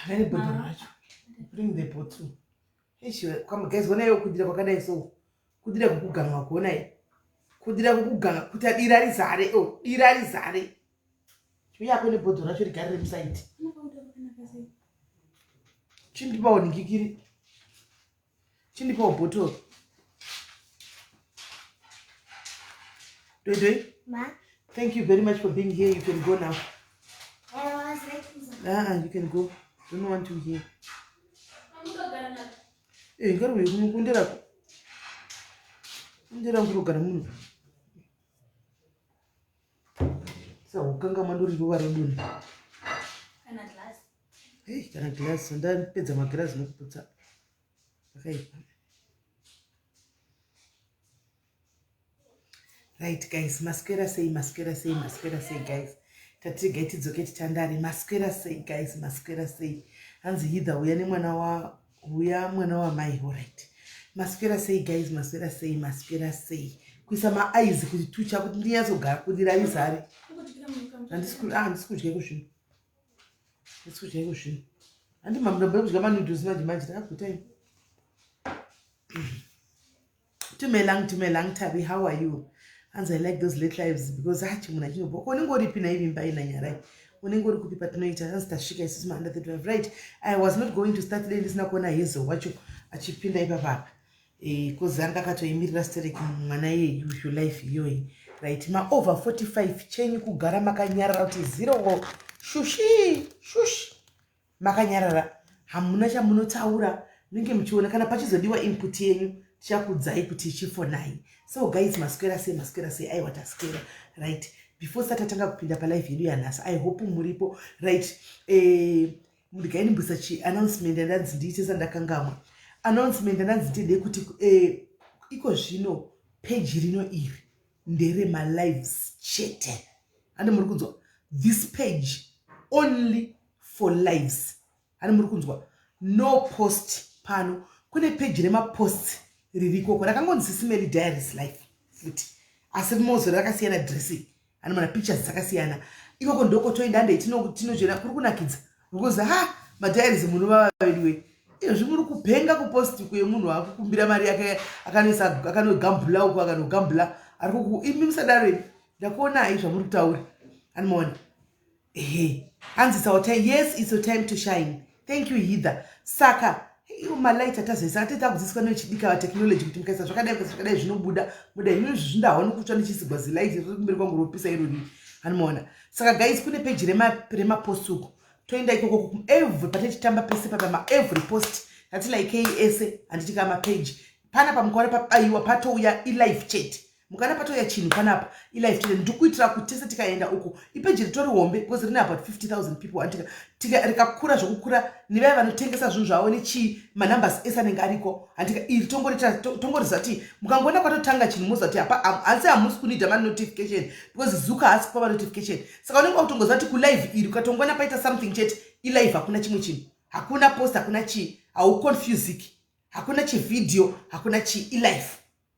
Any bottle, bring the bottle. Hey, sure. Come, guys, when I could do a so could do a cook and one night. Could do a cook and put a irari, oh, irari. We are going to put on a carry site. Chindipo and Kiki. Chindipo bottle. Thank you very much for being here. You can go now. You can go. Don't want to hear. You got to so, Ganga Manduri go around. Hey, can I glass and then pizza my glass no put up. Okay. Right, guys, mascara say, guys. Tati get it, get tandari, mascara say, guys, mascara say. And the either we are one hour my right. Mascara say, guys, mascara say. Kusama eyes could twitch up with years ago, could the eyes are. And this could answer Gushin. This was Gushin. And the Mamma Babs Gaman does not imagine that time. To me lang, Tabby, how are you? And I like those late lives because I had to when you but when you go to Pina even by Nanya, when you go to Kupi Patnoita and start shaking his man under the drive, right? I was not going to start ladies now when I hear so what you achieve Pina Papa. Because Zanga to immediately Manaye, you life, you right? Ma over 45 chain ku garamaka nyara out is 0 shush makanyarara hamunacha munotaura ninge mchiona kana pachizodiwa input yenyu chakudzai kuti chifonai. So guys, masquera say I what askera, right? Before satatanga kupinda pa live yedu yanasa, I hope muripo, right? Mudigaini mbusachi announcement ndanzi nditesa ndakangamwa. Announcement ndanzi ndide kuti iko zvino page rino iri ndere my lives chete. And murikunzwa this page only for lives. And murikunzwa no post pano kune page rema post ririko rakangonzi SIS MELLY diaries life futi asi mozo rakasiyana dressing and mana pictures dzakasiyana ikoko ndoko toenda ndei tinojena kuri kunakidza because ma diaries munhu vavediwe iyo zvimuri kupenga kupost kuye munhu akukumbira mari yake akanogambula uko akanogambula ariko imi musadare ndakuona ai zvamuri kutaura anoona hanzi it's our time. Yes, it's your time to shine. Thank you Heather saka my light atazesa atita kudziswa nechidika wa technology kuti mkaisa zvakadai zvinobuda muda ino zvindaona kutsva nechisigwa zilight rikumberi kwangu ropisa ironi anoona saka guys kune page rema post uko toenda ikoko every patechitamba pese papa every post that's like KS and tikama page pana pamukore papaiwa patouya live chat mukana patouya chinhu panapa live chat ndikuitira kuti tese tikaenda uko ipage ritori hombe because rina about 50,000 people and tika rikakura zvokukura nevaya vanotengesa zvinhu zvavo nechi manumbers ese anenge ariko andika iri tongorizati mukangoona kwatotanga chinhu muzati apa asi hamusi kunidha ma notification because zuka hasi kupa notification saka unenge utongozati ku live iri ukatongona paita something chat live hakuna chimwe chinhu hakuna post hakuna chi au confusing hakuna chi video hakuna chi live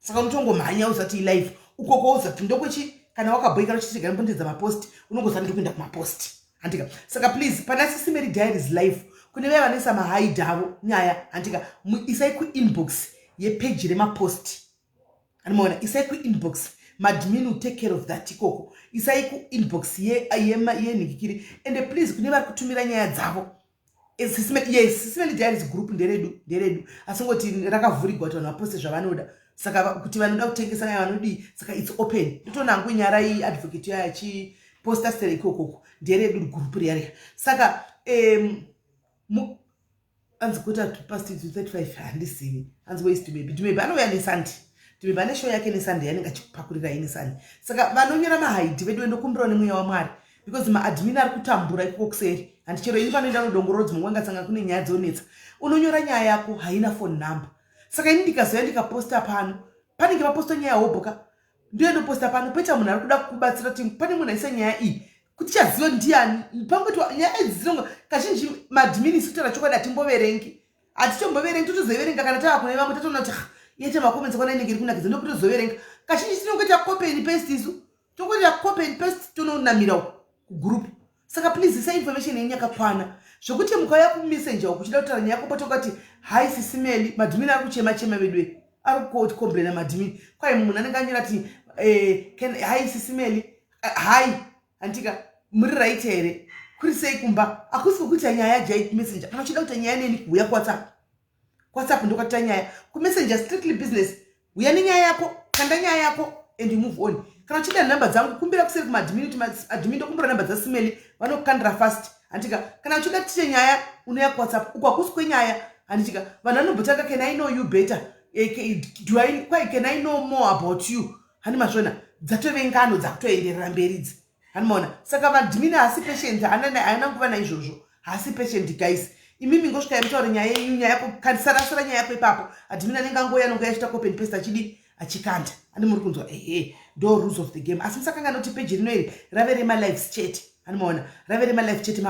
saka unotongomhanya usati live ukoko usati ndokwechi kana wakaboika nochitigana mbondedza mapost unongozati ndikuenda kumapost andika saka please pana SIS MELLY diaries live kune vaya vanesa mahide avo nyaya andika isai ku inbox yepage remapost anomaona isai ku inbox madmin will take care of that ikoko isai ku inbox yenhikikiri and please kune vari kutumira nyaya dzavo SIS MELLY diaries group nderedu asingoti rakavhurigwa kuti vanhu vaposte zvavanoda saka kuti vanoda kutengesa nyaya vanodi saka it's open ndotona hangu nyara advocate yaya poster stere ikoko nderedu group riyari saka anzi kuta past 35 handisivi anzi waste maybe anouya nesandi maybe ane show yake nesandi yanenge achipakurira nesandi saka vanonyora mahaidhi vedu endokumbirawo nemweya wamwari because maadmin ari kutambura ikoko kuseri and chero ini panoenda nodongorodzo mumwe angatsanga kune nyaya dzonetsa unonyora nyaya yako haina phone number saka ini ndikazoya ndikaposta pano panenge vaposta nyaya hoboka ndoendo posta pano poita munhu ari kuda kubatsira kuti pane munhu aisa nyaya iyi kuti chaziva ndiani pangoti nyaya idzi dzinonga kazhinji madmin isu kutaura chokwadi hatimboverengi hatitomboverengi totozoverenga kana tava kune vamwe tatoona kuti yete makomenzi kwana inenge iri kunakidza ndokuti tozoverenga kazhinji tinonge ta copy and paste isu tongoti ta copy and paste tononamira kugroup Saka please isa information yenyu yakakwana zvokuti mukauya kumessenger kuchida kutaura nyaya yako patokati hai SIS MELLY madhimini ari kuchema vedwe ari kukomplaina madhimini kwai munhu anenge anyora kuti hai SIS MELLY hai handika muri right here kuri sei kumba akusi kukuita nyaya jai kumessenger kana uchida kuita nyaya neni kuuya kuwhatsapp ndokuita nyaya kumessenger strictly business uya nenyaya yako kanda nyaya yako and you move on kana uchida nhamba dzangu kumbira kuseri kumadhimini kuti adhimini ndokumbira nhamba dzaSIS MELLY vanokukandira fast handika kana uchida tiche nyaya unoya kuwhatsapp uko hakusi kwenyaya handika vanhu vanobhotaka can I know you better can I know more about you hani mazvona dzatove ngano dzakutoenderera mberi idzi hanimaona saka madhimini haasi patient haana nguva naizvozvo haasi patient guys imimi ngosvika mutaure nyaya yenyu nyaya yako sarasara nyaya yako ipapo adhimini anenge angoya anongoya achita copy and paste achidi achikanda ani muri kunzwa ndo rules of the game asi musakangana kuti peji rino iri rave remalives chete hanimaona rave remalive chete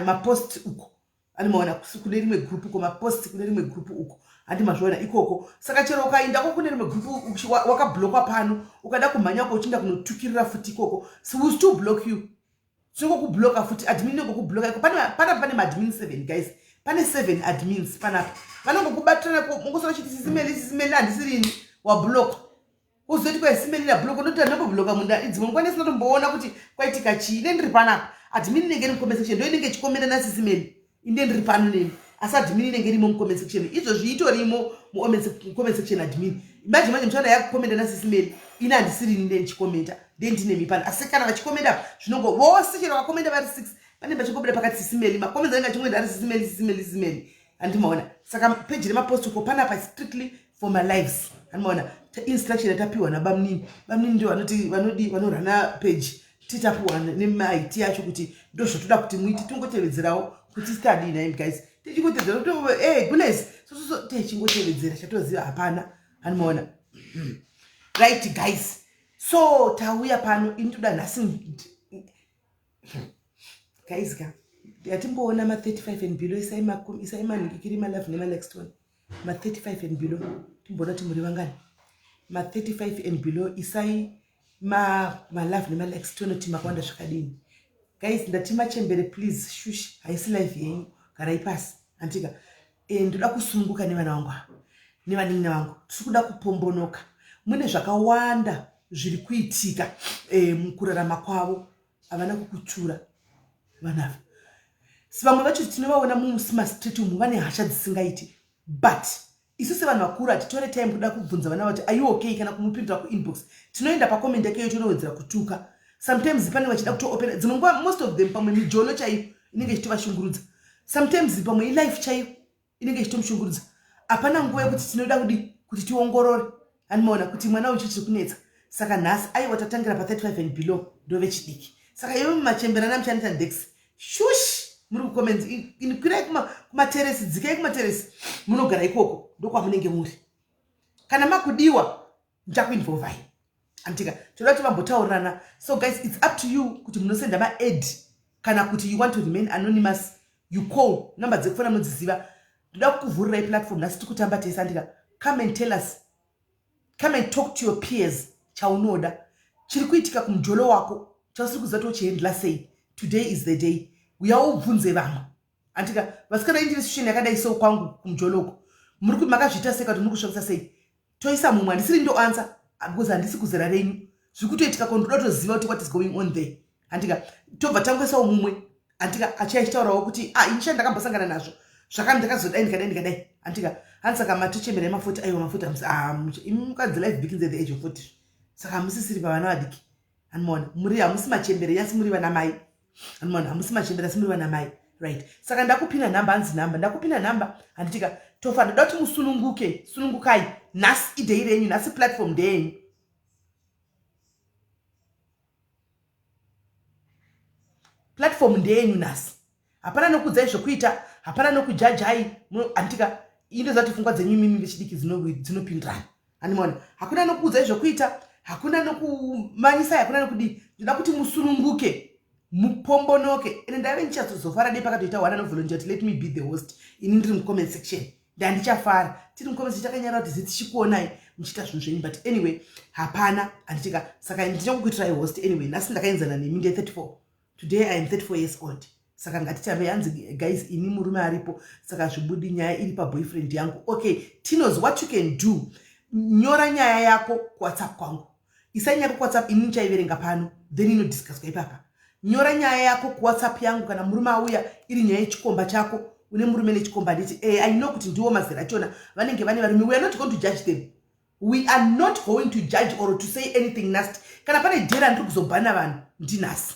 mapost uko hanimaona kune rimwe group uko mapost kune rimwe group uko handi mazviona ikoko saka chero ukaendako kune rimwe group wakablokwa pano ukada kumhanya uko uchinda kunotukirira futi ikoko so we still block you tinongokubloka futi admin nongokubloka iko pane maadmin 7 guys pane 7 admins panapa vanongokubatirana mungosora chiti SIS MELLY handisirini wabloka uzoti kwa SIS MELLY nabloka ndokuti ndambobloka munda idzimwe nguva nesinotomboona kuti kwaitika chii ine ndiri panapa admin inenge iri mucomment section ndo inenge ichikomenda naSIS MELLY inde ndiri pano neni asi admin inenge irimo mucomment section izvozvi itorimo mucomment section admin imagine manje muchaona yakukomenda naSIS MELLY ine handisirini ndendichikomenda ndendine mipano asi kana vachikomenda zvinongo vose chero vakomenda vari 6 pane vachikomenda pakati SIS MELLY makomenda anenge achingomenda ari SIS MELLY handimaona saka peji remapost uko panapa strictly for my lives handimaona instruction yatapiwa nabamnini ndio vanorana peji titapiwa nemaIT yacho kuti ndo zvotoda kuti muiti tingotevedzerawo kuti study name guys tichingotevedzera kuti goodness so tichingotevedzera chatoziva hapana handimaona right guys so tauya pano intoda nhasi guys yatimboona ma35 and below isaimanikikiri malive next one ma35 and below timboona kuti muri vangani ma35 and below isai malive next one timakwanda zvakadini guys ndatimachembere please shush haisi live yenyu garai pasi antika ndoda kusununguka nevana vangu nevanina vangu tiri kuda kupombonoka mune zvakawanda zviri kuitika mukurarama kwavo havana kukutura vanava vamwe vacho tinovaona mumastreet umu vane hasha dzisingaiti but isu sevanhu vakuru hatitore time kuda kubvunza vana vati are you okay kana kumupindura kuinbox tinoenda pacomment yake iyo tonowedzera kutuka sometimes pane vachida kutoopera dzimwe nguva most of them pamwe mijono chaiyo inenge ichitovashungurudza sometimes pamwe ilife chaiyo inenge ichitomushungurudza hapana nguva yekuti tinoda kuti tiongorore hanimaona kuti mwana uchi chiri kunetsa saka nhasi aiwa tatangira pa35 and below ndo vechidiki saka iwe mumachemberana muchanita ndex shush muri kucomments kwirai kumateresi dzikai kumateresi munogara ikoko ndokwamunenge muri kana makudiwa ndichakuinvolvai antika toda kuti vambotaurirana so guys it's up to you kuti munosenda maad kana kuti you want to remain anonymous you call namba dzekufona munodziziva ndoda kukuvhurirai platform nhasi tikutamba tese andika come and tell us come and talk to your peers chaunoda chiri kuitika kumujolo wako chausiri kuziva kuti uchihendla sei today is the day uyaubvunze vamwe andika vasikana indiri situation yakadai so kwangu kumujoloko muri kuti makazviita sei kuti muri kusvavisa sei toisa mumwe handisiri ndo answer because handisi kuzera renyu zviri kutoitika ko ndoda toziva kuti what is going on there andika tobva tangoisawo mumwe andika achiachitaurawo kuti ini ndakambosangana nazvo zvakani ndakazodai ndikadai andika hansaka matochembera mafuta aiwa mafuta imi mukadzi life begins at the age of 40 saka hamusisiri pavana vadiki hanimaona muri hamusi machembere nyasi muri vana mai hanimaona hamusi machembere asi muri vana mai right saka ndakupina nhamba hanzi nhamba ndakupina nhamba handitika tofa ndoda kuti sunungukai nhasi idhei renyu nhasi platform ndeyenyu platform ndeyenyu nhasi hapana nokudzai zvokuita hapana nokujajai handika indo zati pfungwa dzenyu mimi vechidiki dzinopindirana hanimaona hakuna nokuudzai zvokuita hakuna nokumanyisai hakuna nokudii ndoda kuti musununguke mupombonoke ende ndave ndichazofara dei pakatoita wana novolunteer kuti let me be the host ini ndiri mucomment section ndandichafara tiri mucomment section takanyara kuti zitichikuonai muchiita zvinhu zvenyu but anyway hapana handitika saka ndichangokuitirai host anyway nhasi ndakaenzana nemi nde 34 today I am 34 years old. Saka ngatitambe yanzi guys ini murume aripo saka zvibudi nyaya iri paboyfriend yangu. Okay, Tinos, what you can do, nyora nyaya yako ku WhatsApp kwangu. Isanya ku WhatsApp ini chaiverenga pano, then ino discuss kwa ipapa. Nyora nyaya yako ku WhatsApp yangu kana murume auya iri nyaya chikomba chako, une murume nechikomba nditi I know kuti ndiwo mazera chona vanenge vane varume. We are not going to judge them. We are not going to judge or to say anything nasty. Kana pane dera ndiri kuzobhana vanhu ndinasi.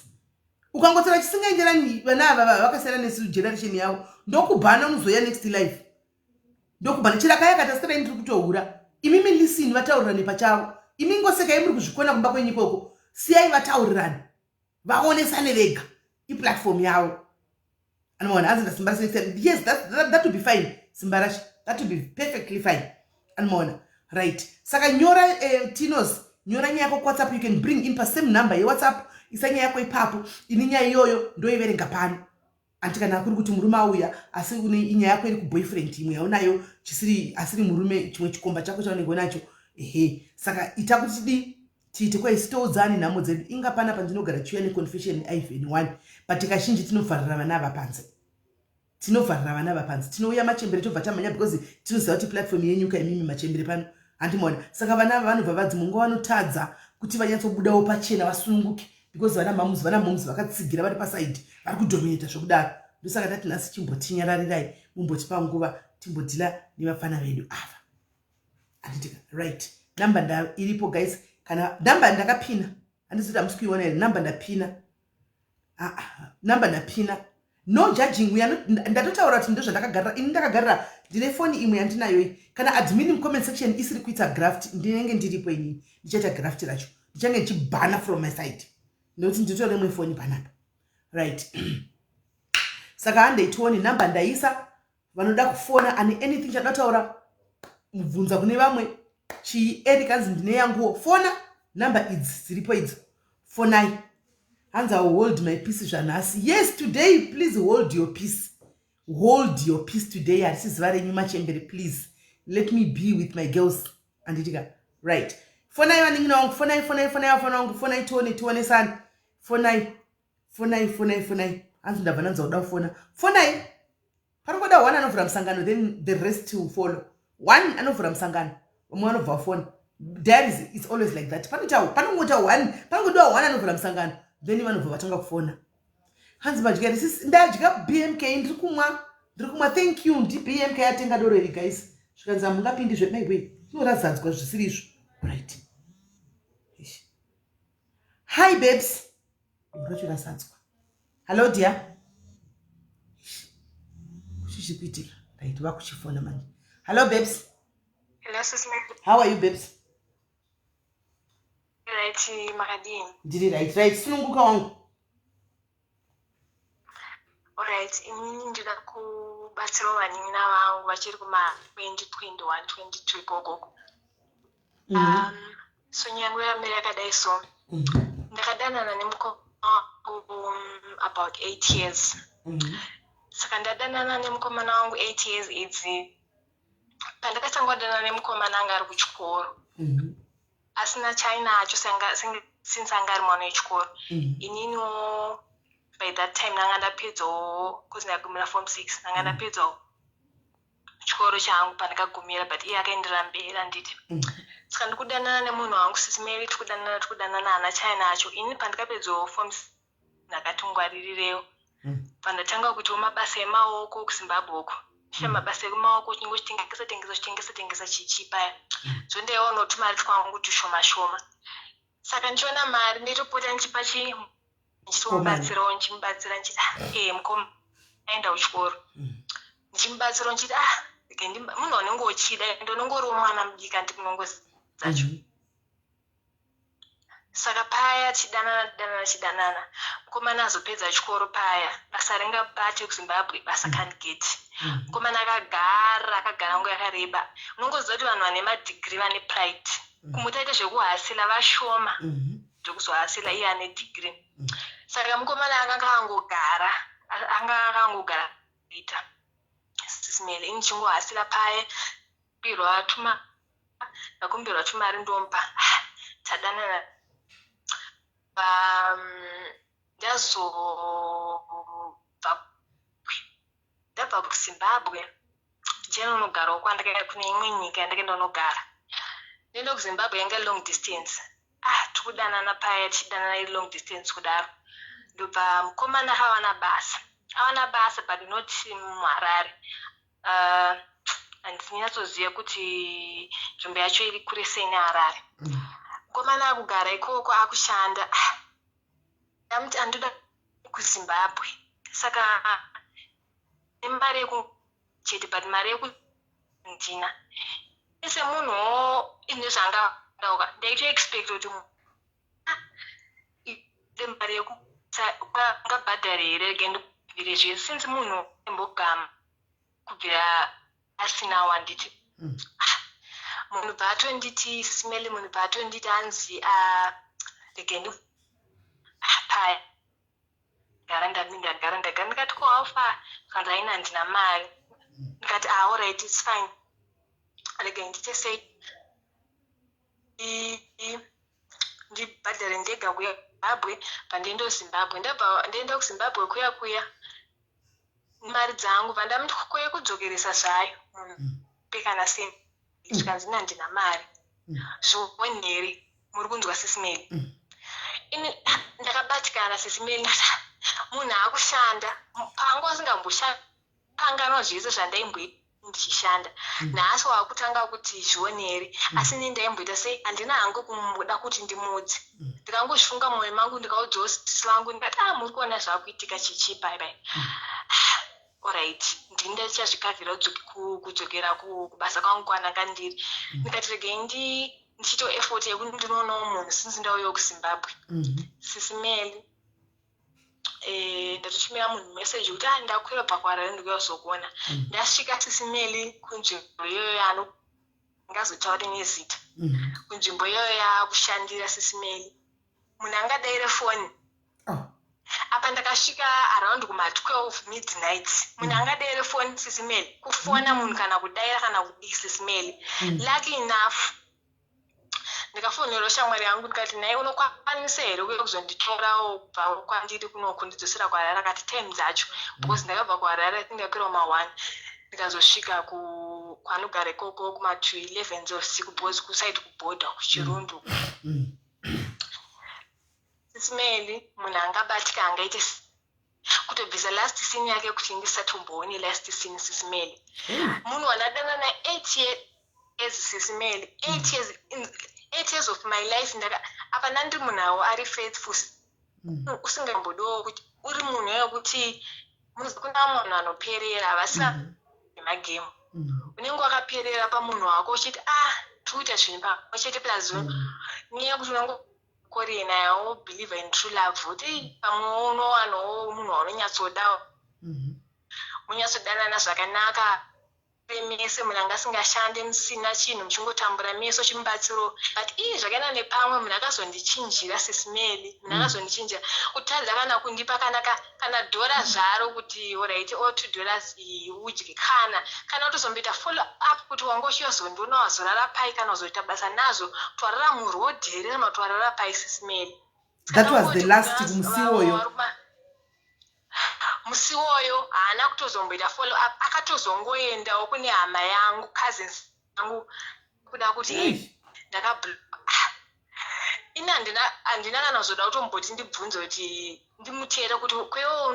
Ukangotsera chisingaenderani vana ava vakasiyana nesu generation yavo ndokubhana unozoya next life. Ndokubhana chirakaya katasitara ndiri kutohura. Imimi listen vataurirane pachavo. Imi ngoseka muri kuzvikona kumba kwenyu ikoko. Siyai vataurirane. Vaonesane vega. I-platform yavo. Anoona azenda Simba said yes, that would be fine. Simbarashi, that would be perfectly fine. Anoona. Right. Saka nyora Tinos, nyora nyaya yako WhatsApp, you can bring in pa same number ye WhatsApp, isanya yako ipapo, ininya yoyo ndo iverenga pano. Antika kuri kuti murume auya asi une inya yako iri ku boyfriend imwe yaunayo asiri murume chimwe chikomba chako chaunenge nacho. Saka ita kuti tiite kwa isitoudzani nhamo dzedu. Inga pana pandinogara chiuya neconfession i21, but tikazhinji tinovharira vana ava panze. Tinovharira vana ava panze. Tinouya machembere tobva tamanya because tinoziva kuti platform yenyuka imimi machembere pano. Andimona. Saka vana ava vanobva vadzi mungo vanotadza kuti vanyatsobudawo pachena vasununguke because vana mamuzi vakatsigira vari paside vari kudominata zvokudaro. Ndosaka tati nhasi chimbotinyararirai mumbotipa nguva timbodhila nevafana vedu ava. Anditika right. Namba iripo guys. Kana namba ndakapina. Andisita musikuiona here. Namba ndapina. Namba ndapina. No judging. We are not. Ndatotaura kuti ndozvandakagarira. Ini ndakagarira ndine phone imwe yandinayo. Kana admin comment section isiri kuita graft ndinenge ndiripo ini. Ndichaita graft racho. Ndichange ndichibhana from my side. Ndoti nditore imwe phone panapa. Right. Saka handaitioni namba ndaisa vanoda kufona ane anything chandataura mubvunza kune vamwe Erikazi ndine yanguwo fona number idzi dziripo idzo fonai. Hanzi I will hold my peace zvanhasi. Yes, today please hold your peace. Hold your peace today. Harisiziva renyu machembere, please. Let me be with my girls. Anditika right. Fonai vaningina wangu fonai vafana wangu fonai tione sana. Fonai. Hanzi ndabva nanza kuda kufona. Fonai. Panokoda one anovhura musangano then the rest will follow. One anovhura musangano. Umwe anobva phone. There it's always like that. Panongota one anovhura musangano. Then vanobva vatanga kufona. Hanzi majika ndadya BMK ndiri kumwa thank you ndi BMK yatenga doro iri guys. Zvikanzi hamungapindi zvemaiwe. Inorazadzwa zvisiri izvo. Right. Hi babes. Ndinochirasadzwa. Hello dear. Kuchichipitika. Right, vakuchifona manje. Hello babes. Hello SIS MELLY. How are you babes? Right, Makadini. Ndiri right. Sununguka wangu. Alright, inini ndida kubatsira vanina vangu vachiri kuma 2021 22 koko. So nyangu yamira yakadai so. Ndakadanana nemukoma about 8 years. Saka ndadanana nemukomana wangu 8 years idzi. Pandakatangwadana nemukomana anga ari kuchikoro. Asina China acho since anga ari mwana wechikoro. Ininiwo by that time nanga ndapedzawo because ndagumira form 6 nanga ndapedzawo chikoro changu pandakagumira but iye akaendera mberi anditi. Saka ndikudanana nemunhu wangu SIS MELLY tikudanana ana China acho. Ini pandakapedzawo form 6 ndakatongwarirewo. Pandatanga kuitawo mabasa emaoko kuZimbabwe uko. Mabasa emaoko tengesa chichipaya. So ndaiona kuti mari twangu kuti shoma. Saka ndichiona mari nditopota ndichipa ndichimubatsirawo ndichimubatsira ndichiti mukoma aenda kuchikoro. Ndichimubatsirawo ndichiti munhu unenge uchida ndonongoriwo mwana mudiki andikunongozacho. Saka paya chidanana mukomana azopedza chikoro paya basa ringabate kuZimbabwe basa candidate. Mukomana akagara nguva yakareba. Unongoziva kuti vanhu vane madegree vane pride. Kumutaita zvekuhasila vashoma zvekuzohasila iye ane degree. Saka mukomana anga akangogara ita SIS MELLY ini chingohasila paya ndakumbirwa tumari ndomba tadanana ndabva kuZimbabwe ndichindonogarawo kwandakaenda kune imwe nyika yandakaenda nogara. Ndienda kuZimbabwe yanga long distance. Tikudanana paya tichidanana iri long distance kudaro. Ndobva mukomana hawana basa but not muHarare. Handinyasoziva kuti nzvimbo yacho iri kure sei neHarare. Mukomana akugara ikoko akushanda. Ndamuti andoda kuZimbabwe. Saka nemari yekuchete but mari yekundina. Ese munhu ine zvanga ndauka. Ndaito expect kuti mari yekungabhadhara here again kubvire zvese since munhu embogama kubvira asina wanditi. Munhu bva atonditi Smelly, munhu bva atonditi anzi again paya ndagara ndikati ko alpha kanzi haina handina mari. Ndikati all right it's fine. Again ndite sei ndibhadhare ndega kuya Zimbabwe pandienda kuZimbabwe. Ndaenda kuZimbabwe kuya mari dzangu vandamuti kuya kudzokeresa zvayo pekana sei chikanzi handina mari zvoonheri muri kunzwa SIS MELLY. Ndakabatikana SIS MELLY munhu akushanda pangu asingamboshanda kanganwa zvese zvandaimboita ndichishanda nhasi wakutanga kuti zvionheri asi ini ndaimboita sei handina hangu kumboda kuti ndimudzi. Ndikangozvifunga mwoyo mangu ndikaudzawo sisi vangu ndikati muri kuona zvakuitika chichi bye. Alright ndini ndichazvikavhira kudzokera kubasa kwangu kwananga ndiri. Ndikati regei ndichito effort yekuti ndinoonawo munhu since ndauya kuZimbabwe. SIS MELLY ndatotumira munhu message kuti ndakwira bhakwara ndikuya kuzokuona. Ndasvika SIS MELLY kunzvimbo iyoyo ngazotauri nezita. Kunzvimbo iyoyo yakushandira SIS MELLY munhu angadayire foni. Apa ndakasvika around kuma-12 midnight. Munhu angadayire foni SIS MELLY kufona munhu kana kudayira kana kudii SIS MELLY. Lucky enough ndikafonera shamwari yangu ndikati naye unokwanisa here kuya kuzonditorawo kubva kwandiri kuno kundidzosera kuHarare. Akati time dzacho because ndakabva kuHarare tingakwira ma1 ndikazosvika kwanogara ikoko kuma2:11 dzeusiku because kusaidi kubhodha kuChirundu. SIS MELLY munhu angabatika angaite kutobvisa last scene yake kuti ndisatomboone last scene SIS MELLY. Munhu wanadanana 8 years SIS MELLY 8 years of my life. Apa nandi munhu ari faithful usingambodowo kuti uri munhu wekuti kuna munhu anoperera avasina magemu. Unenge wakaperera pamunhu wako uchiti tikuita zvinhu pamwe chete plus nyaya yekuti unangokorena yawo believe in true love kuti pamwe unowanawo munhu waunonyatsodawo munyatsodanana zvakanaka mese munhu anga asingashande musina chinhu muchingotambura meso chimubatsiro but zvakaenda nepamwe munhu akazondichinjira SIS MELLY. Munhu akazondichinjira kutadza kana kundipa kana dhora zvaro kuti alright $2 udye kana utozomboita follow up kuti wanga uchizondiona wazorara pai kana wazoita basa nazo twarara murodhi kana twarara pai SIS MELLY. That was the last musi woyo haana kutozomboita follow up. Akatozongoendawo kune hama yangu cousins yangu kuda kuti ini handina kana zoda kutomboti ndibvunze kuti ndimuteere kuti kwewo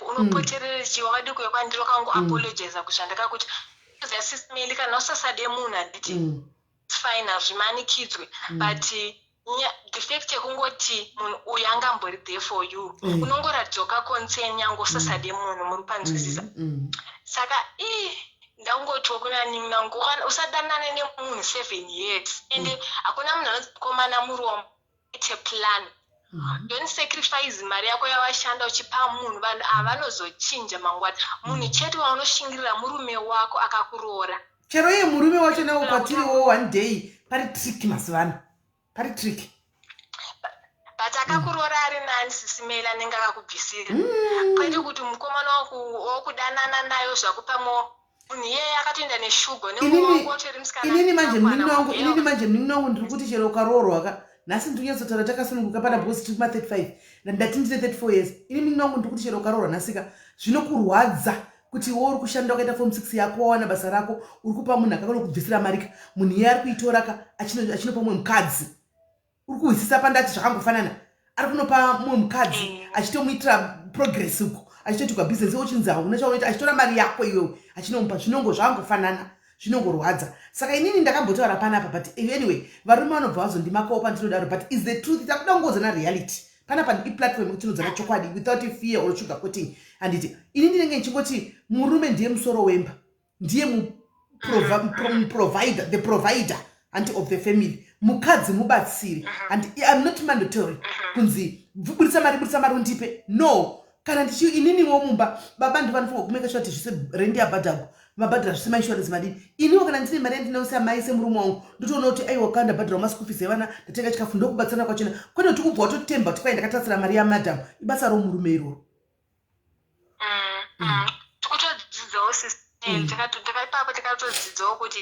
unopoterere chi wakadi kuya kwandiri wakangu apologize kuzvandaka kuti SIS MELLY kana usasade munhu handiti fine hazvimanikidzwe but defect yekungoti munhu uyu angambori there for you unongoratidza ukaconcern yangu usasade munhu muri panzwisisa. Saka ndakungotiwo kuna nini nangu usadanane nemunhu 7 years ende hakuna munhu anokomana muri waite plan. Don't sacrifice mari yako yawashanda uchipa munhu vanhu avanozochinja mangwana. Munhu chete waunoshingirira murume wako akakuroora. Chero iye murume wacho nawo kwatiriwo one day pari trick masivana. Pari trick. But akakuroora ari nani SIS MELLY anenge akakubvisira. Kwete kuti mukomana wokudanana nayo zvakupamo munhu iyeye akatoenda neshugo nemuwangu watori musikana. Inini manje mningi wangu ndiri kuti chero ukaroorwa nhasi ndinyazotaura takasununguka pana because tiri kuma-35 ndati ndine 34 years ini mini wangu ndikuti chero ukaroorwa nhasika zvinokurwadza kuti iwe uri kushanda wakaita form 6 yako wawana basa rako uri kupa munhu akakona kubvisira marika munhu iye ari kuitoraka achinopa mumwe mukadzi uri kuhwisisa pandati zvakangofanana ari kunopa mumwe mukadzi achitomuitira progress uko achitoitigwa bhizinesi uchinzi hauna chaunoita achitora mari yako iwewe achinomupa zvinongo zvakangofanana zvinongorwadza saka inini ndakambotaura panapa but anyway varume vanobva vazondimakawo pandinodaro but is the truth takuda kungodzana reality panapa iplatform kuti tinodzana chokwadi without fear or sugarcoating anditi ini ndinenge ndichingoti murume ndiye musoro wemba ndiye provider the provider anti of the family mukadzi mubatsiri and I'm not mandatory kunzi budisa mari undipe no kana ndichi ininiwo mumba baba ndivanofunga kumeka sure kuti zvise rendi yabhadharwa mabhadhara zvise mainsurance madini iniwo kana ndine mari yandinousa mai semurume wangu ndotoona kuti aiwa kana ndabhadhara maschool fees evana ndatenga chikafu ndokubatsirana kwachena kwete kuti kubva watotemba kuti kwai ndakatarisira mari yamadhamu ibasa romurume iroro tikutodzidzawo system takaipapo takatodzidzawo kuti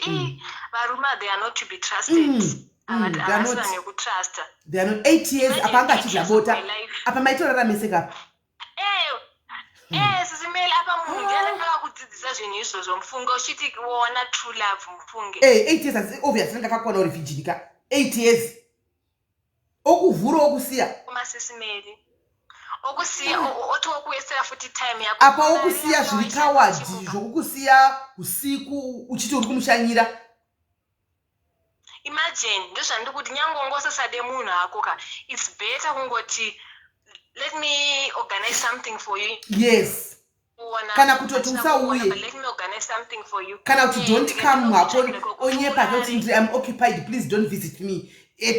varume they are not to be trusted havasina nekutrusta they are not 8 years apa anga achidlabota apa maitoraramiseka apa SIS MELLY apa munhu ndianenge akudzidzisa zvinhu izvozvo mufunge uchiti wona true love mufunge 8 years asi obviously ndakakwana urefugee 8 years okuvhura okusiya SIS MELLY okusiya otokuwesera futi time yako apa okusiya zviri kawadi zvokukusiya usiku uchiti uri kumushanyira imagine ndozvandiri kuti nyange ngosasade munhu ako ka it's better kungoti let me organize something for you yes kana kutoti usauye let me organize something for you kana kuti don't come hako onyepa kuti I'm occupied please don't visit me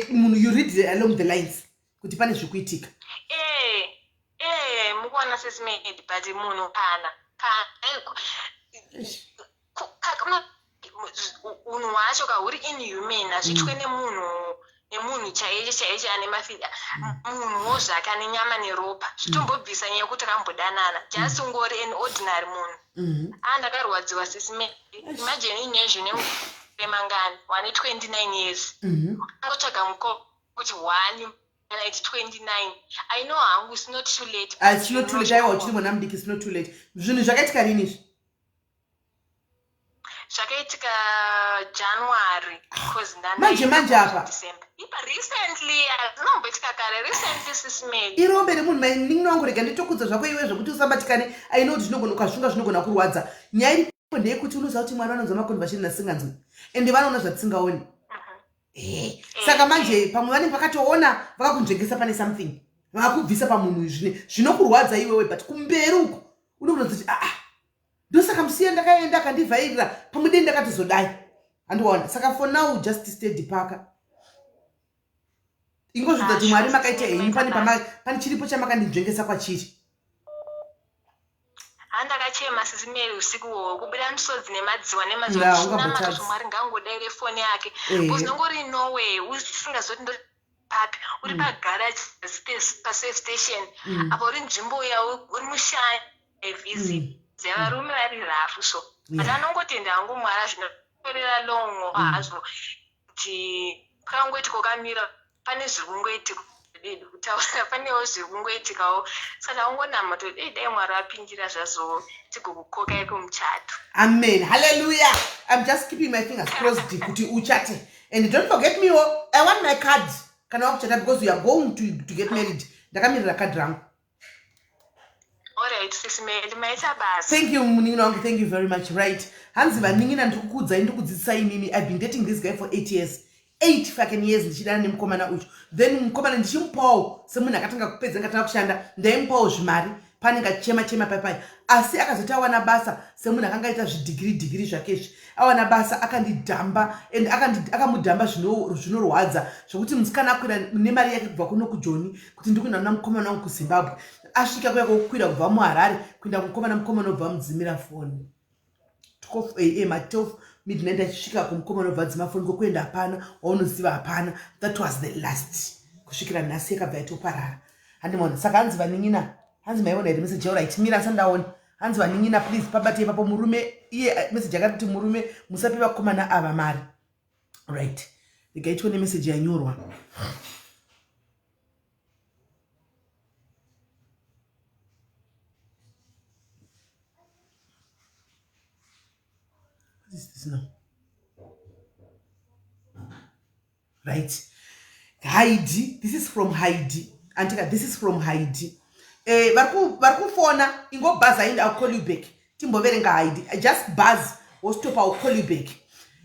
munhu you read along the lines kuti pane zvikuitika mukuwana SIS MELLY but munhu kana unhu wacho kahuri inhuman hazvitwe nemunhu chaicho ane mafida munhuwo zvake ane nyama neropa zvitombobvisa nyaya yekuti akambodanana just ungori an ordinary munhu ndakarwadziwa SIS MELLY imagine inezvo nemangani wane 29 years angotsvaga mukoko kuti 1 29 I know hangu it's not too late it's not too late aiwa uchiri mwana mudiki it's not too late zvinhu zvakaitika rini izvi zvakaitika January because manje apa recently azinomboitika kare recently SIS MELLY irombe remunhu mainini wangu rega nditokudza zvako iwe zvokuti usabatikane aino kuti ukazvunga zvinogona kurwadza nyaya iripo ndeyekuti unoziva kuti mwari vanonzwa maconversation nasinganzwi ende vanoona zvatisingaoni saka manje pamwe vanenge vakatoona vakakunzvengesa pane something vakakubvisa pamunhu zvine zvinokurwadza iwewe but kumberi uko unokuona kuti ndosaka musiya ndakaenda akandivhairira pamwe dei ndakatozodai handiwaona saka for now just stay dipaka ingozvidza kuti mwari makaita henyu pane chiripo chamakandinzvengesa kwachiri handakachema SIS MELLY usiku hwohwo kubuda misodzi nemadziwa nemadziwa mwari ngangodaire foni yake because nongori norway usingazoti papi uri pagaraji pasafe station apa uri nzvimbo yawo uri mushanya visit dzavarume vari rafu so but anongotenda hangu mwari zvinotorera longo hazvo kuti pakangoitika ukamira pane zviri kungoitika kutaura panewo zviri kungoitikawo saka ungonama kuti dai mwari apindira zvazvo tigokukokai kumuchato amen hallelujah I'm just keeping my fingers crossed kuti uchate and don't forget me I want my card kana wakuchata because we are going to get married ndakamirira card rangu. Alright, SIS MELLY, maita basi. Thank you, munini wangu. Thank you very much. Right. Hanzi vaningina ndikukudzai ndikudzidzisai inini. I've been dating this guy for 8 years. 8 fucking years ndichidana nemukomana uchu. Then mukomana ndichimupawo semunhu akatanga kupedza ngatanga kushanda. Ndaimupawo zvimari. Panenge achema pai. Asi akazoti awana basa semunhu akanga aita zvidigiri zvakezvi. Awana basa akandidhamba and akamudhamba zvinorwadza zvokuti musikana akwira nemari yake kubva kuno kuJoni kuti ndikuenda namukomana wangu kuZimbabwe. Asvika kuya kokwira kubva muHarare kuenda kukomana mukomana obva mudzimira foni 12 am at 12 midnight achisvika kumukomana obva dzima foni kokuenda hapana waunoziva hapana. That was the last kusvikira nhasi yakabva yatoparara handimona. Saka hanzi vaningina hanzi maiona here message alright mira sandaona hanzi vaningina please pabate ipapo murume iye message yakati murume musape vakomana ava mari right. Ndikaitwa nemessage yanyorwa this now. Right? Heidi, this is from Heidi. Antika, this is from Heidi. Varku phona, ingo buzz and I'll call you back. Timbo verenga Heidi. I just buzz or stop, I'll call you back.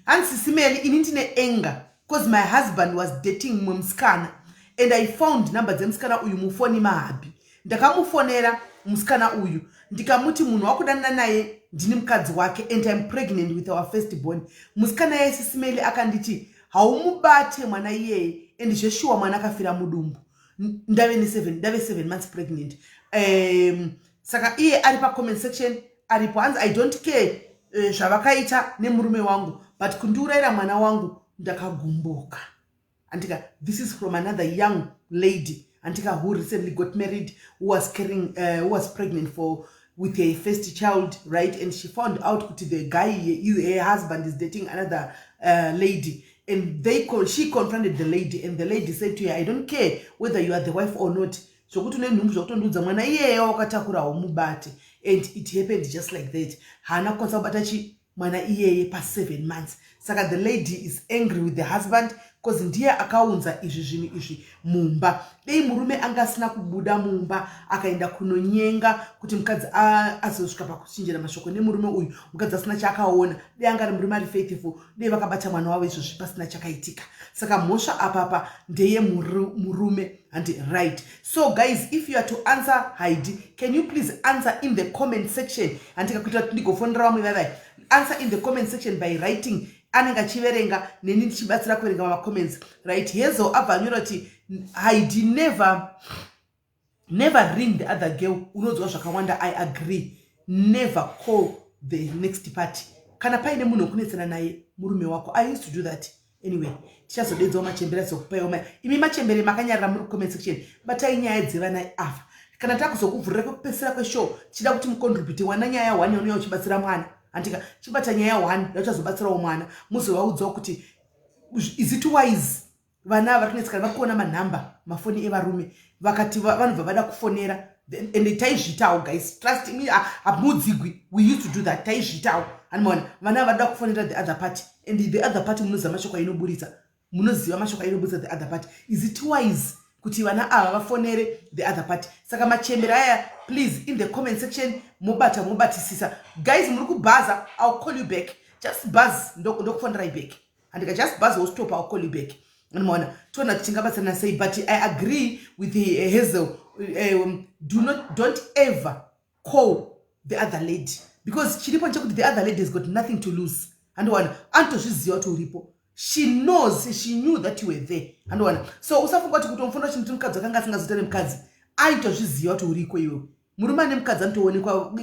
And SIS MELLY in internet anger because my husband was dating mumskana and I found number zemskana uyu mufoni mahabi. Ndakamufonera mskana uyu. Ndikamuti munhu wakudanana naye ndini mukadzi wake and I'm pregnant with our firstborn. Muskana ya SIS MELLY akanditi haumubate mwana iyeye and zveshuwa mwana akafira mudumbu. Ndave 7 months pregnant. Saka iye ari pa comment section aripo hanzi I don't care zvavakaita nemurume wangu but kundiurayira mwana wangu ndakagumbuka. Antika, this is from another young lady Antika who recently got married, who was pregnant with her first child, right? And she found out that the guy, her husband, is dating another lady. And she confronted the lady, and the lady said to her, I don't care whether you are the wife or not. So and it happened just like that. Hana konsabatachi mwana iyeye pa 7 months. Saka the lady is angry with the husband because ndiye akaunza izvi mumba. Dei murume angasina kubuda mumba akaenda kunonyenga kuti mukadzi azosvika pakuchinjira mashoko nemurume uyu mukadzi asina chakaona. Dei angari murume ari faithful. Dei vakabata mwana wavo izvo pasina chakaitika. Saka mhosva apapa ndeye murume and right. So guys, if you are to answer Heidi, can you please answer in the comment section? Antika kuita kuti ndigofonera vamwe vavai. Answer in the comment section by writing anenga chiverenga neni ndichibatsira kuverenga ma comments, right? Hezo abvanyora kuti Heidi never ring the other girl. Unodzwa zvakawanda. I agree. Never call the next party. Kana paine munhu kunetsana naye murume wako. I used to do that. Anyway, tichazodedzawo machembere sokupaiwa imi machembere makanyarira muri comment section batai nyaya dzevana afa. Kana takuzokuvhurira kwekupesera kweshow chida kuti mucontribute wana nyaya 1 yaunouya uchibatsira mwana. Antika chibata nyaya 1 yachazobatsirawo mwana muzovaudzawo kuti is it wise vana vari kunetsekana vakuona manhamba mafoni evarume vakati vanhu vavada kufonera and taizvitawo guys, trust me, hamudzigwi. We used to do that. Taizvitawo anomaona vana vada kufonera the other party and the other party munoziva mashoko ainoburitsa, munoziva mashoko ainoburitsa the other party. Is it wise kuti vana ava vafonere the other party? Saka machembera aya, please in the comment section mobatisisa. Guys, muri kubhaza, I'll call you back. Just buzz ndokufonera back. And just buzz will stop, I'll call you back. Anomaona tona tichingabatsana sei, but I agree with the Hazel. Don't ever call the other lady because chiripo nchekuti the other lady has got nothing to lose. And one antozviziva kuti uripo. She knew that you were there. And one so usafunga kuti utomufunda chinhu mukadzi akanga asingazoita nemukadzi aitozviziva kuti uriko iwe. Murume nemukadzi anotoonekwa.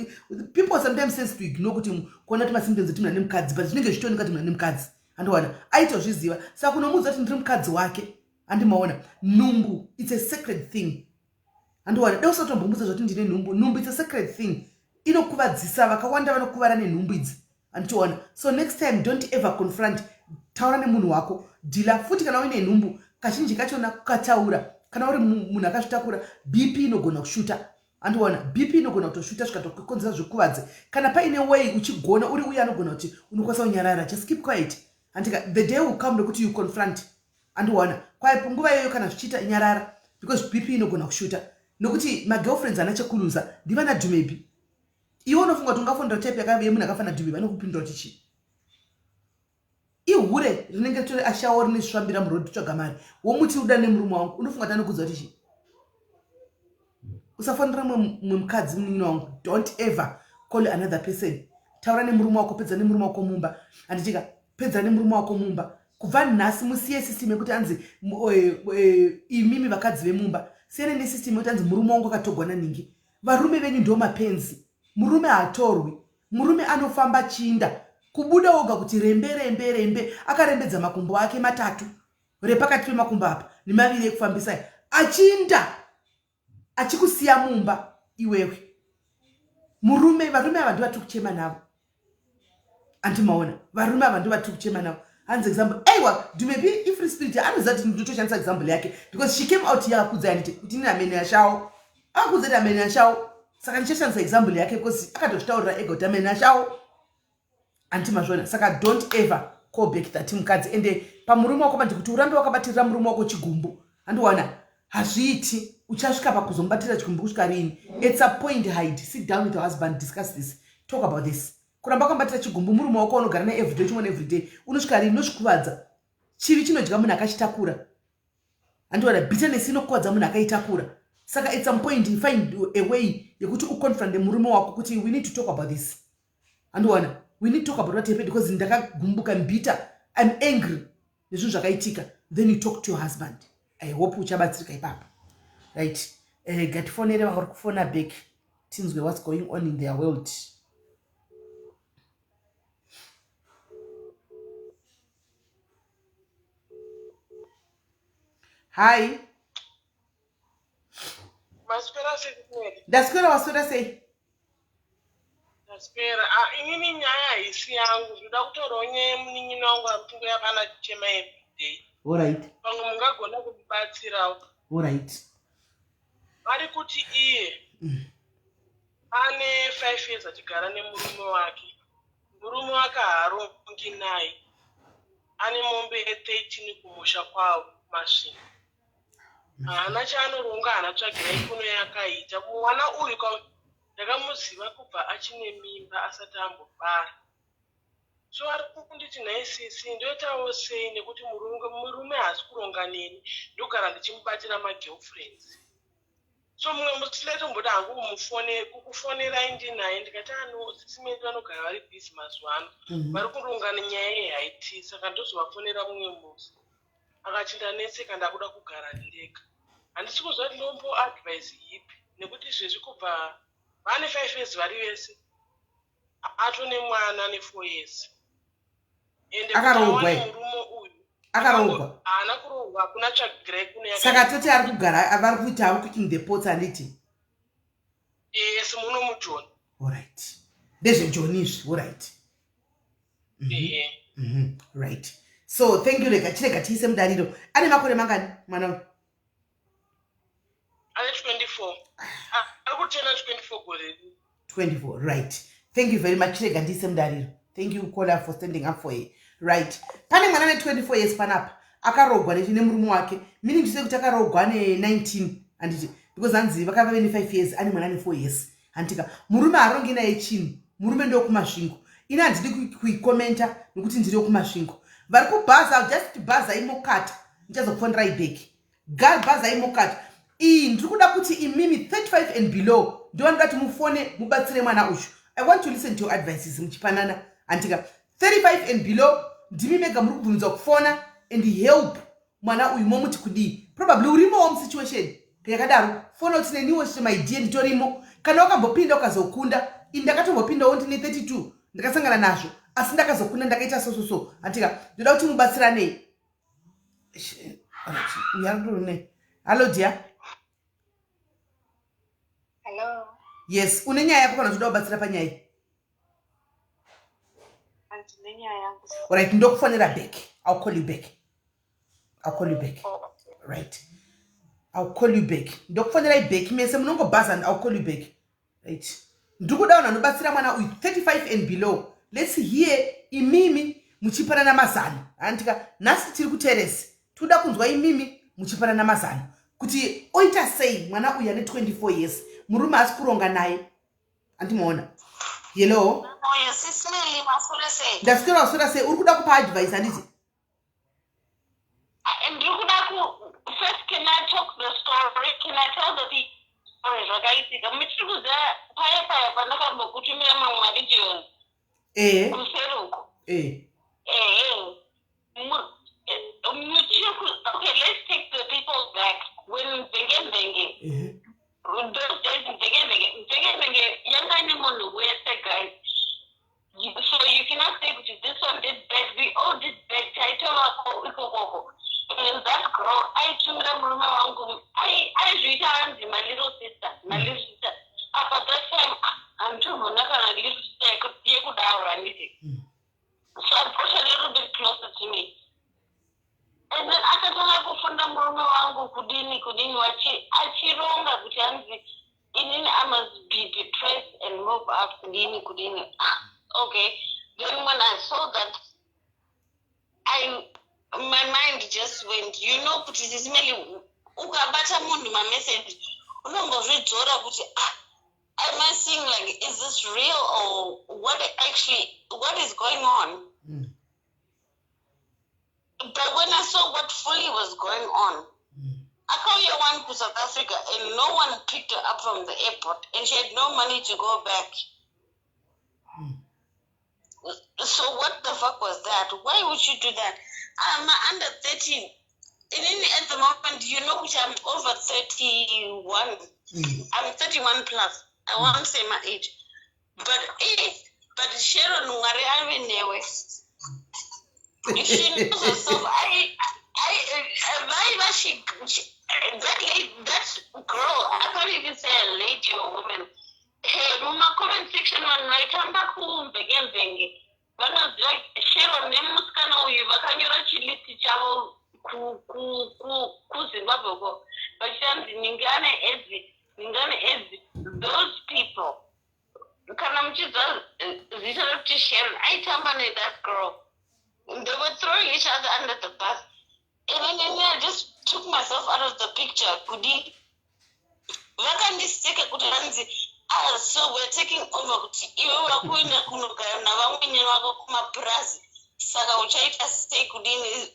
People sometimes sense to ignore kuti kuona kuti masymptoms etimuna nemukadzi, but zvinenge zvichitooneka kuti muna nemukadzi. And one aitozviziva. Saka kunomuudza kuti ndiri mukadzi wake. Andimaona numbu, it's a sacred thing. And one deusa tombomudza zvoti ndine numbu, it's a sacred thing. Inokuvadzisa vakawanda vanokuvara nenhumbu idzi. Andichiona. So next time don't ever confront. Taura nemunhu wako. Dila futi kana uine nhumbu kazhinji kachona kukataura. Kana uri munhu akazvitakura BP inogona kushuta. Andiona BP inogona kutoshuta zvikatokonzera zvokuvadze. Kana paine way uchigona uri uye anogona kuti unokwanisa kunyarara. Just keep quiet. Antika the day will come nokuti you confront. Andiona. Kwaye punguva iyoyo kana zvichiita nyarara because BP inogona kushuta. Nokuti my girlfriends anachekuluza ndivana dhumepi. Iwo unofunga kuti ungafonera type yakave munhu akafana dhumepi anokupindura tichi. Ihure rinenge ritori ashawo rine svambira murodhi tsvaga mari. Womuti uda nemurume wangu unofunga kuti anokudza tichi. Usafonera mukadzi munin'ina wangu. Don't ever call another person. Taura nemurume wako, pedza nemurume wako mumba. Anditika pedza nemurume wako mumba. Kubva nhasi musiye system yekuti anzi imimi vakadzi vemumba. Siyane nesystem yekuti anzi murume wangu akatogwa naningi. Varume venyu ndo mapenzi. Murume hatorwi. Murume anofamba chinda. Kubuda oga kuti rembe akarembedza makumbo ake 3 repakati pemakumbo apa nemaviri ekufambisa achinda achikusiya mumba iwewe. Varume ava ndivatiri kuchema navo. Andimaona varume ava ndivatiri kuchema navo. Hands example aiwa dhumepi ifree spirit anoziva kuti ndotoshandisa example yake because she came out here akudza yaniti kuti ndine amene yashawo akudza kuti amene yashawo. Saka ndichashandisa example yake because akatozvitaurira ega kuti amene yashawo. Antimazvona. Saka don't ever call back that mukadzi. Ende pamurume wako manje kuti urambe wakabatira murume wako chigumbu. Andiwana hazviiti uchasvika pakuzomubatira chigumbu kusvika rini. It's a point hide. Sit down with your husband, discuss this. Talk about this. Kuramba wakabatira chigumbu murume wako unogara naye everyday chimwe everyday. Unosvika rini unoshikuvadza. Chivi chinodya munhu akachitakura. Andiwana bitterness inokuvadza munhu akaitakura. Saka at some point you find a way yekuti uconfront murume wako kuti we need to talk about this. Andiwana we need to talk about what happened because ndakagumbuka bitter, I'm angry nezvinhu zvakaitika. Then you talk to your husband. I hope uchabatsirika ipapo. Right. Gatifonere vari kufona back tinzwe what's going on in their world. Hi. Ndaswera waswera sei? Spera inini nyaya haisi yangu ndoda kutorawo nyaya munin'ina wangu ari yapana chema everyday. Alright. Pamwe mungagona kumubatsirawo. Alright. Ari kuti iye ane 5 years achigara nemurume wake. Murume wake haarongi naye. Ane mombe 13 kumusha kwavo kumasvingo. Haana chaanoronga, haana tsvagira ikono yakaita. Mwana uyu ndakamuziva kubva achine mimba asati ambobara. So ari kunditi naisisi ndoitawo sei nekuti murume haasi kuronga neni ndogara ndichimubatira magirlfriends. So mumwe musi letomboda hangu kukufonerai ndinaye ndikati sisi medu vanogara vari busy mazuva ano vari kuronga nenyaya yehaiti. Saka ndozovafonera mumwe musi akati ndaneseka ndakuda kugara ndega. Handisi kuziva kuti ndombo advise ipi nekuti izvezvi kubva vane 5 years vari vese atone mwana ne4 years. Ende akarogwa murume uyu akarogwa haana kurogwa hakuna tsvagira ikuno yake. saka toti ari kugara vari kuita how cooking the pots anditi. Yes, muno mujoni. Alright. Ndezvejoni izvi. Alright. Right. So thank you. Chirega tiise mudariro. Ane makore mangani mwana uyu? Ane 24. Ari kutena 24 gore. 24. Right. Thank you very much. Chirega tiise mudariro. Thank you Kola for standing up for you. Right. Pane mwana ne 24 years panapa akarogwa nechine murume wake. Meaning to say kuti akarogwa ne 19 anditi because anzi vakava vene 5 years ane mwana ne 4 years. Antika murume arongi naye chini. Murume ndo kumasvingo. Ina handidi kuikomenta nekuti ndiri kumasvingo. Vari kubhaza just bhaza imokata. Ndichazokufonera back. Girl bhaza imokata. Ndiri kuda kuti imimi 35 and below ndovanoda kuti mufone mubatsire mwana uyu. I want to listen to your advices muchipanana. Antika 35 and below ndimi mega muri kubvunza kufona and help mwana uyu momuti kudii. Probably urimo wa situation yakadaro fona kuti neniwo chite my dear nditorimo kana wakambopinda ukazokunda indakatombopindawo ndine 32 ndakasangana nazvo asi ndakazokunda ndakaita so antika ndoda kuti mubatsiranei. Uyarune. Hello dear. Hello. Yes, une nyaya yako kana ndoda kubatsira panyaya. Andine nyaya yangu. Alright, ndokufonera back. I'll call you back. Oh, okay. Right. I'll call you back. Ndokufonera back mese munongo buzz and I'll call you back. Right. Ndukudaona nobatsira mwana uyu 35 and below. Let's hear imimi muchipanana mazano. Antika nasi tiri kuteresi. Tuda kunzwa imimi muchipanana mazano. Kuti oita sei mwana uyu ane 24 years. Murume asi kuronga naye. Antimuona. Hello. Oh, yes, SIS MELLY masura sei. Ndaswera waswera sei uri kuda kupa advice anditi. First, can I talk the story? Can I tell the people story? Zvakaitika muchikuza paya pandakambokutumira mamwe region. Kuseruko. Okay, let's take the people back when Benge. Those days Benge younger anyone wears a guy. So you cannot say this one did bad, we all did bad. I told her and that girl, I remember I returned my little sister. After that time, I'm too much of a little sister. I could be good hour and anything. So I pushed a little bit closer to me. And then after that, I go from the Murmango, Kudini, Achironga, Kutanzi. I must be depressed and move up Kudini. Okay. Then when I saw that, my mind just went, you know, kuti SIS MELLY ukabata munhu mamessage unombozvidzora kuti am I seeing like, is this real or what is going on? But when I saw what fully was going on, I called one to South Africa and no one picked her up from the airport and she had no money to go back. So what the fuck was that? Why would you do that? I'm under 30. And then at the moment, you know, which I'm over 31. I'm 31 plus. I won't say my age. But Sharon Wari, she knows herself. That girl, I can't even say a lady or woman. Hey, my comment section when I come back home again, but not like Sharon Nemuskano, you Vakanyora Chiliti Chavo, Zimbabwe, but Shams Ningana Ezi, those people. Kanam Jesus, this to Sharon, I terminated that girl. They were throwing each other under the bus. And then I just took myself out of the picture. Kudi. So we're taking over.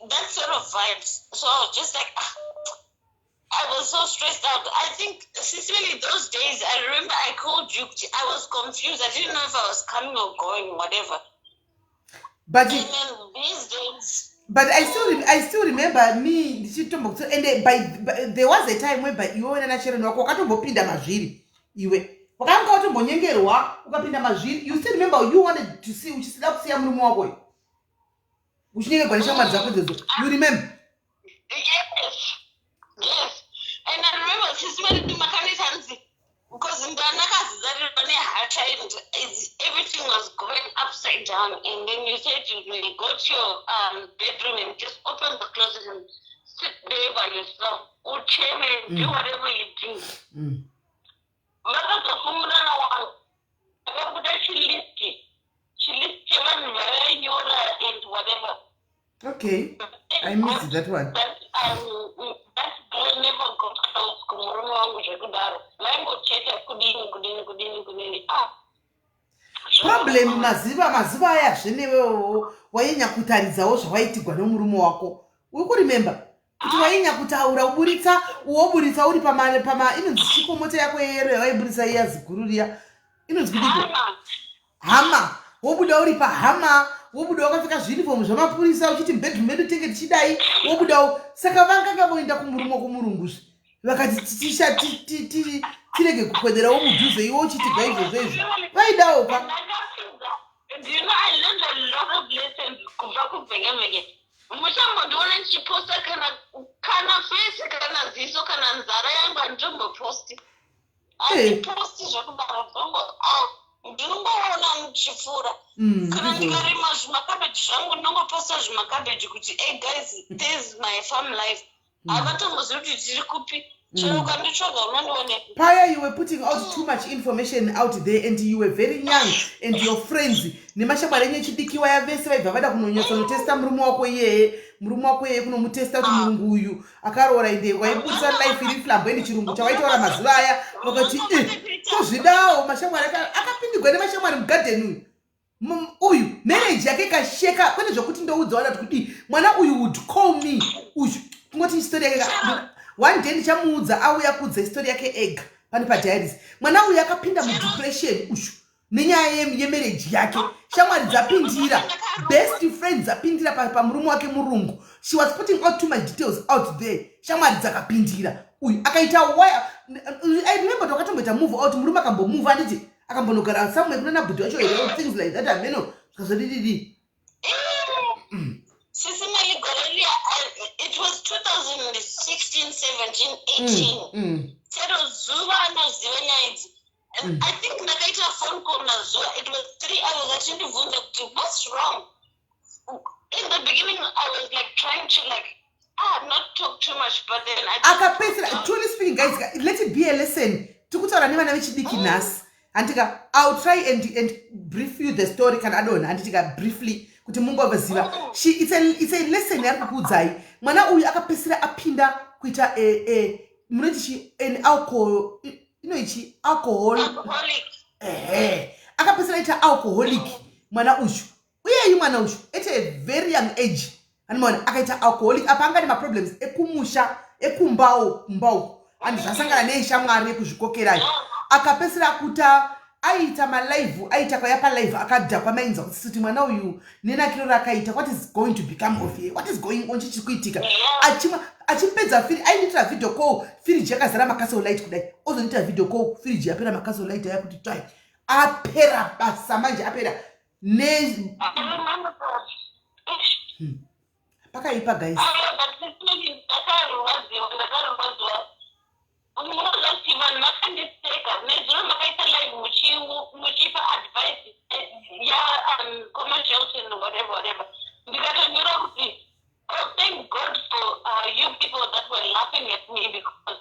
That sort of vibes. So I was just like, I was so stressed out. I think, sincerely, those days, I remember I called you. I was confused. I didn't know if I was coming or going, whatever. But and then these days. But I still remember me and there was a time where you were na Sharon wako wakatombopinda mazviri iwe wakanga watombonyengerwa ukapinda mazviri. You still remember you wanted to see uchisida kusiya murume wako uchinyengerwa neshamwari dzako idzodzo. You remember? Yes. And I remember SIS MELLY Makanita because in the everything was going upside down, and then you said you go to your bedroom and just open the closet and sit there by yourself, or chair and do whatever you do. She listed and whatever. Okay, I missed that one. That girl never got close. Problem maziva aya zvenewewo wainyakutaridzawo zvawaitigwa nomurume wako. Uri kuremember kuti wainyakutaura woburitsa uri inonzi chikomoto yako yero yawaiburitsa iya ziguru riya inonzi kudiko hama. Wobuda uri pahama, wobuda wakapfeka zviunifomu zvamapurisa uchiti bedroom medu tenge tichidai, wobudawo. Saka vanga voenda kumurume kumurunguzvi vakati tirege kukwederawo mudhuze iwo uchitigwa izvozvo vaidawo pa. Do you know, I learned a lot of lessons kubva kuvhenge. Muchambondiona ndichiposta kana face kana ziso kana nzara yangu handimboposti. Handiposti zvakudaro zvongo ndinongoona muchifura. Kana ndikarima zvimakabheji zvangu ndinongoposta zvimakabheji kuti hey guys, this is my farm life. Havatombozivi kuti tiri kupi. Prior, you were putting out too much information out there, and you were very young, and your friends nemashamwarenye chidikiwa ya vese vaibva vada kunonyatsa notesta murume wako yeye kunomutesta kuti murungu uyu akaroora ende waibudisa life iri flambo ende chirungu chawaitaura mazuva aya vakati tozvidawo mashamwari akapindigwa nemashamwari mugarden uyu marriage yake ikasheka kwete zvokuti ndoudza wana kuti mwana uyu would call me uyu kungoti histori yake one day ndichamuudza auya kudza histori yake ega pane padiaries. Mwana uyu akapinda mudepression ushu nenyaya yemarriage yake. Shamwari dzapindira, best friends dzapindira pamurume wake murungu. She was putting out too much details out there. Shamwari dzakapindira uyu akaita waya. I remember takatomboita move out murume akambomove anditi akambonogara somewhere kuna nabhudhi wacho here things like that ameno zvazodididi. SIS MELLY Gorelia, it was 2016, 17, 18. And I think I got a phone call. It was 3 hours. I didn't even what's wrong. In the beginning, I was like trying to not talk too much, but then I truly speaking, guys, let it be a lesson. Tukutaura nevana vechidiki nhasi. Andika I'll try and brief you the story can I don't and briefly kuti mungovaziva. It's a lesson yari kukudzai. Mwana uyu akapesera apinda kuita munoti an alcohol Alcoholic. Akapesera ita alcoholic mwana uyu. Uye mwana uyu at a very young age. Animona akaita alcoholic apanga ma problems ekumusha mbau and zvasangana neishamwari yekuzvikokera akapesera kuta aita malive aita kwayapa live akadhakwa mainza kuti mwana uyu nenakiro rakaita what is going to become of you, what is going on chichikuitika achipedza ainitira video call fridge yakazara makaso light kudai ozonita video call fridge yapera makaso light yakuti twai apera basa manje apera ne pakaipa guys thank God for you people that were laughing at me because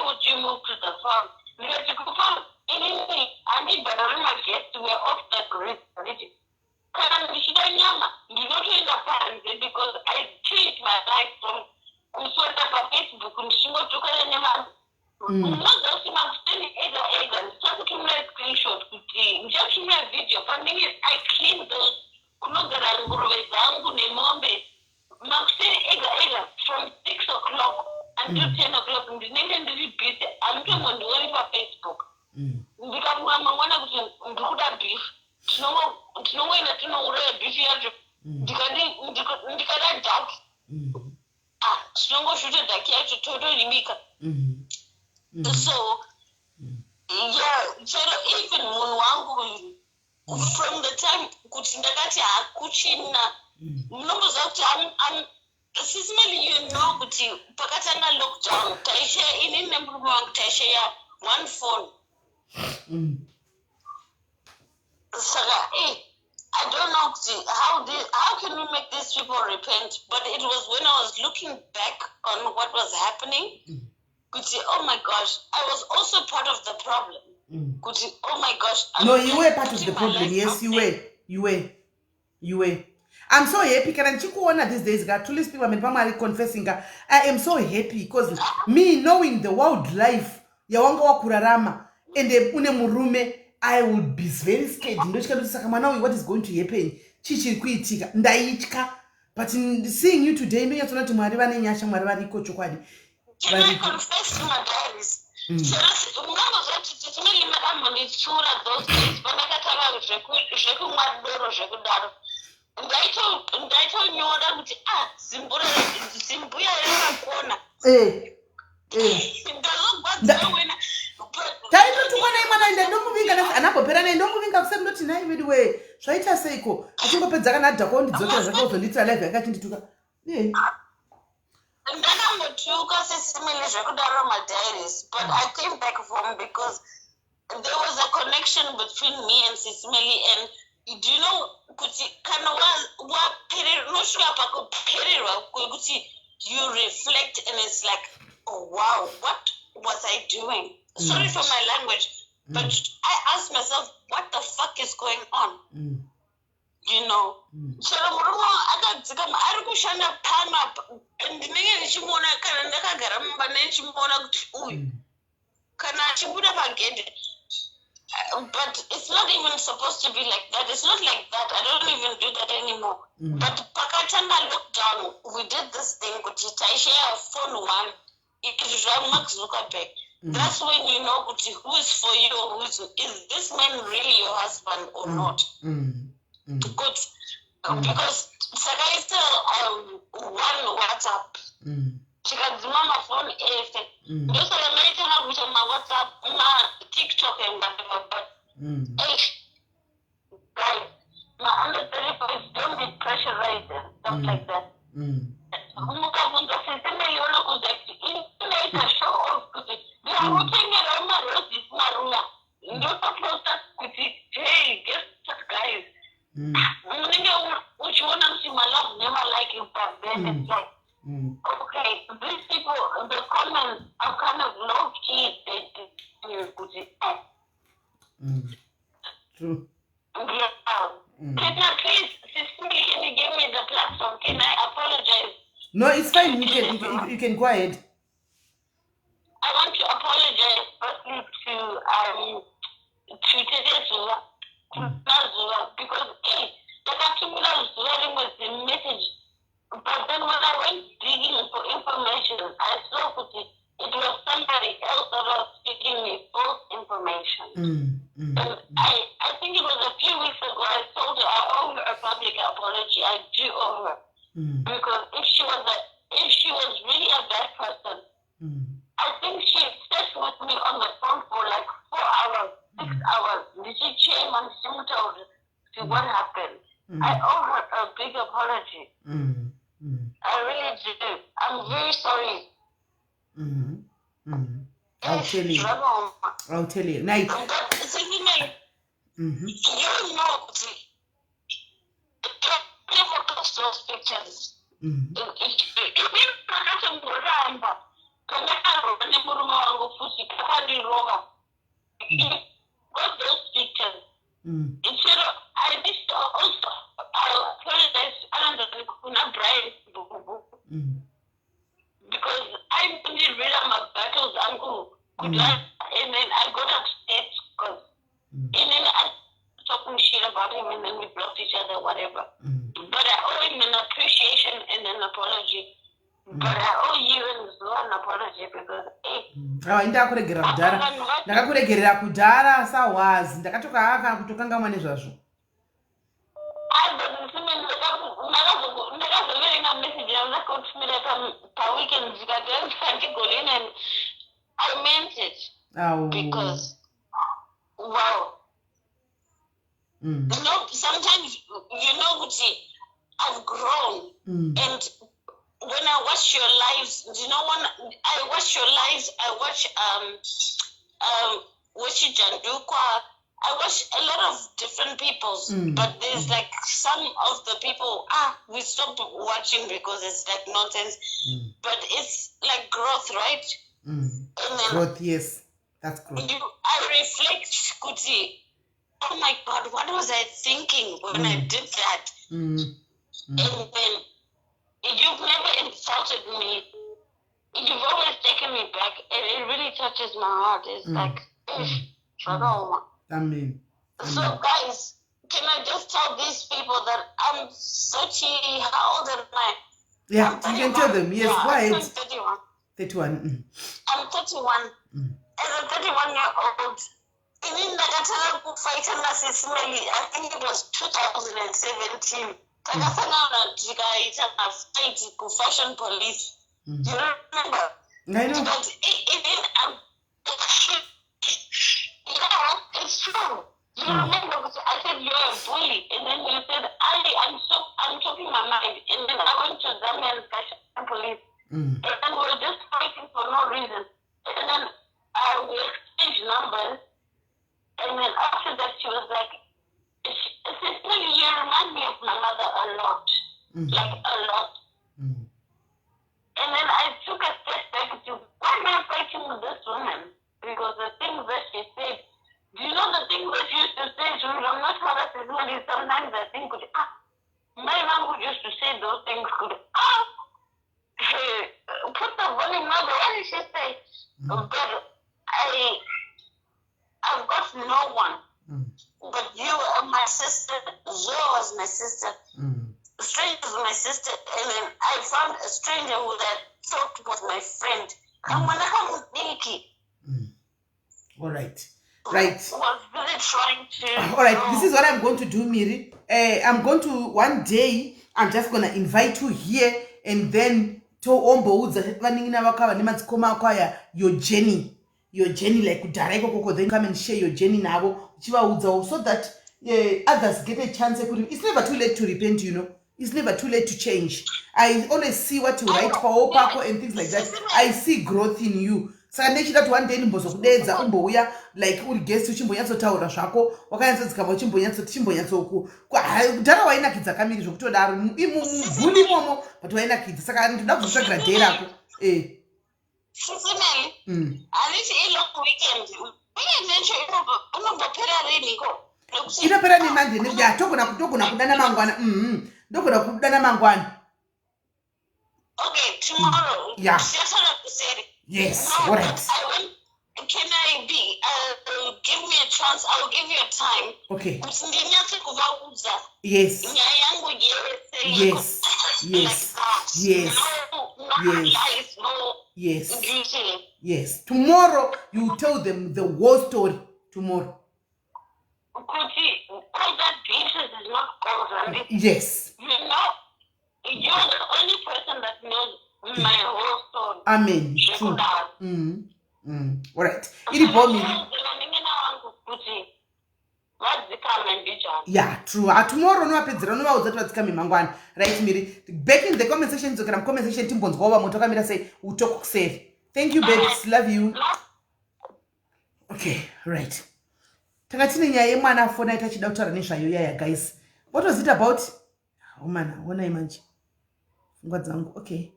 would you move to the farm? Because you could farm anything, and if I guess we're off the grid already. Because I changed my life from Facebook screenshot video I cleaned those from 6 o'clock until 10 o'clock I'm doing Facebook. So yeah, so even from the time kuchindakati akuchina I'm SIS MELLY, you know, kuti pakatanga lockdown taisha ini nemburume wangu taisha ya one phone. Saka, I don't know how can we make these people repent? But it was when I was looking back on what was happening, kuti, oh my gosh, I was also part of the problem. Kuti, oh my gosh. No, you were part of the problem. Yes, you were. I'm so happy. Can I chikuona these days? Got to people are confessing. I am so happy because me knowing the wildlife, yawanga wa kurarama, and une murume, I would be very scared. What is going to happen? Chichi kuitika, ndaichka. But in seeing you today, no yatona to maribani nyasha maribani ko chokwadi. Can I confess to my diaries? Those days, but ndaito nyora kuti simbuya yakakona taitotukwana imwana ende ndomuvinga anapoperana ndomuvinga kusendoti nai vedi we zvaita seiko achingopedza kana adhako ndidzokera zvake uzonditira live yakachindituka ndakambotuka SIS MELLY zvekudaro madiaries, but I came back home because there was a connection between me and SIS MELLY, and do you know kuti kana nosvika pakupererwa kwekuti you reflect and it's like, oh wow, what was I doing? Sorry for my language, but I asked myself, what the fuck is going on? You know, so murume akadzikama ari kushanda pama ndinenge ndichimuona kana ndakagara mumba ndichimuona kuti uyu kana achibuda pagedhe. But it's not even supposed to be like that. It's not like that. I don't even do that anymore. But pakatanga lockdown, we did this thing. I share a phone one. It is Mark Zuckerberg. That's when you know who is for you or is this man really your husband or not? Because Sakaisa one WhatsApp. Chikadzima mafoni ese ndosaka maitanga kuita WhatsApp TikTok and whatever, but guys, my under 35 don't be pressurized and stuff like that. Mukabunza SIS MELLY kuzaiti inaita show off kuti ndakutengera maroses marula ndotoposta kuti hey guess what guys, munenge uchiona kuti my love never like you, but then it's like okay, these people, the comments are kind of low key. True. Can I please, Sister, can you give me the platform? Can I apologize? No, it's fine. You can go ahead. I want to apologize firstly to Tedesula, because the message. But then when I went digging for information, I saw that it was somebody else that was feeding me false information. And I think it was a few weeks ago I told her I owe her a public apology. I do owe her. Because if she was really a bad person, I think she sat with me on the phone for like 4 hours, 6 hours. Did she change my symptoms to what happened? I owe her a big apology. I really do. I'm very sorry. I'll tell you. Night. You know, those pictures. Those pictures. Instead of, I wish to also because I didn't read my battles, uncle. And then I got upset because and then I talking shit about him and then we blocked each other, whatever. But I owe him an appreciation and an apology. But I owe you an apology because ndakakuregerera kudhara sawazi ndakatoka haka kutokangamwa nezvazvo. I meant it because wow. You know, sometimes I've grown and when I watch your lives, when I watch your lives, I watch Jandukwa, I watch a lot of different people's, but there's like some of the people, we stopped watching because it's like nonsense, but it's like growth, right? And then Growth, yes, that's growth. I reflect, Kuti, oh my God, what was I thinking when I did that? And then you've never insulted me. You've always taken me back, and it really touches my heart. It's like, Amen. So, guys, can I just tell these people that I'm 30, how old am I? Yeah, you can tell them. Yes, go ahead. I'm 31. 31. I'm 31. As a 31-year-old, in the fight under SIS MELLY, I think it was 2017. I fight with fashion police. You remember? I know. But it's true. You remember? I said you're a bully, and then you said I'm talking my mind, and then I went to Zambian fashion police, and then we were just fighting for no reason, and then we exchanged numbers, and then after that she was like, "Sister, you remind me of my mother a lot, like a lot." And then I took a step back to, why am I fighting with this woman? Because the things that she said, do you know the things that she used to say to me? I'm not harassing somebody. Sometimes I think, my mom used to say those things. Put the volume now. What did she say? But I've got no one. But you are my sister. Zoe was my sister. Stranger was my sister. And then I found a stranger who that thought was my friend. All right. Right. Was really trying to. All right. This is what I'm going to do, Miri. I'm going to, one day, I'm just going to invite you here and then to omboudza vaningina vakava nemadzikoma akwaya your journey like kudhara ikoko, then come and share your journey navo uchivaudzawo so that others get a chance. It's never too late to repent, you know. It's never too late to change. I always see what you write for Opako and things like that. I see growth in you. Saka nechida one day nimbozokudedza umbouya like uri guest uchimbonyatsotaura zvako wakanyatsodzikama uchimbonyatsoku kudhara wainakidza kamiri zvokutodaro mubhuli imomo but wainakidza saka ndoda kuzotsvagira dhei rako Sister MELLY, I need to long weekend. inopera nemande ya togona kudana mangwana ndogona kudana mangwana. Okay, tomorrow. Yeah. Yes, all right. Can I be? Give me a chance. I will give you a time. Okay. Yes. Yes. Yes. Yes. Yes. Yes. Yes. Tomorrow you tell them the whole story. Tomorrow. All that business is not over. Yes. You know, you're the only person that knows my whole story. Amen. True. All right. Yeah, true. Tomorrow no apedzera no vaudza kuti mangwana. Right, Miri. Back in the comment section, so comment section timbonzwa wa moto kamira say utalk safe. Thank you, babes. Love you. Okay, right. Takatine nyaya yemwana afona ita chida kutaura nezvayo yaya guys. What was it about? Oh man, wona imanje. Ngwa dzangu. Okay.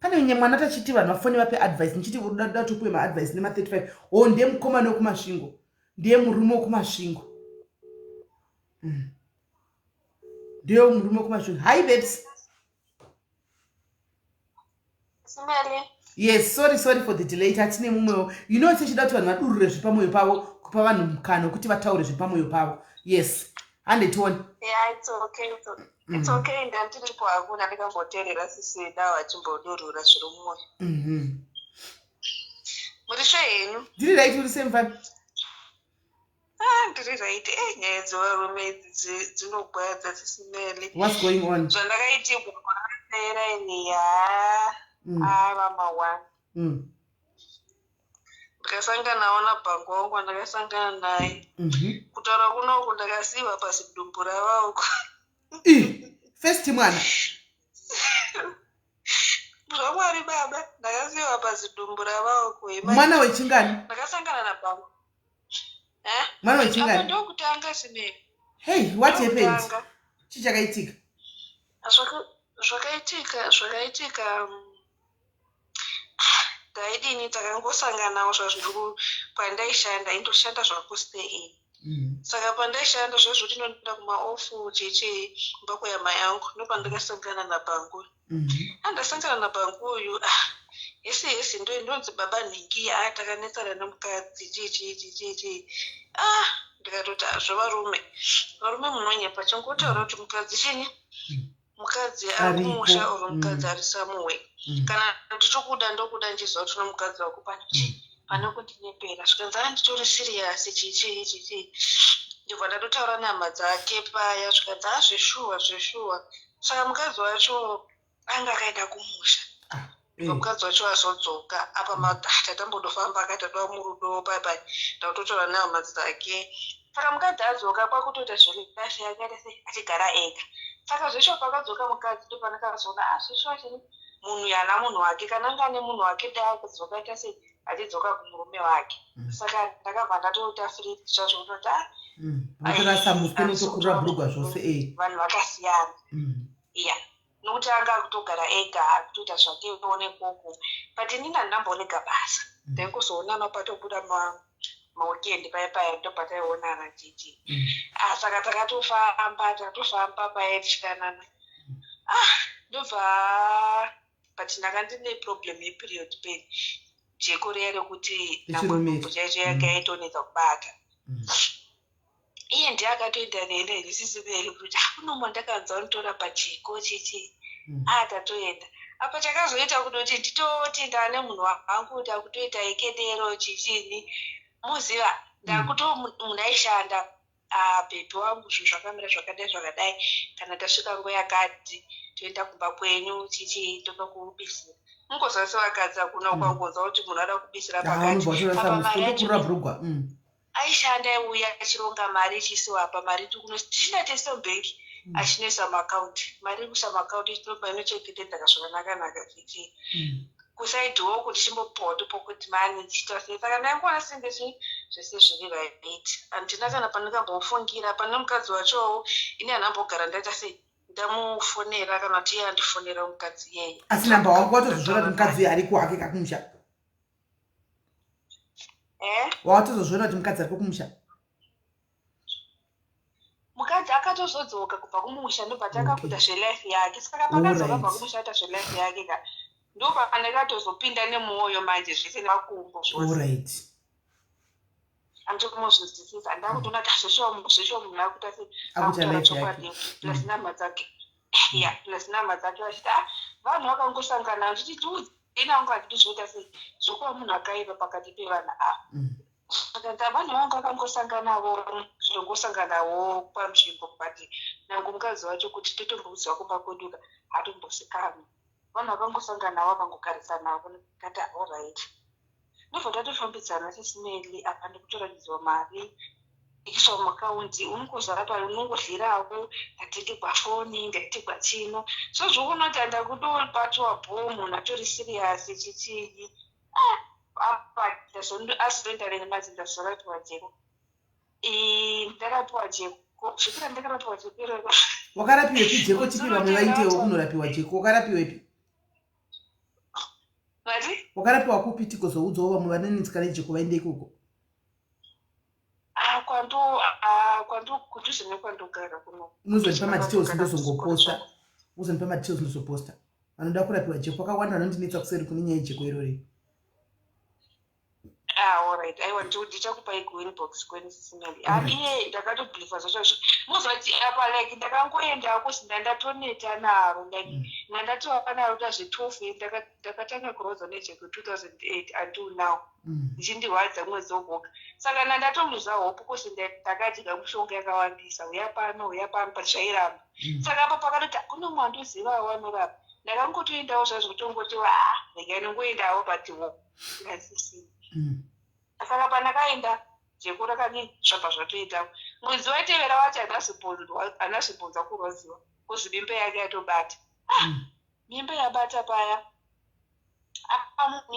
Pane nye mwana tachiti vanhu vafoni vape advice nchiti unoda tupuwe ma advice nema 35. Oh ndiye mukomana wekumasvingo. Ndiye murume wekumasvingo. Ndiye murume wekumasvingo. Hi babes. Smelly. Yes, sorry for the delay. Tatine mumwewo. You know tichida kuti vanhu vadurure zvipamwoyo pavo kupa vanhu mukano kuti vataure zvipamwoyo pavo. Yes. 101. Yeah, it's okay. It's okay. Ndandiripo hakuna ndikamboteerera sisida wachimbodurura zviri mumwoyo. Muri sure henyu? Ndiri right uri same vibe? Ndiri right. Nyaya dzevarume idzi dzinogwadza Smelly. What's going on? Zvandakaitirwa kwakateera ini mama one. Ndakasangana nawo nabhangu wangu wandakasangana naye. Kutaura kunoku ndakasiiwa pazidumbu ravauko. First mwana. Zvamwari baba, ndakasiiwa pazidumbu ravauko. Mwana wechingani? Ndakasangana nabhangu. Mwana wechingani? Ndokutanga Smelly. Hey, what happened? Chichakaitika? Zvakaitika ndaidini takangosangana nawo zvazviri pandaishanda indoshanda zvakustay in. Saka pandaishanda zvezvo ndinoenda kumaofu cheche mbako yama yangu ndopandakasangana nabhangu. Andasangana nabhangu uyu yesi ndonzi baba Nhingi takanetsana nemukadzi chichi. Ndikatoti zvevarume munonyepa changotaura kuti mukadzi chinyi mukadzi ari kumusha oro mukadzi ari samuwe kana ndichikuda ndokuda nchiziva kuti nomukadzi wako pane kundinyepera zvikanzi nditori serious chichi ndibva ndatotaura nhama dzake paya zvikanzi zveshuwa saka mukadzi wacho anga akaenda kumusha mukadzi wacho azodzoka apa tatambodofamba akatatoa murudo pai ndatotaura nhama dzake saka mukadzi adzoka kwakutoita zvirikasi akaita sei achigara ega. Saka zvesho pakadzoka mukadzi ndopandakazoona zvesho chini munhu yana munhu wake kana anga ane munhu wake daakadzoka aita sei achidzoka kumurume wake. Saka ndakabva ndatoita free zvazvo kutoti vatorasa muspeno tokurira bhurugwa zvose vanhu vakasiyana. Iya nokuti anga akutogara ega akutoita zvake onekoko but inini handambonega basa ndaingozoonana patobuda maweekend paya ndopataionana chichi. Saka takatofamba paya tichidanana. Ndobva but ndanga ndine problem yeperiod pain jeko riya rekuti nambombo chaicho yakaitonetsa kubata. Iye ndiye akatoenda nene risisiveri kuti kunomba ndakanzwa unotora pajeko chichi. Tatoenda apa chakazoita kutoti nditoti ndane munhu wangu kuti akutoita ekedero chichini muziva ndakuto munhu aishanda bhebhi wangu zvinhu zvakamira zvakadai kana tasvika nguva yakati toenda kumba kwenyu chichi toda kubisira mungozasi vakadzi akuna kwangonzwa kuti munhu ada kubisira pakati aishanda iuya achironga mari ichisiwa apa mari tichina tesembeki achinoisa maakaunti mari kuisa maakaunti tinobva inochengetedza zvakanaka chichi kusaidhiwo kuti chimbopuwa pocket money dzichita sei saka ndaingoona senge zvese zviri right handina kana pandingambofungira pane mukadzi wachowo ini handambogara ndaita sei ndamufonera kana kuti iye andifonera mukadzi iyeye asi namba wangu watozvizvona kuti mukadzi ari kwake kakumusha watozozviona kuti mukadzi ari kumusha mukadzi akatozodzoka kubva kumusha ndobva takakuita zvelife yake saka pakazokabva kumusha aita zvelife yake ka ndopakanekatozopinda nemwoyo manje zvese nemakumbo allright andikumuzvizisisa andakutona zvesho munhu akuita seakutora chokwadi plus nhamba dzake plus nhamba dzake vachiti vanhu vakangosangana ndichiti udzina unga ndizvoita sei zvokuva munhu akaipa pakati pevanhu ava vanhu vanga vakangosanganawo zvongosanganawo panzvimbo but nangu mukadzi wacho kuti totomboudza kumba kweduka hatombosikani vanhu vakangosanganawo vangogarisanawo kati allright ndobva tatofambidzana sesimeli apa ndikutoratidzwa mari ikiswa muakaunti unongozara pari unongodlirawo ndatengerwa foni ndatengerwa chino so zvokuona kuti handakutobatiwa bhomu natori siriyasi chichii asirendare nemazi ndazoratiwa jeko ndakapiwa jeko zvikira ndakarapiwa jeko iroro wakarapiwepi jeko chipi vamwe vaitewo kunorapiwa jeko wakarapiwepi wakarapiwa kupi tikozoudzawo vamwe vanonetsika nejeko vaende ikoko kudhuze nekwandogara kuno unozondipa madetails ndozongoposta uzondipa madetails ndozoposta vanoda kurapiwa jeko wakawanda vanondinetsa kuseri kune nyaya yejeko irori allright aiwa ndichakupa igoinbox kwenisimeli iye ndakatobhilifa zvacho muzoti apa like ndakangoenda kusi ndandatoneta naro like ndandatova naro tazve12 ndakatanga kurodza nejeko 2008 until now ndichindirwadza mwedzi wogoga saka ndandatoluza hope kusi ndakadya mushonga yakawandisa uya pano pachairamba saka apa pakatoti kuno mwandozivawo anorapa ndakangotoendawo zvazvo kutongotiwa regai nongoendawo butiwo ngasisini saka pandakaenda jeko rakani zvabva zvatoitawo mwedzi waitevera wacho anazvibvunza kurwadziwa kuzi mimba yake yatobata mimba yabata paya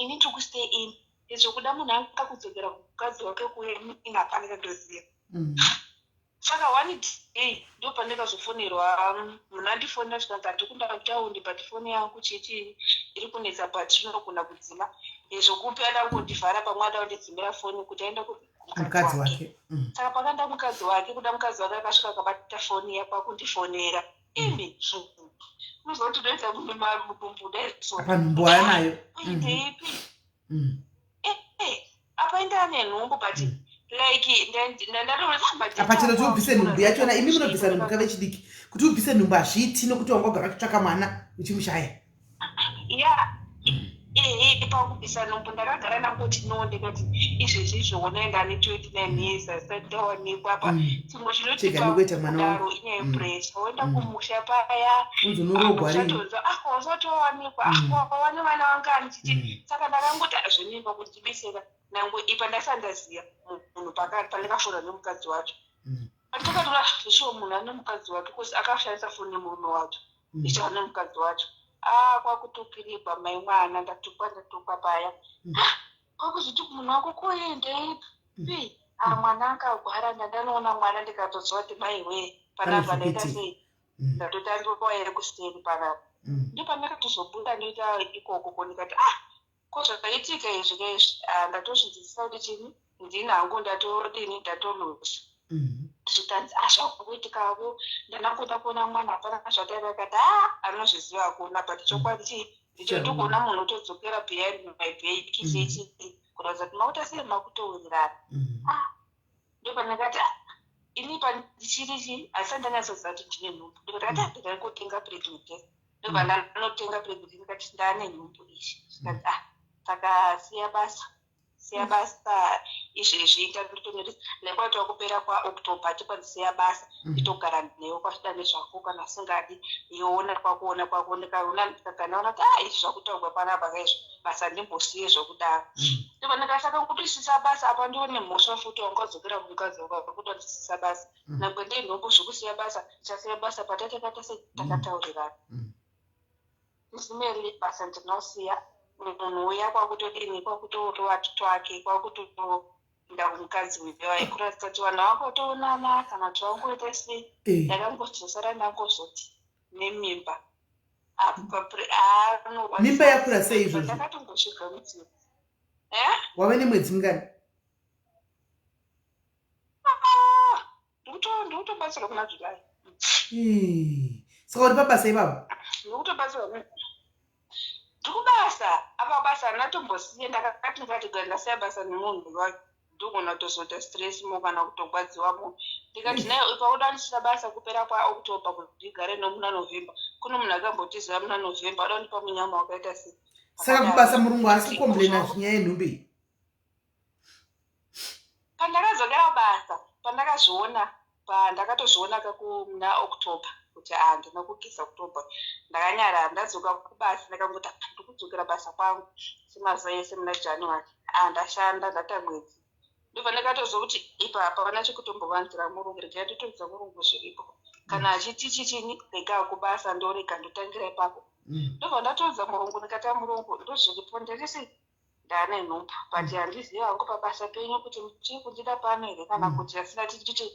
ini tokustay in izvokuda munhu angakudzokera kumukadzi wake kuinapane kandoziva saka one day ndopandikazofonerwa munhu andifonera zvikanzi handikunda kutaundi but foni yangu chichii iri kunetsa but inogona kudzima zvokupi ada kundivhara pamwe ada kundidzimira foni kuti aenda kumukadzi wake saka pakaenda mukadzi wake kuda mukadzi wake akasvika akabata foni yakwakundifonera imi unozoti ndoita mudumbuda panhumbu anayo ndeipi apa enda ane nhumbu but like apa chero tiubvise nhumbu yachona imi munobvisa nhumbu kavechidiki kuti ubvise nhumbu hazviiti nokuti wangogara kutsvaka mwana uchimushaya pakubvisa nhumbu ndakagara nangoti ndikati izvezvizvo unaenda ne29 years asati ndawanikwa pa chimwe chinotipadaro inyaya yepressure woenda kumusha paya uzonorogwarinza wasatowanikwa wane mwana wangani chichi saka ndakangoti azvonimba kuti tibisera nangu ipa ndasandaziya munhu pandakafona nemukadzi wacho ndakatoa zvishiwo munhu ane mukadzi wake kusi akashandisa foni nemurume wacho ichava nemukadzi wacho kwakutopirigwa mai mwana ndatukwa paya kwakuzoti munhu wako koendeipi mwana akagwara ndandanoona mwana ndikatozwa kuti maiwe panapa ndaita sei ndatotandikwa ere kuseri panapa ndopandakatozobuda ndoita ikoko kondikati kozvakaitika izvi kaizvi ndatozvinzwisisa kuti chini ndinhangu ndatolosa zvitanzi zvakuitikavo ndandangoda kuona mwana hapana zvataivakati anozviziva akuna but chokwadi chii ndichotikuona munhu utodzokera behind my back sechi kuratidza kuti mauta sei makutourirana ndopandakati ini pandichirichi asi andanyatsoziva kuti ndine nhumbu ndikati ndingangotenga pregnant test ndobva ndanotenga pregnant ndikati ndane nhumbu izvi zvikati saka siya basa izvezvi ndatotonyoresa nekwati wakupera kwaoctober tikwanisiya basa nditogara newe kwasvida nezvako kana singadi iona kwakuona ndikaganaona kuti izvi zvakutaurwa panapa kaizvo basa ndimbosiye zvokudaro ndobva ndikasaka kutisisa basa apa ndione mhosva futi wangadzokera kumukadzi wako kuti wandisisa basa nangwe ndei nhombo zvokusiya basa tichasiya basa patatakata setakataurirana isimeri basa ndinosiya munhu uya kwakutodini kwakutotwake kwakutoenda kumukadzi webewa ikuratidza kuti vanhu vakotoonana kana kuti vangoita sei ndakangozosara ndangozoti nemimba mimba yakura sei izvozvo ndakatongosviga mudziva wave nemwedzi mingani ndikutobatsira kuna July. Saka uri pabasa ipapa? Ndikutobatsira ndikubasa apa basa ndatombosiya ndakati ndasiya basa nemunhu ndogona kutozoita stress mo kana kutogwadziwa mo ndikati nayo pauda ndichita basa kupera kwaOctober kuti ndigare nomuna November kuno munhu akambotiziva muna November ada kundipa munyama wakaita sei. Saka kubasa murungu asi kukomplaina zvinyaya yenhumbi. Pandakazokera basa pandakatozviona muna October kuti handina kukisa October ndakanyara ndadzoka kubasa ndakangoti ndikudzokera basa kwangu semazuva ese muna January ndashanda ndata mwedzi ndobva ndakatozwa kuti ipapa pana chekutombovanzira murungu regai ndotodza murungu zviripo kana achiti chichini rega kubasa ndorega ndotangira ipapo ndobva ndatodza murungu ndikati murungu ndozviripo ndirisi ndane nhumbu but handizivi hangu pabasa penyu kuti chiri kundida pano here kana kuti asina tichiti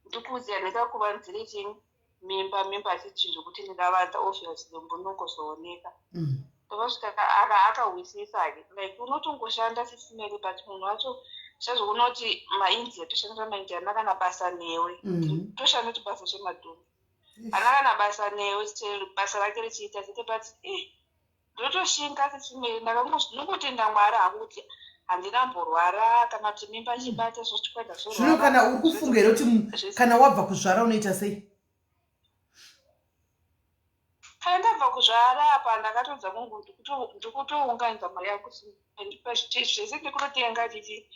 ndikuziya ndikakuvanzire chini mimba chichinjo kuti ndingavanza obviously mbunongozooneka ndovasvika akawisisa-ke like unotongoshanda sisimeri but munhu wacho chazvounoti mainzi atoshandira mainzi ana kana basa newe toshanda chibasa chemadhumbi ana kana basa newe basa rake richiita chete but ndotoshinga sisimeri ndakangotenda Mwari hangu kuti handina mborwara kana kuti mimba chibata zvochikwenda zvino kana uri kufunga here kuti kana wabva kuzvara unoita sei? Kana ndabva kuzvara apa ndakatodza mungu ndikutounganidza mari yangu zvese ndikutotenga chichi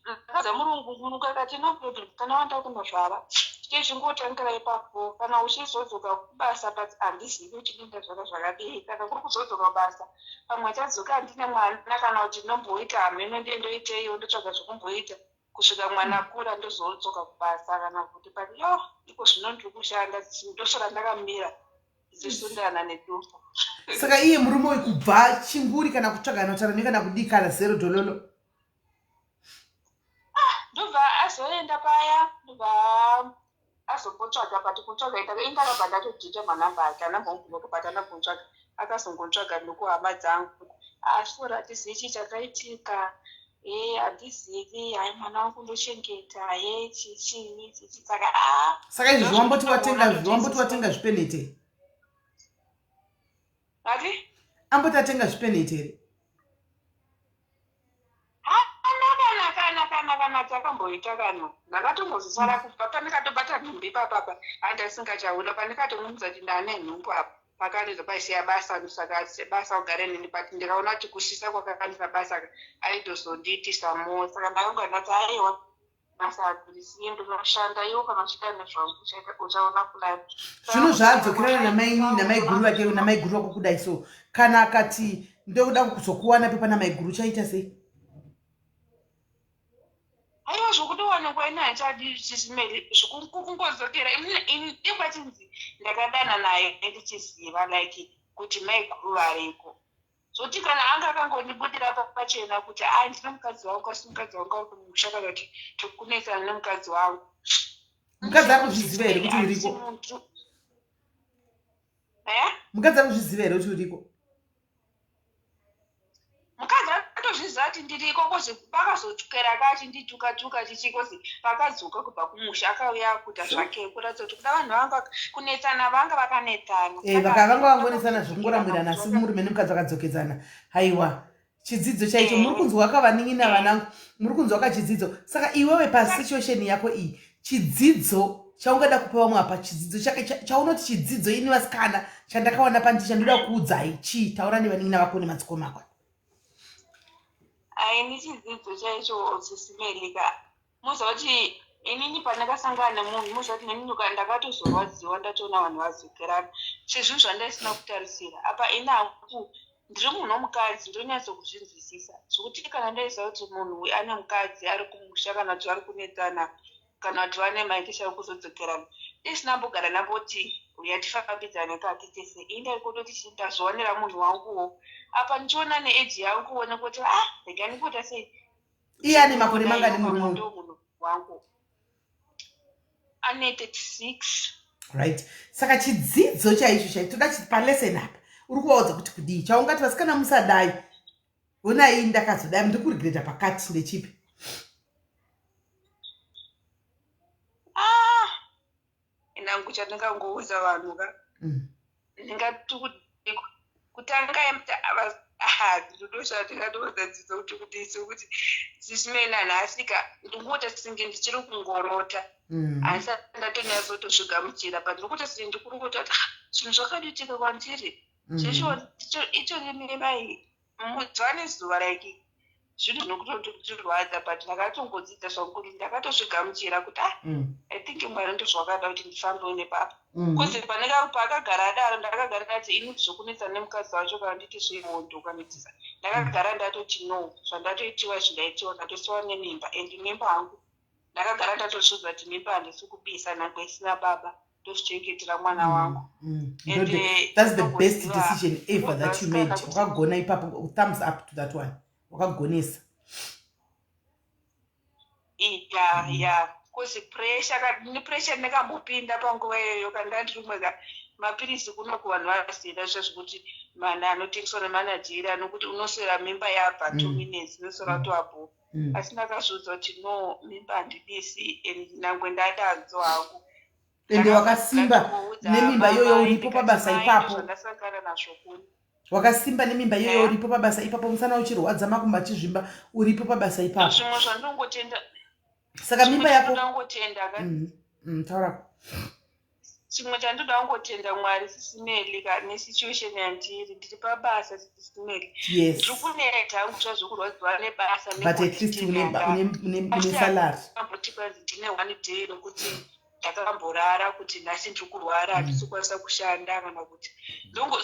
ndakadza murungu akati no problem kana wanda kunozvara chite zvingotangira ipapo kana uchizodzoka kubasa but handizivi kuti ndinda zvara zvakadii kana kuri kuzodzoka kubasa pamwe achadzoka handine mwana kana kuti ndomboita hameno ndendoiteiwo ndotsvaga zvokumboita kusvika mwana akura ndozodzoka kubasa kana kuti pati iko zvino ndiri kushanda ndosvara ndakamira zvisundana nedumbu. Saka iye murume wekubva chinguri kana kutsvaga notarani kana kudii kana zero dololo? Ndobva azoenda paya ndobva azombotsvaga pati kutsvaga indakabva ndatodhita manamba ake anambomubvunza bata ndambomtsvaga akazongotsvaga nokuhama dzangu fura hatizivi chii chakaitika handizivi hai mwana wangu ndochengeta chichii saka saka izvi wamboti watenga zvipenete ati amboti atenga zvipenete here? kana takamboita kana ndakatombozosara kubva pandikatobata nhumbi papapa handasingachaona pandikatomumudza kuti ndane nhumbu apa pakanizwa paisiya basa saka basa ugare neni but ndikaona kuti kushisa kwakakanisa basa aitozonditisa mo saka ndakanga ndati aiwa basa risiye ndinoshanda iwo kana uchita nezvangu uchaona fulani zvino zvaadzokerana namaiguru vake namaiguru vako kudai so kana akati ndokuda kuzokuwana pepa namaiguru chaita sei? aiwa zvokutowanikwa ina hachadi chisimeri zvokungodzokera ikwachinzi ndakadana naye ndichiziva like kuti maiguru variko zoti kana anga akangondibudira pachena kuti ndine mukadzi wangu asi mukadzi wangu ari kumusha kana kuti tikunesana nemukadzi wangu mukadzi ari kuzviziva here kuti uriko? Mukadzi ari kuzviziva here kuti uriko? Mukadzi atozviziva kuti ndiriko kozi pakazotukera kachindituka chichikozi pakadzoka kubva kumusha akauya kuita zvake kuratidza kuti kuda vanhu vanga kunetsana vanga vakanetsana vakanga vangonesana zvokungorambirana asi murume nemukadzi vakadzokedzana. Haiwa chidzidzo chaicho muri kunzwa wakavanin'ina vanangu, muri kunzwa wakachidzidzo. Saka iwewe pasituation yako iyi chidzidzo chaungada kupa vamwe apa chidzidzo chaunoti chidzidzo ini vasikana chandakawana pandisha ndoda kuudzai chii? Taura nevanin'ina vako nematsiko mako. Ini chidzidzo chaicho chisimerika muziva kuti inini pandakasangana nemunhu muziva kuti neni ndakatozorwadziwa ndatoona vanhu vazokerana sezvinhu zvandaisina kutarisira apa ini hangu ndiri munhu womukadzi ndonyatsokuzvinzwisisa zvokuti kana ndaiziva kuti munhu uyu ane mukadzi ari kumusha kana kuti ari kunetsana kana kuti vane maitesha ekuzodzokerana isina mbogara namboti uya tifambidzane kati tese indari kutoti ndazvionera munhu wanguwo apa ndichiona neeji yangu one kuti rega ndikuita sei iye ane makore mangani murume munhu wangu ane 36 right? Saka chidzidzo chaicho chaitoda palesson apa uri kuvaudza kuti kudii chaungati vasikana musadai onai ndakazodai ndikurigreta pakati ndechipi? changu chandingangoudza vanhu ka ndingati kutanga ndodosha ndingatoudza dzidzo kuti sisimena nhasika ndingoti singe ndichiri kungorota asi ndatonyatsotosvigamuchira but ndikuti singe ndikuri kuta zvinhu zvakaditika kwandiri icho nemai mudzwa nezuva like zvinhu zvinokutotirwadza but ndakatongodzidza zvangu ndakatosvigamuchira kuti I think mwari ndozvakada kuti ndifambewo nepapa kozi pakagara daro ndakagara ndati ini zvokunetsa nemukadzi wacho kana nditi zvehondo kanitisa ndakagara ndatoti no zvandatoitiwa zvindaitiwa ndatosiwa nemimba and mimba hangu ndakagara ndatozvudza kuti mimba handisi kubisa nangwe isina baba ndozvichengetera mwana wangu that's the best decision ever that you made. Wakagona ipapo, thumbs up to that one. Wakagonesa. Yeah. Kozi pressure ndakambopinda panguva iyoyo kandandiri mapirisi kuno kuvanhu vasiyenda zvekuti mana anotengeswa nemanajeri anokuti unoswera mimba yabva 2 minutes unoswera toapo asi ndakazviudza kuti no mimba handidisi nangwe ndadanzo hangu ende wakasimba nemimba iyoyo uripo pabasa ipapo zvandasangana nazvo kuni wakasimba nemimba iyoyo uripo pabasa ipapo musana uchirwadza makumba achizvimba uripo pabasa ipapo zvimwe zvandongotenda saka mimba yako taura chimwe chandoda kungotenda mwari sisimeli nesituation yandiri ndiri pabasa sisimeli ndiri kuneta hangu zvazvokurwadziwa nebasa but at least une salary amboti kwanzi ndine 1 day rokuti ndakamborara kuti nhasi ndiri kurwara handisi kukwanisa kushanda kana kuti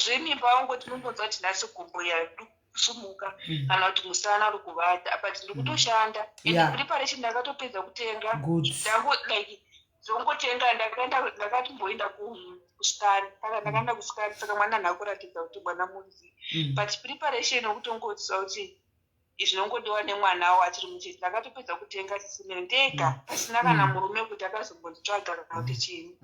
zvemimba wangoti nongonzwa kuti nhasi gumbo kusumuka kana kuti musana uri kuvata but ndiri kutoshanda and preparation ndakatopedza kutenga ndango like zvongotenga ndakatimboenda kuskani saka ndakaenda kuskani saka mwana nhakuratidza kuti mwana munzi but preparation yokutongoziva kuti zvinongodiwa nemwana achiri muchechi ndakatopedza kutenga sisimeni ndega pasina kana murume kuti akazombonditsvaga kana kuti chiini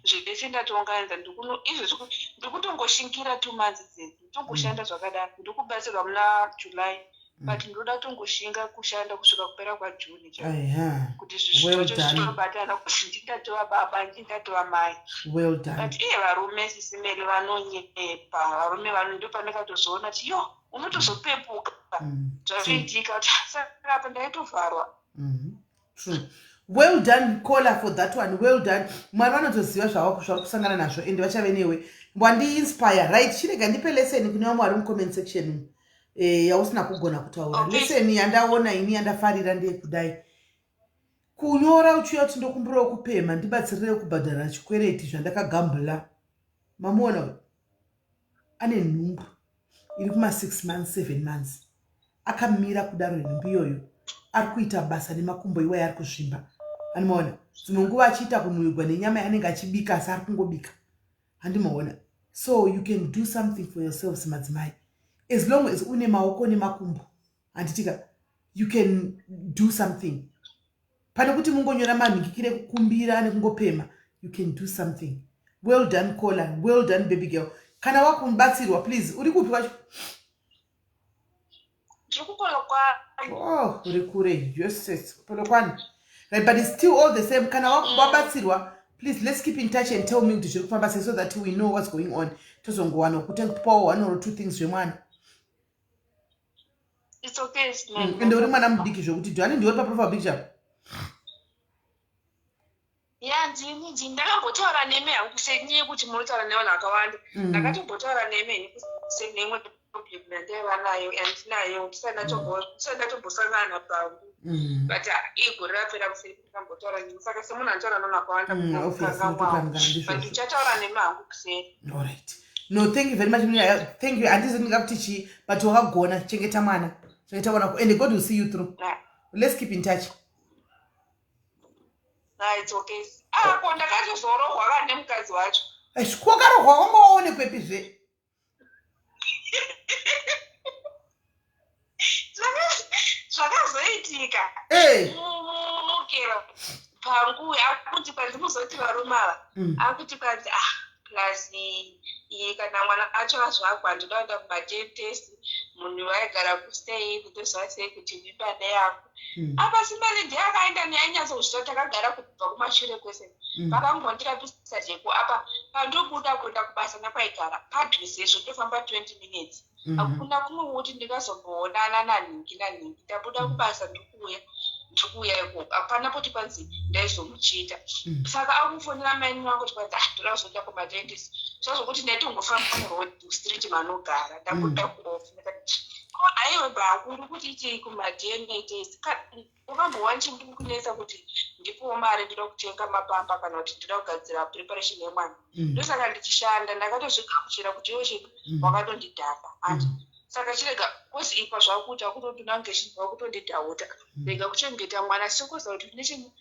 zvese ndatounganidza izvo ndiri kutongoshingira 2 months dzedu nditongoshanda zvakadaro ndiri kubatsirwa muna July but ndoda tongoshinga kushanda kusvika kupera kwaJune kuti zvitobatana kuti ndindatova baba ndindatova mai but varume sisimeli vanonyepa varume ndo pandakatozoona kuti yo unotozopepuka zvatoitika kuti saka apa ndaitovharwa well done caller for that one well done mwari vanotoziva zvavari kusangana nazvo ende vachave newe wandi-inspire right chirega ndipe leseni kune vamwe vari mucomment section yausina kugona kutaura leseni yandaona ini yandafarira ndeyekudai kunyora uchiuya kuti ndokumbirawo kupema ndibatsirire kubhadhara chikwereti zvandakagambula mamuona ane nhumbu iri kuma 6 months 7 months akamira kudaro nhumbu iyoyo ari kuita basa nemakumbo iwayo ari kuzvimba handimaona dzimwe nguva achiita kunhuhwigwa nenyama yanenge achibika asi ari kungobika handimaona so you can do something for yourselves madzimai as long as une maoko nemakumbo handitika you can do something pane kuti mungonyora manhingikire kukumbira nekungopema you can do something well done caller well done baby girl kana wakumbatsirwa please uri kupi kwacho uri kure yes Polokwane right but it's still all the same kana wabatsirwa please let's keep in touch and tell me kuti zviri kufamba sei so that we know what's going on tozongowana kutengawo 1 or 2 things zvemwana it's okay ende uri mwana mudiki zvokuti ndiwani ndiori paprofile picture ndini ndakambotaura neme hangu senyaya kuti munotaura nevanhu vakawanda ndakatombotaura neme senemwe ndaiva nayo andinayo ndisandatombosangana pangu but igore rapera kuseri ndikambotaura nemi saka semunhu anotaura nevanhu vakawanda but ndichataura neme hangu kuseri alright no thank you very much thank you handizvo ndingakuti chii but wakagona chengeta mwana and God will see you through let's keep in touch it's okay ko ndakatozorohwa kana nemukadzi wacho kwakarohwa wambaone kwepizve zvakazoitika mukera pangu akuti pandimuzoti varume ava akuti kwanzi plus kana mwana acho azvagwa ndinoenda kumatest munhu waigara kustei kutoziva sei kuti mimba ndeyangu. Apa SIMELLY ndiye akaenda neanyatsozviziva takagara kubva kumashure kwese. Vakangondirapisa jeko apa pandobuda kuenda kubasa nakwaigara padhuzeizvo ndofamba 20 minutes. Hakuna kumwe kuti ndikazomboonana naningi. Ndabuda kubasa ndikuuya ikoko. Hapana kuti panzi ndaizomuchita. Saka akufonera maini wangu kuti panzi toda kuzoenda kumadentist. Zvazokuti ndaitongofamba muroad street manogara. Ndabuda kuofa. Aiwe bakuru kuti ichei kuma-DNA test. Ukambowa chimbi kunetsa kuti ndipowo mari ndoda kutenga mapamba kana kuti ndoda kugadzira preparation yemwana. Ndosaka ndichishanda ndakatozvigamuchira kuti iwe chinhu wakatondidhaka. Saka chirega kozi ipa zvakuti akutoti nange chinhu wakutondidhauta. Rega kuchengeta mwana sikuza kuti kune chinhu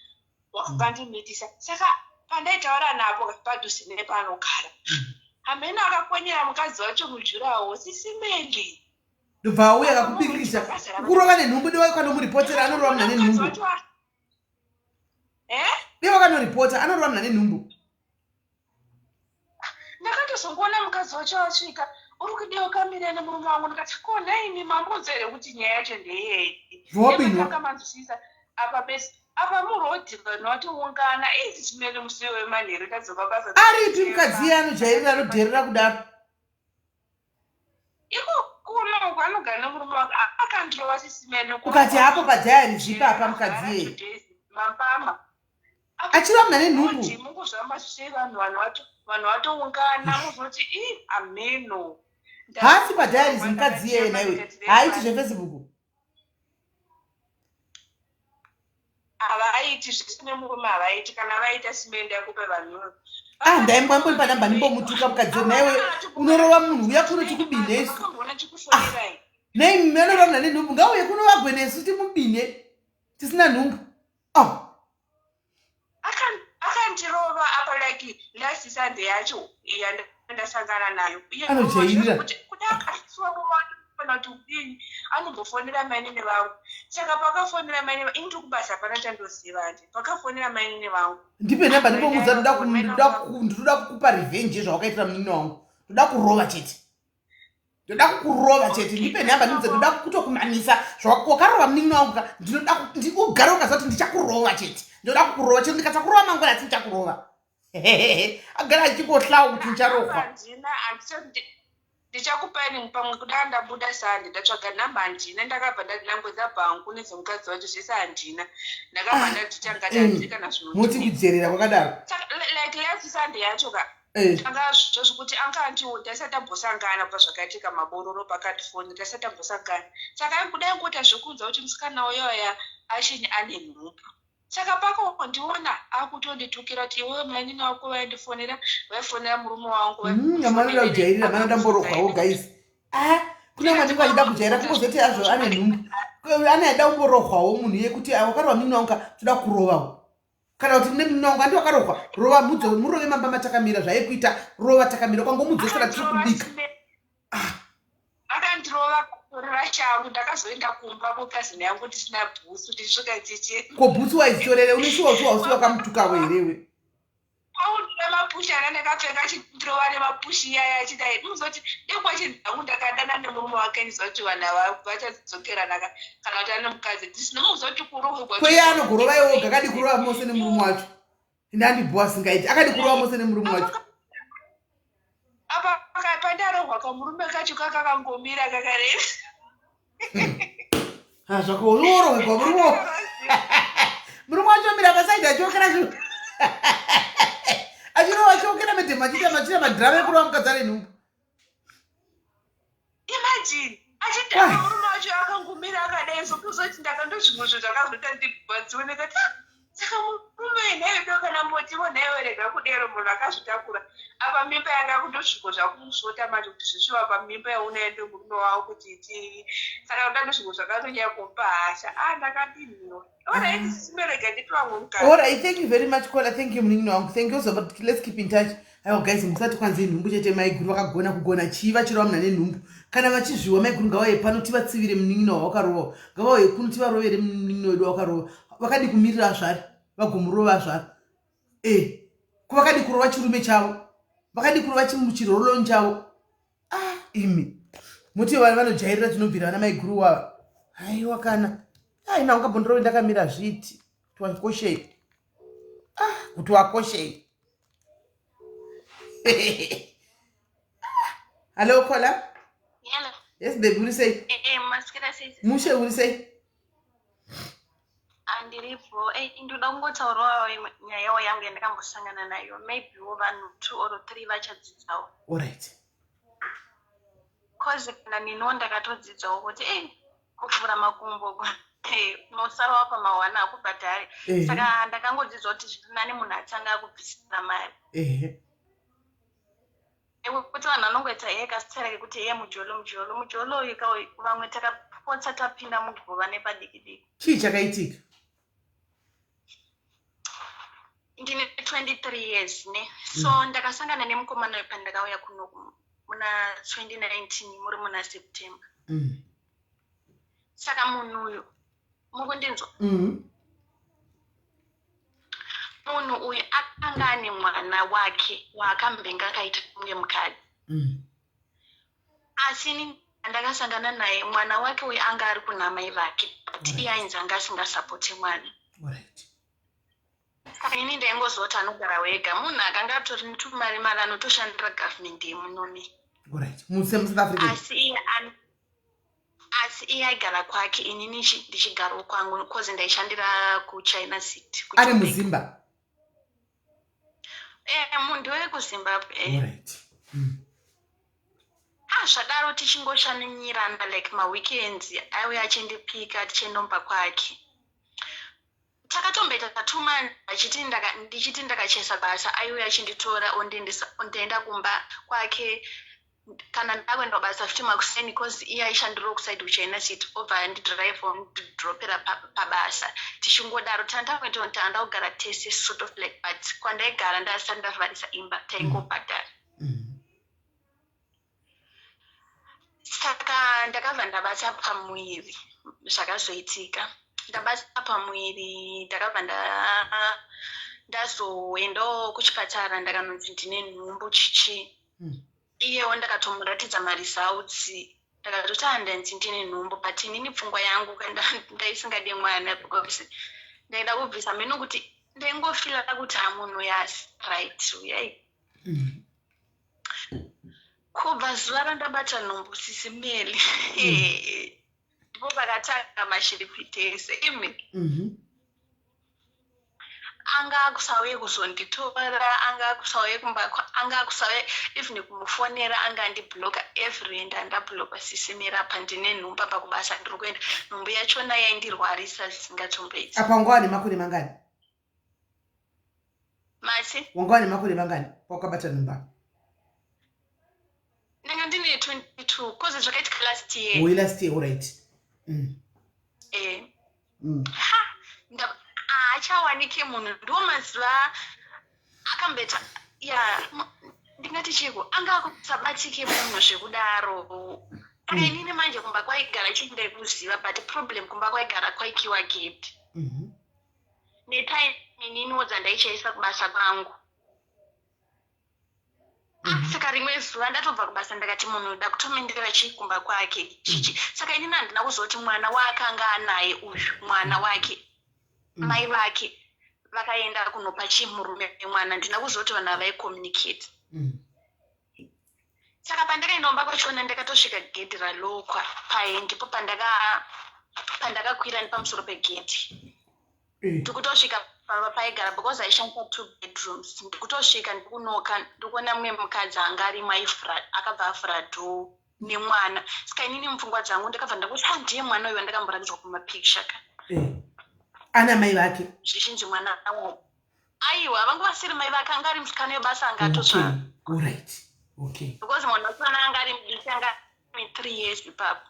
wakandimitisa. Saka pandaitaura napo padhuze nepanogara. Amene akakonyera mukadzi wacho mujurawo SIMELLY. Ndobva auya akakupikisa kurova nenhumbu ndiwe kanomuripotera anorova muna nenhumbu. Ndiwe kanoripota anorova muna nenhumbu. Ndakatozongoona mukadzi wacho asvika uri kudiwa kamira nemurume wangu ndikati ko naini mamuzere kuti nyaya yacho ndeyei. Ndakamanzwisisa apa besi apa murodhi vanhu vatoungana SIMELLY musiwe wemanheru kadzoka basa. Aripi mukadzi iye anojairira anodherera kudaro. Kuma anogara nemurume wake akandirova SIMELLY. Ukati hapo padhayari zvipapa mukadzi iye. Mapama. Achirova muna nenhumbu. Mukuzvamba zvisei vanhu vatoungana muzoti ameno. Hasi padhayari mukadzi iye naiwe. Haiti zveFacebook. Havaiti zvisine murume havaiti kana vaita SIMELLY yakupe vanhu. Ndaimbomboi panamba ndimbomutuka mukadzi naiwe unorova munhu uya kunoti kubine isu. Nei munorova muna nenhumbu ngauye kunovagwene isu timubine tisina nhumbu. Akandirova apa like last Sunday yacho yandasangana nayo. Anojairira. Kuti akasiwa kana kuti udini anombofonera maine vangu. Saka pakafonera maine indiri kubasa pana chandoziva ndi. Pakafonera maine vangu. Ndipe namba ndimbomuudza ndoda kukupa revenge zvawakaitira munini wangu. Ndoda kurova chete. Ndoda kukurova chete. Ndipe namba ndimudza ndoda kutokumanisa zvawakarova munini wangu. Ndinoda ugare ukaziva kuti ndichakurova chete. Ndoda kukurova chete ndikasakurova mangwana asi ndichakurova. Agara achikohla kuti ndicharohwa. Ndichakupaini pamwe kudai ndabuda sande ndatsvaga nhamba handina ndakabva ndadinangwedza bhangu nezvemukadzi wacho zvese handina ndakabva ndati tangati handiri kana muti kudzerera kwakadaro like last Sunday yacho ka tanga zvito zvokuti anga andiwo ndasati ambosangana pazvakaitika mabororo pakatifonda ndasati ambosangana saka kudai ngoita zvekuudza kuti musikana uyoya achini ane nhumbu. Saka pakondiona akutonditukira kuti iwe maini wako vaindifonera vaifonera murume wangu. Manoda kujairira manoda mborohwawo guys. Kuna mwangu achida kujaira kungozoti azvo ane nhumbu. Anoda kumborohwawo munhu yekuti wakarova munini wangu toda kurovawo. Kana kuti mune munini wangu andi wakarohwa rova murove mamba matakamira zvaikuita rova takamira kwangomudzosera tiri kubika. Akandirova rashangu ndakazoenda kumba kukazini yangu tisina bhusu ndisvika chichi. Ko bhusu waizitorere uneshuwa usi wakamutukawo herewe. Audira mapushana ndakapfeka chindirova nemapushi iyaya achidai muzoti dekwachinhangu ndakadana nemurume wake ndizoti vanhu vachadzokera kana kuti ane mukadzi tisina muzoti kurohwa. Kweye anogorova iwoga akadi kurova mose nemurume wacho. Ndandibhuwa singaiti akadi kurova mose nemurume wacho. Apa pandarohwa kamurume kacho kakangomira kakareba. Zvakorohwekwa murume wacho mira pasaidi achokera zvinhu. Achirova achokera medhema achita madhirama ekurova mukadzi ane nhumbu. Imagine achidhama murume wacho akangomira akadai sokuzoti ndakandozvimwe zvakazoita ndibvadziwe nekati saka murume naivedo kana motivo naiverega kudero munhu akazvitakura apa mimba yanga kundosviko zvakumusota mati kuti zvisviwa pamimba yaunaende murume wavo kuti tii saka ndandosviko zvakatonyaya kumpa hasha ndakadiniwa. Alright, SIMELLY nditwamwe mukati. Alright, thank you very much Kola. Thank you munini wangu. Thank you so much. Let's keep in touch. Aiwa guys, musati kwanze nhumbu chete maiguru vakagona kugona chiva chirova muna nenhumbu. Kana vachizviwa maiguru ngavauye pano tivatsivire munini wavakarova. Ngavauye kuno tivarovere munini wedu wakarova. Vakadi kumirira zvari vagomurova zvari. Kuvakadi kurova chirume chavo. Vakadi kurova chiroloni chavo. Imi. muti vanhu vanojairira tinobvira vana maiguruwa haiwa kana aina ungambondoroi ndakamira zviti twakoshei kuti wakoshei hallo kola Yala. yes baby uri sei Masikira sei. mushe uri sei Andiripo. Ndoda kungotaurawo nyaya yangu yandakambosangana nayo. Maybe vanhu 2 or 3 vachadzidzawo. alright Cause kana nino ndakatodzidzawo kuti kuvhura makumbo unosarawo pamawana akubhadhari. Saka ndakangodzidzawo kuti zviri nani munhu atanga akubvisira mari. Kuti vanhu vanongoita kasitsara kekuti mujolo uyu vamwe takapotsa tapinda mugova nepadiki diki. chii chakaitika Ndine 23 years ne. So ndakasangana nemukomana pandakauya kuno muna 2019 muri muna September. Saka munhu uyu mukundinzwa. Munhu uyu akanga ane mwana wake waakambenga akaita kunge mukadzi. Asi ndakasangana naye mwana wake uyu anga ari kuna mai vake. Iye ainzi anga asingasapoti mwana. Saka ini ndaingozoti anogara wega. Munhu akanga atori netumari anotoshandira government yemunoni. Asi iye aigara kwake inini ndichigarawo kwangu because ndaishandira kuChina City. Ari muZimba? Munhu wekuZimbabwe. Zvadaro tichingoshanyirana like maweekends aiuya achindipika tichiendomba kwake. Takatomboita 2 months ndichiti ndakachesa basa aiuya achinditora ondienda kumba kwake kana ndakwenda basa 50 makuseni because iye aishandira kuside kuChina City obva andidrive ondidropera pabasa tichingodaro tanda kugara tese sort of like but kwandaigara ndasati ndavharisa imba taingobhadhara. Saka ndakabva ndabata pamuviri zvakazoitika. Ndabata pamuviri ndakabva ndazoendawo kuchipatara ndakanonzi ndine nhumbu chichi. Iyewo ndakatomuratidza maresults ndakatoti handanzi ndine nhumbu but inini pfungwa yangu ndaisingade mwana because ndaida kubvisa meno kuti ndaingofila kuti munhu yasi right uyai. Kubva zuva randabata nhumbu SIS MELLY ndipo pakatanga mashiripitese imi. Anga akusauye kuzonditora, anga akusauye kumba, anga akusauye even kumufonera, anga andibloka every ndandabloka SIS MELLY apa ndine nhumbu apa kubasa ndiri kuenda. Nhumbu yachona yaindirwarisa zvisingatomboiti. Apa wanga wane makore mangani? Mati? Wanga wane makore mangani wakabata nhumbu? Ndanga ndine 22 cause zvakaitika last year. Oh, last year, alright. Achawanike munhu ndo mazuva akambeta ndingati chiko anga akusabatike munhu zvekudaro. Inini manje kumba kwaigara chindai kuziva but problem kumba kwaigara kwaikiwa gate. Netime inini dzandaichaisa kubasa kwangu. Saka rimwe zuva ndatobva kubasa ndakati munhu uda kutomendera chikumba kwake chichi. Saka inini handina kuzoti mwana waakanga anaye uyu mwana wake mai vake vakaenda kunopa chimurume mwana ndina kuzoti vanhu avaicommunicate. Saka pandakaendaomba kwachona ndakatosvika gedhi ralokwa ndipo pandakakwira nepamusoro pegedhi ndikutosvika pamba paigara because aishandisa 2 bedrooms. Ndikutosvika ndikunoka ndikuona mumwe mukadzi anga arimo akabva afura dhoo nemwana. Saka inini mupfungwa dzangu ndakabva ndakuti ndiye mwana uyu wandakamboratidzwa kumapicture ka. Ana mai vake zvichinzi mwana wangu aiwa vanga vasiri mai vake anga ari musikana webasa anga atosva. Alright. Okay. Because mwana wasana anga ari mudiki anga 3 years ipapo.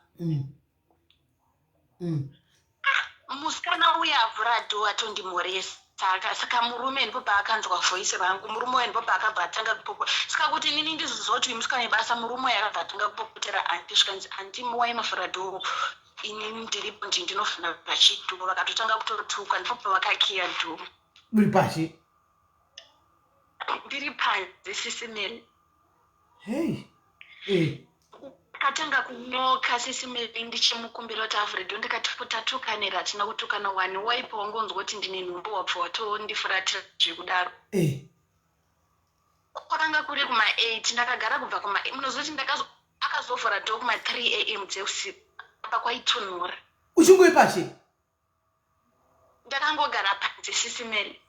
Musikana uya avhura dhoo atondimhoresa. Saka murume ndipo paakanzwa voice rangu murume uyu ndipo paakabva atanga kupopota. Saka kuti inini ndizozoti uyu musikana webasa murume uyu akabva atanga kupopotera anti zvikanzi anti wainofura dhoo inini ndiripo ndinofanira pachidhoo vakatotanga kutotuka ndipo pavakakiya dhoo. Uri pashi? Ndiri panze SIS MELLY. Hey. akatanga kunyoka SIS MELLY ndichimukumbira kuti Alfredo ndikatatukana hatina kutukana wani waipa wangonzwa kuti ndine nhumbu wabva watondifuratira zvekudaro kwakanga kuri kuma8 ndakagara kubva munozoti akazovhura dho kuma3 am dzeusiku apa kwaitunura uchingoipashe ndakangogara panze SIS MELLY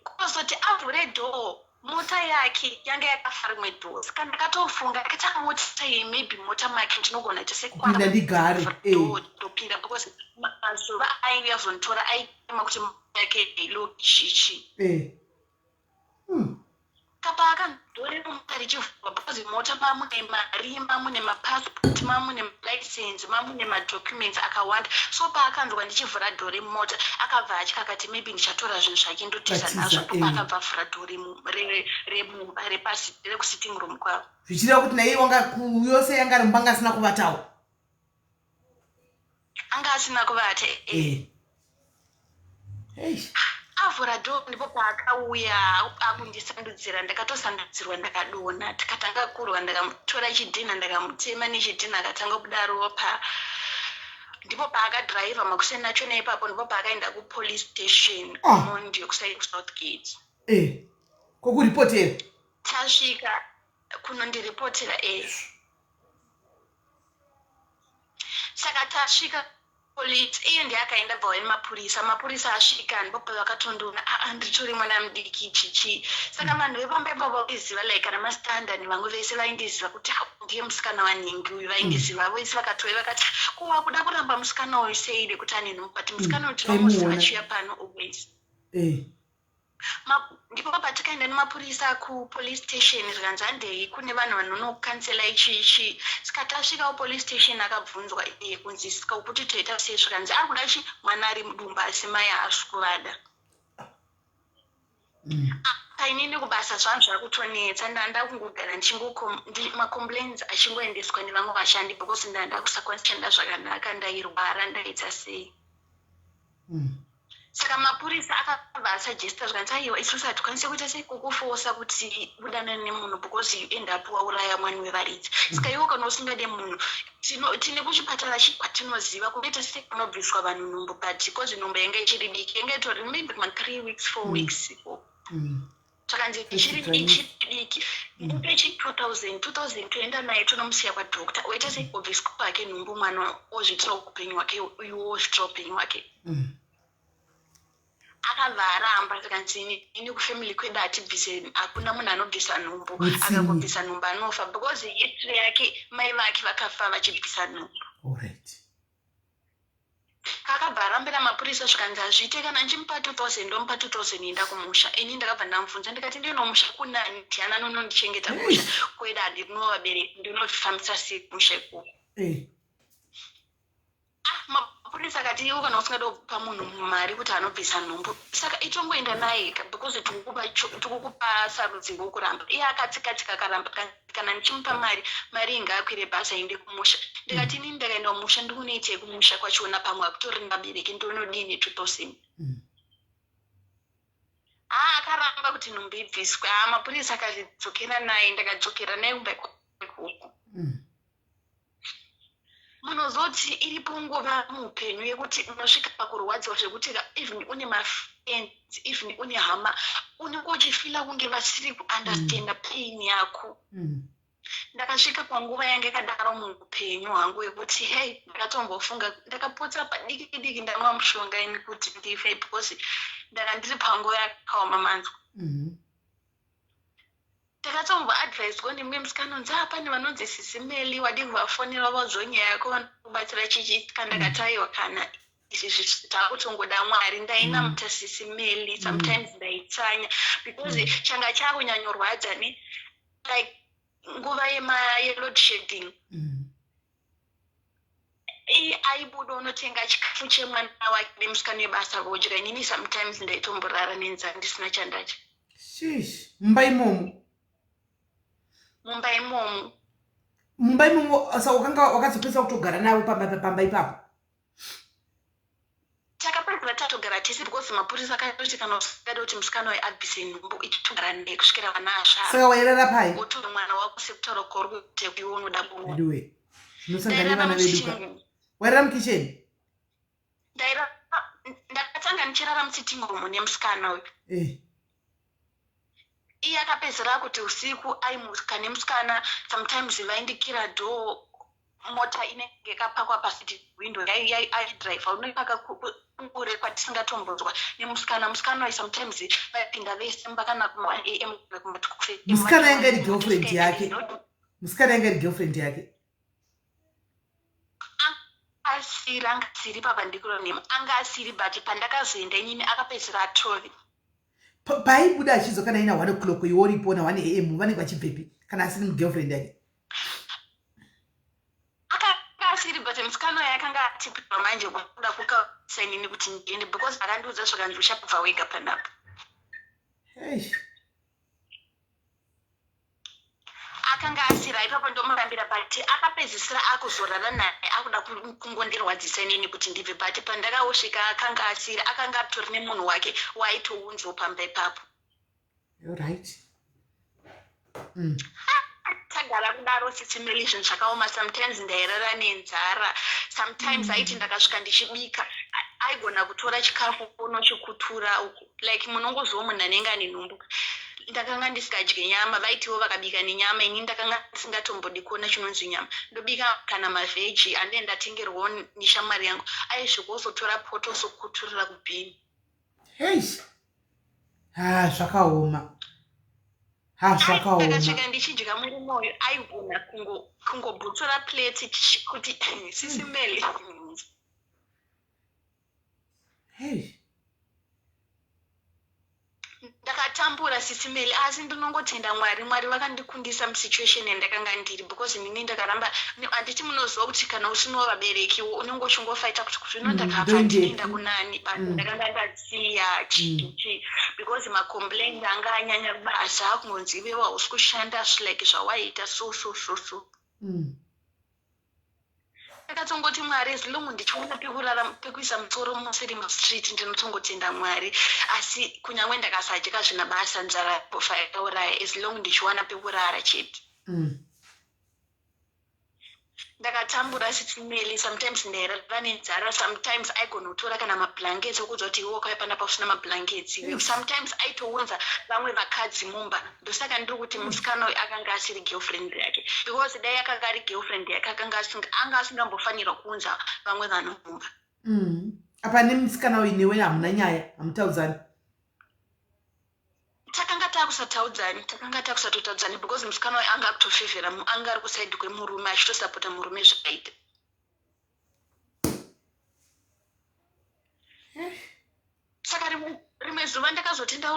kwazoti avhure dhoo mota yake yanga yakafa rimwe dhoo saka ndakatofunga ndakatanga mota iyi maybe mota make ndinogona kupinda ndigare ndopinda because mazuva ainge yazonditora aitema kuti mota yake ilochichi kapa akandore mota richivhurwa because mota mamune mari mamune mapassport mamune license mamune madocuments akawanda so paakanzwa ndichivhura dhori mota akabva atyakati maybe ndichatora zvinhu zvake ndotisa nazvo pakabva vhura dhori remumba repasi rekusitting room kwavo zvichireva kuti naiye wanga yose yanga rimba anga asina kuvatawo anga asina kuvata avhura dho ndipo paakauya akundisandudzira ndakatosandudzirwa ndakadonha tikatanga kurwa ndakamutora chidhina ndakamutema nechidhina akatanga kuda ropa ndipo paakadhiraivha makuseni acho naipapo ndipo paakaenda kupolice station kumondio kusaidi kusouth gate kokuripotera tasvika kunondiripotera saka tasvika police iye ndiye akaenda bva mapurisa asvika ndipo pavakatondona nditori mwana mudiki chichi saka vanhu vepamba ipapo vaiziva like kana mastandani vamwe vese vaindiziva kuti ndiye musikana wanhingi uyu vaindiziva vese vakatoi vakati kuwa kuda kuramba musikana uyu seide kuti ane nhumbu but musikana uyu tinomuziva achiuya pano always ndipo patikaenda nemapurisa kupolice station zvikanzi handei kune vanhu vanonokansela ichichi saka tasvika kupolice station akabvunzwa iye kunzi sika kuti toita sei zvikanzi ari kuda chi mwana ari mudumba asi mai haasi kuvada painini kubasa zvanhu zvaakutonetsa ndanda kungogara macomplaints achingoendeswa nevamwe vashandi because ndanda kusakwanisa zvakanaka ndairwara ndaita sei saka mapurisa akabva asagesta zvikanzi aiwa isusu hatikwanisi kuita sei kukufosa kuti budana nemunhu because you end up wauraya mwani wevaridzi saka iwo kana usingade munhu tine kuchipatara kwatinoziva kunoita sei kunobviswa vanhu nhumbu but because nhumbu yanga ichiri diki yanga itori maybe 3 weeks 4 weeks takanzi ichiri diki ndipechi 2000 toenda naye tonomusiya kwadhokta oita sei kubviswa kwake nhumbu mwana ozvitira upenyu hwake iwo ozvitira upenyu hwake akabva aramba tikanzi ini kufamily kwedu hatibvise hakuna munhu anobvisa nhumbu akangobvisa nhumbu anofa because history yake mai vake vakafa vachibvisa nhumbu akabva arambira mapurisa zvikanzi hazviite kana nchimupa 2000 ndomupa 2000 enda kumusha ini ndakabva ndamubvunza ndikati ndinomusha kunani ndiani anonondichengeta musha kwedu handinovabereki ndinofambisa sei kumusha ikoko mapurisa akati iwo kana usingada kupa munhu mari kuti anobvisa nhumbu saka itongoenda naye because tikukupa sarudzi wokuramba iye akatsikatsika akaramba kana ndichimupa mari ingaakwire bhasi aende kumusha ndikati inini ndakaenda kumusha ndikunoitei kumusha kwachona pamwe akutori ndabereki ndonodini 2000 akaramba kuti nhumbu ibviswe mapurisa akatidzokera naye ndakadzokera naye kumba ikoko munozoti iripo nguva muupenyu yekuti unosvika pakurwadziwa zvekuti even une mafriends even une hama unenge uchifila kunge vasiri kuunderstanda pain yako ndakasvika panguva yange yakadaro muupenyu hwangu yekuti hey ndakatombofunga ndakapotsa padiki diki ndamwa mushonga ini kuti ndife because ndanga ndiri panguva yakaoma manzwa ndakatomboadviswa nemumwe musikana unzi pane vanonzi SIS MELLY wadi kuvafonera vazvo nyaya yako vanokubatsira chichiitika ndakati aiwa kana izvi takutongoda mwari ndainamuta SIS MELLY sometimes ndaitsanya because changa chakunyanyorwadza ne like nguva yeload shedding aibuda unotenga chikafu chemwana wake nemusikana webasa vodya inini sometimes ndaitomborara nenzara ndisina chandacha mumba imomo saka wakanga wakazopedza kutogara navo pamba ipapo takapedzera tatogara hatisi because mapurisa akatoti kana usingade kuti musikana wayo abvise nhumbu ichitogara naye kusvikira vana asvara saka wairara pai wotori mwana wako sekutaura kwauri kuti iwe unoda kuroa anyway unosangana vana vedu wairara mukicheni ndakatanga ndichirara musiting room nemusikana uyu iye akapedzera kuti usiku aimuka nemusikana sometimes vaindikira dhoo mota inenge yakapakwa pasiti window aidrive unoipaka kure kwatisingatombodzwa nemusikana wayo sometimes vaipinda vese mpakana kuma1am kuma2. musikana yanga iri girlfriend yake anga asiri pabandikiro nemu anga asiri but pandakazoenda inini akapedzera atove paibuda achizokana ina 1 o'clock iwe uripo na 1 am vanenge vachibvepi kana asiri mugirlfriend yake akasiri but musikana wayo akanga atipirwa manje kuda kukasainini kuti ndiende because akandiudza zvakanzi uchabva wega panapo akanga asira ipapo ndomurambira but akapedzisira akuzorara naye akuda kungondirwadzisa inini kuti ndibve but pandakausvika akanga asira akanga atori nemunhu wake waitounzwa pamba ipapo right tagara kudaro SIS-MELLY zvinhu zvakaoma sometimes ndairara nenzara sometimes aiti ndakasvika ndichibika aigona kutora chikafu unochikutura uku like munongoziva munhu anenge ane nhumbu ndakanga ndisingadyi nyama vaitiwo vakabika nenyama ini ndakanga ndisingatombodi kuona chinonzi nyama ndobika kana mavheji ande ndatengerwawo neshamwari yangu aizvikozotora poto sokuturira kubhini zvakaoma ndakasvika ndichidya murume uyu aigona kungobhutsura plate kuti SIS-MELLY ndakatambura SIS-MELLY asi ndinongotenda mwari vakandikundisa musituation yandakanga ndiri because inini ndakaramba handiti munoziva kuti kana usinawo vabereki unenge uchingofaita kuti zvino ndakafa ndinoenda kunani but ndakanga ndaziya chichi because macomplaint anga anyanya kubasa kungonzi iwe hausi kushanda like zvawaita so ndakatsongoti mwari as long ndichiona pekuisa mutsoro museri mustreet ndinotongotenda mwari asi kunyange ndakasadya zvina basa nzara bofa yakauraya as long ndichiwana pekurara chete ndakatambura SIS-MELLY sometimes ndairara nenzara sometimes aigona kutora kana mablankets okudza kuti iwe wakauya panapa usina mablankets sometimes aitounza vamwe vakadzi mumba ndosaka ndiri kuti musikana uyu akanga asiri girlfriend yake because dai akanga ari girlfriend yake anga asingambofanirwa kuunza vamwe vanhu mumba apa nemusikana uyu newe hamuna nyaya hamutaudzani takanga takusatotaudzani because musikana wayo anga akutofevhera anga ari kusaidi kwemurume achitosapota murume zvakaita saka rimwe zuva ndakazotenda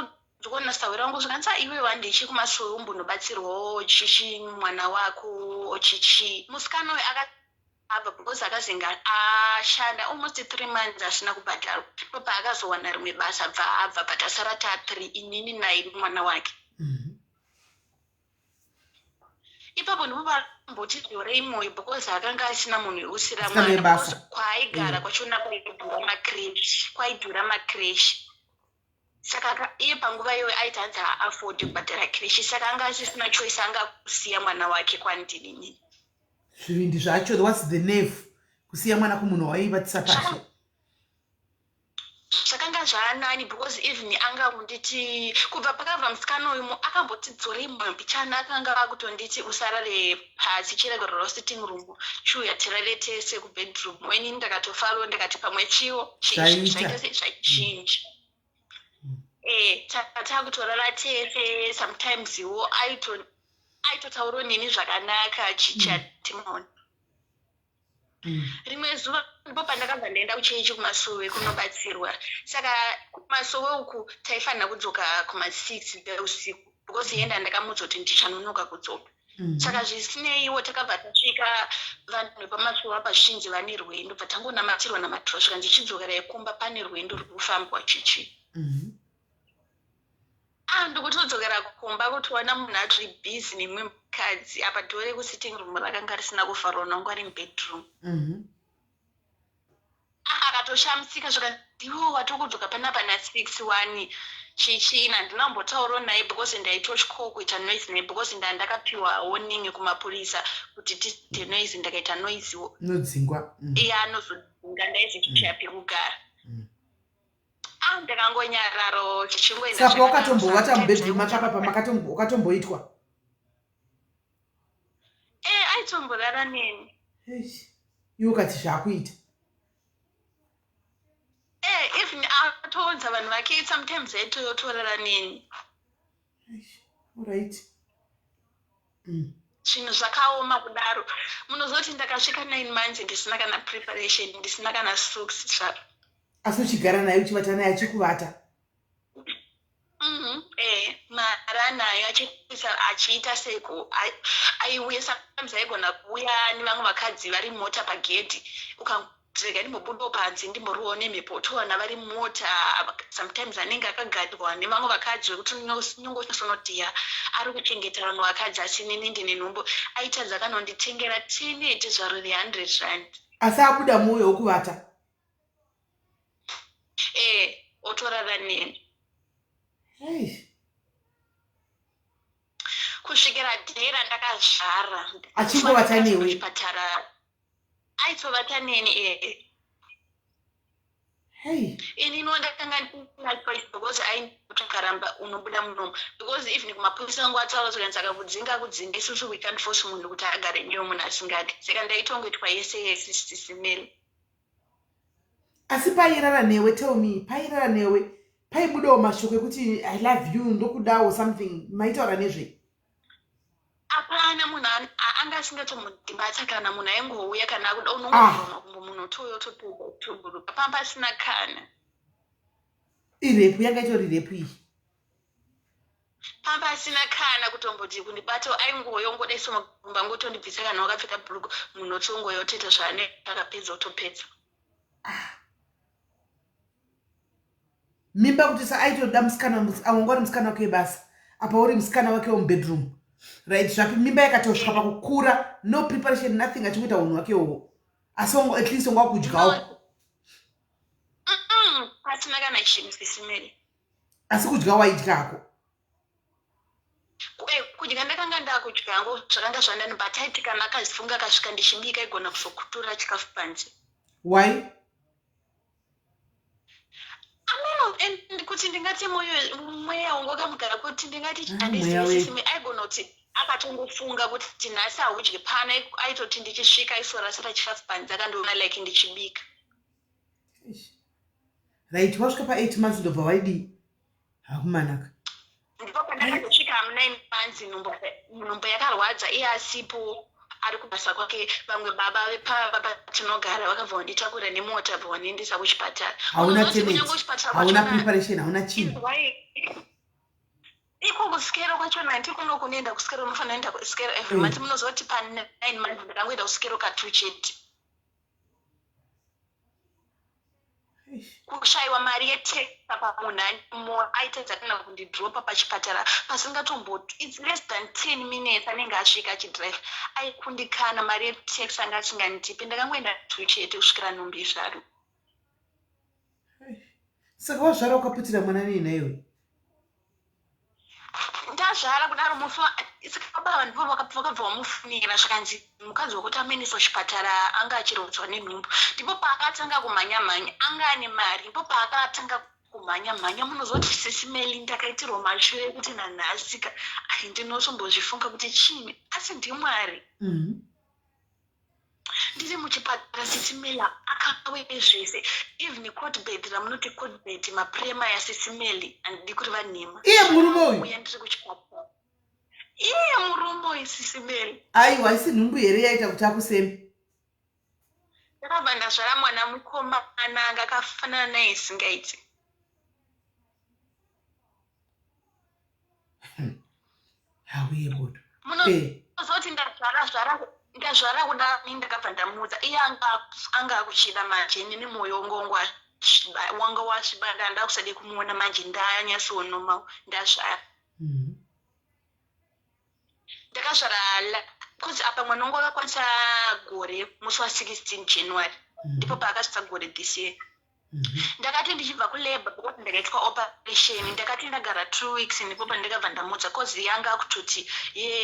kuona sawira wangu zvakanzi iwe wandichi kumasuwe umbonobatsirwawo chichi mwana wako chichi musikana wayo abva because akazenga ashanda almost 3 months asina kubhadharwa popa akazowana rimwe basa abva but asara ta3 inini naye mwana wake ipapo ndipopamboti dhorei moyo because akanga asina munhu weusira mwana kwaaigara kwachona kwaidhura makreshi saka iye panguva iyoyo aiti hanzi haafodi kubhadhara kreshi saka anga asisina choice anga kusiya mwana wake kwandinini zvivindi zvacho what's the nerve kusiya mwana kumunhu waivatisa pashi zvakanga zvaanani because even anga kunditi kubva pakabva musikana uyu akambotidzorei mumambichana akanga akutonditi usarare pasi chiregererwa sitting room chiuya tirare tese kubedroom wenini ndakatofaro ndakati pamwe chiwo zvachinji takutorara tese sometimes iwo aitotauro nini zvakanaka chichatimaona rimwe zuva ndipo pandakabva ndaenda kuchechi kumasuwe kunobatsirwa saka kumasuwe uku taifanira kudzoka kuma6 dzeusiku because yenda ndakamuudza kuti ndichanonoka kudzoka saka zvisineiwo takabva tasvika vanhu vepamasuwe apa zhinji vane rwendo bva tangonamatirwa namatoro svika ndichidzokera yekumba pane rwendo ruri kufambwa chichi ndikutodzokera kukumba kutiwana munhu atiri bhizi nemwe mukadzi apa dhore kusitting room rakanga risina kuvharwa nangu ari mubedroom ndakatoshamisika zvikati iwo watokudzoka panapa na61 chichina handinambotaurawo naye because ndaitotyawo kuita noise naye because ndakapiwa warning kumapurisa kuti tiite noise ndakaita noise nodzingwa iye anozodzinga ndaizi chichaya pekugara ndakangonyararo chichingoenda saka wakatombovata mubedroom akapapa makatomboitwa aitomborara neni iwe ukati zvakuita even atoudza vanhu vake sometimes aitotorara neni alright zvinhu zvakaoma kudaro munozoti ndakasvika 9 months ndisina kana preparation ndisina kana socks zvaro asi uchigara naye uchivata naye achikuvata mara anayo achiita seko aiuya sometimes aigona kuuya nevamwe vakadzi vari mota pagedhi ukarega ndimbobudawo panze ndimboriwo nemhepo toona vari mota sometimes anenge akagadwa nevamwe vakadzi vekuti nyongosonotiya ari kuchengeta vanhu vakadzi asi nini ndine nhumbu aitadza akanonditengera teneti zvaro re100 rand asi abuda mwoyo wokuvata otorara neni kusvikira dhera ndakazvara achingovata newe kuchipatara aitovata neni inino ndakanga ndinachoice because aindotokaramba unobuda munomu because even kumapurisa angu ataura zvikanzi akakudzinga kudzinga isusu we can't force munhu kuti agare ndiyo munhu asingadi saka ndaitongoitwa SIS MELLY asi pairara newe tell me pairara newe paibudawo mashoko ekuti I love you ndokudawo something maitaura nezve apana munhu anga asingatomudhibata kana munhu aingouya kana akuda unongoroma kumbo munhu toyototuburuka pamba pasina kana irepu yanga itori repu iyi pamba pasina kana kutomboti kundibata aingoyongodaiso makumba ngotondibvisa kana wakapfeka bhuruku munhu otongoyoteta zvaane akapedza otopedza mimba kuti saaitoda musikana awanga uri musikana wake basa apa uri musikana wake womubedroom right zvapi mimba yakatosvika pakukura no preparation nothing achingoita unhu wake wowo asi at least wanga wakudyawo pasina kana chinhu sisimeri asi kudya waidyako kudya ndakanga ndakudyango zvakanga zvandani but aiti kana akazifunga akasvika ndichibika igona kuzokutura chikafu panze why kuti ndingati mweya wangu wakamugara kuti ndingati handisisimi aigona kuti akatongofunga kuti nhasi haudyi pana aitoti ndichisvika isorasira chikafu panze akandiona like ndichibika right wasvika pa8 months ndobva waidii hakumanaka ndipo pandakatosvika 9 months nhumbu yakarwadza iye asipo ari kubasa kwake vamwe baba patinogara vakabva vanditakura nemota bva vandiendesa kuchipatara hauna preparation hauna chinhu iko kusikero kwachona handikuno kunoenda kusikero unofanira enda kusikero every month munozoti pa9 months ndakangoenda kusikero ka2 chete kushayiwa mari yetekisa pamunhu aitedza kana kundidropa pachipatara pasingatomboti its less than 10 minutes anenge asvika achidrive aikundikana mari yetekisi anga asingandipi ndakangoenda 2 chete kusvikira nhumbi zvaro saka wazvara ukaputira mwana neinaiwe ndazvara kudaro musi baba ndipo vakabva vamufunira zvikanzi mukadzi wokuti amendeswa kuchipatara anga achirodzwa nenhumbu ndipo paakatanga kumhanya-mhanya anga ane mari ndipo paakatanga kumhanya-mhanya munozoti sisimeli ndakaitirwa mashure ekuti nanhasika ndinosombozvifunga kuti chii asi ndimwari ndiri muchipatara sisimeli akauye zvese even cotbed ramunoti cotbed maprema yasisimeli handidi kuti vanhema iye murume uyu uya ndiri kuchipatara iye murume uyu sisimeli aiwa isi nhumbu here yaita kuti akuseme ndakabva ndazvara mwana mukomana anga akafanana naye singaiti hauye bodo munozoti ndazvara kuda ndakabva ndamuudza iye anga akuchida manje nini mwoyo wanga wasviba ndanda kusade kumuona manje ndanyasonoma ndazvara ndakazvara kuti apa mwana wangu akakwanisa gore musi wa16 January ndipo paakasvitsa gore this year ndakati ndichibva kulabor because ndakaitwa operation ndakati ndagara 2 weeks ndipo pandakabva ndamudza kozi yanga kutoti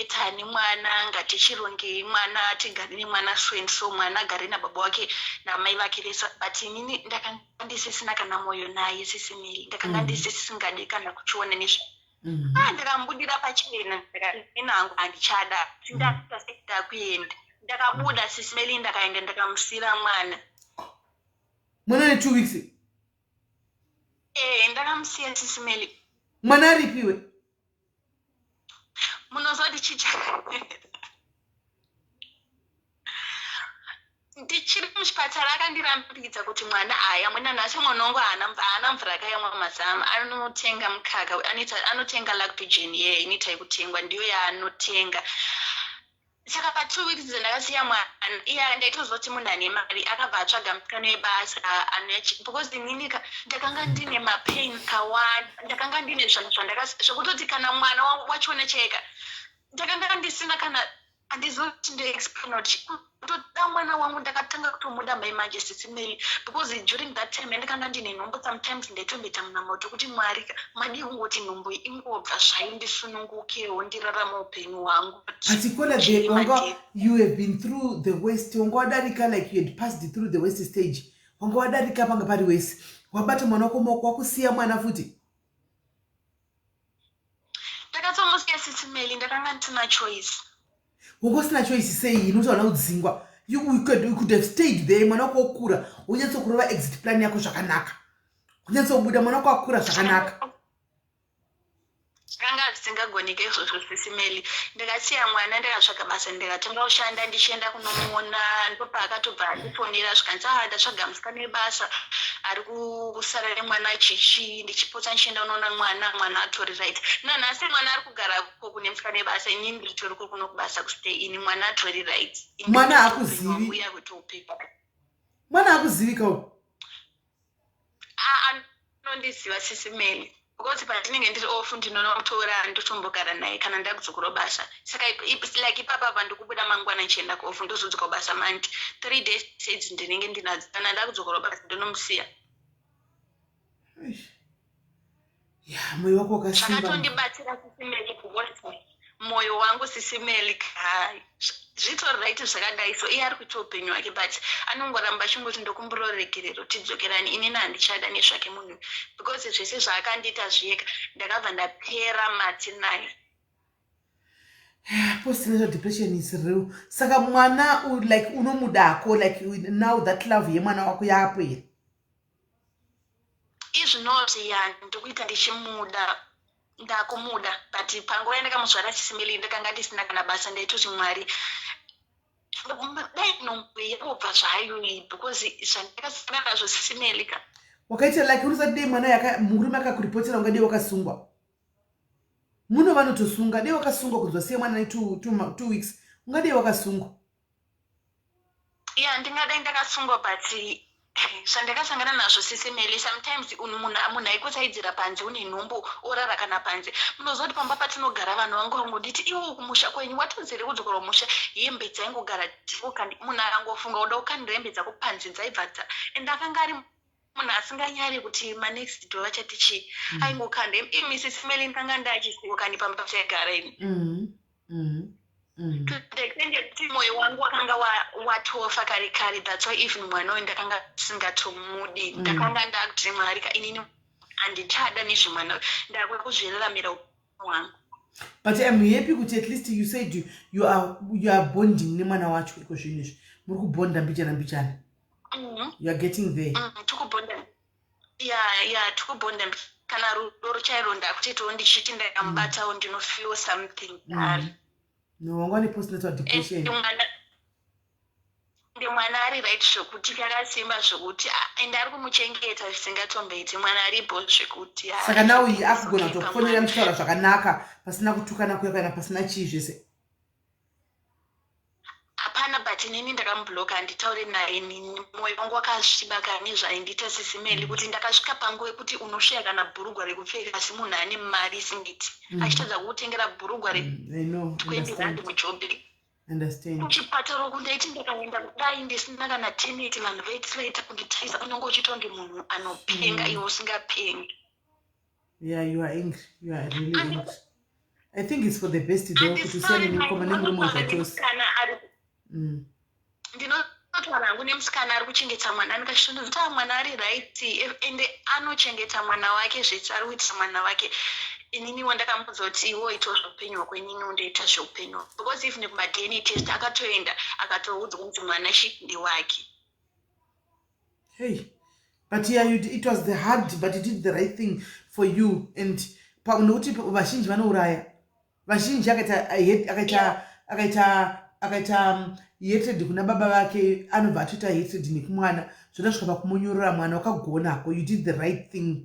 tani mwana ngatichirongei mwana tigare nemwana so mwana agare nababa wake namai vake vese but inini ndakanga ndisisina kana mwoyo naye sisimeli ndakanga ndisisingade kana kuchiona nezvo ndakambudira pachena ndakainangu handichada sindaita kuenda ndakabuda sisimeli ndakaenda ndakamusira mwana mwana ne 2 weeks ndakamusiya sisimeli mwana aripiwe munozoti chicha ndichiri muchipatara akandirambidza kuti mwana aya mwena nhasi mwana wangu haana mvura yakayamwa mazama anotenga mukaka anotenga lactogen inoita kutengwa ndiyo yaanotenga saka pa2 weeks dzandakasiya mwana iye ndaitozoti munhu ane mari akabva atsvaga musikana webasa because inini ndakanga ndine mapain kawanda ndakanga ndine zvanhu zvokutoti kana mwana wachiona cheka ndakanga ndisina kana handizoti ndoexplaina kuti kutoda mwana wangu ndakatanga kutomuda mai manje sisimeli because during that time ndakanga ndine nhombo sometimes ndaitomboita munamoto kuti mwari madi kungoti nhombo ingobva zvayo ndisunungukewo ndirarama upenyu hwangu atikola the wanga you have been through the west wanga wadarika like you had passed through the west stage wanga wadarika panga pari wese wabata mwana wako maoko wakusiya mwana futi ndakatomusiya sisimeli ndakanga ndisina choice wangosina choice sei inotaura kudzingwa you could have stayed there mwana wako okura unyatsokurova exit plan yako zvakanaka unyatsobuda mwana wako akura zvakanaka zvakanga zvisingagoneke izvozvo sisimeli ndakasiya mwana ndakatsvaga basa ndikatanga kushanda ndichienda kunomuona ndipo paakatobva andifonera zvikanzi ndatsvaga musikana webasa ari kusara nemwana chichi ndichipota ndichienda unoona mwana atori right nanhasi mwana ari kugara ko kune musikana webasa inini ndiritori ko kuno kubasa kustay ini mwana atori right mwana hakuzivi uya kutopepa mwana hakuzivikawo anondiziva sisimeli because pandinenge ndiri ofu ndinonomutora ndotombogara naye kana ndakudzokera basa saka like ipapa pandikubuda mangwana ndichienda kuofu ndozodzoka basa mandi 3 days idzi ndinenge ndinadzo kana ndakudzokera basa ndinomusiya mwoyo wako wakasimba zvakatondibatsira sisimeli because mwoyo wangu sisimeli zvitoright zvakadai so iye ari kuita upenyu hwake but anongoramba achingoti ndokumburoregerero tidzokerani inini handichada nezvake munhu because zvese zvaakandiita zviyeka ndakabva ndapera mati naye postnatal depression is real saka mwana like unomudako like now that love yemwana wako yapo here izvinoti ndikuita ndichimuda ndakumuda but panguva yandakamusvara sisimeli ndakanga ndisina kana basa ndaitoti mwari dai nhombo yakobva zvayo because zvandakasangana nazvo sisimeli ka wakaita like unosati dei mwana murume akakuripotera unga dei wakasungwa muno vanotosunga dei wakasungwa kunzwa siya mwana ne 2 weeks unga dei wakasungwa ndingadai ndakasungwa but zvandakasangana nazvo sisimeli sometimes munhu aikosaidzira panze une nhombo orara kana panze munozoti pamba patinogara vanhu vangu vangoditi iwo kumusha kwenyu watonzere kudzokera kumusha hembe dzaingogara tifokandi munhu akangofunga uda kukanira hembe dzako panze dzaibva and akanga ari munhu asinganyari kuti manext door vachati chii aingokanda imi sisimeli ndikanga ndachisokani pamba pachaigara ini kuti mwoyo wangu wakanga watofa kare kare that's why even mwana uyu ndakanga singatomudi ndakanga ndakuti mwari inini handichada nezvemwana uyu ndakwe kuzviraramira upenyu hwangu but I'm happy kuti at least you said you are bonding nemwana wacho iko zvinhu izvi muri kubonda mbichana you are getting there tikubonda tikubonda kana rudo ruchairo ndakuchitawo ndichiti ndakamubatawo ndinofeel something no wanga ne postnatal depression ndi mwana ari right zvokuti kakasimba zvokuti ende ari kumuchengeta zvisingatomboiti mwana aripo zvekuti saka nawo iyi akugona kutokufonera muchitaura zvakanaka pasina kutukana kuya kana pasina chii zvese hapana but inini ndakamubloka handitaure naye nini mwoyo wangu wakasviba kani zvaindiita sisimeli kuti ndakasvika panguva yekuti unosheya kana bhurugwa rekupfeka asi munhu ane mari isingiti achitadza kukutengera bhurugwa re 20 rand mujobi Understand. chipataro kundaiti ndakaenda kudai ndisina kana teneti vanhu vaita kunditaisa unenge uchitonge munhu anopenga iwe usingapengi. Yeah, you are angry. You are really angry. I think it's for the best though. Handisori ndinotaura hangu nemusikana ari kuchengeta mwana andikashindoti mwana ari right ende anochengeta mwana wake zvese ari kuitisa mwana wake. Ininiwo ndakamudza kuti iwo itawo zveupenyu hwako, ininiwo ndoita zveupenyu hwako, because if nekumadna test akatoenda akatoudzwa kuti mwana ndewake. Hey, but yeah, it was the hard, but you did the right thing for you. And nokuti vazhinji vanouraya, vazhinji akaita hatred kuna baba vake, anobva atoita hatred nekumwana, zvona zvikabva kumunyorora mwana wakagonako. You did the right thing.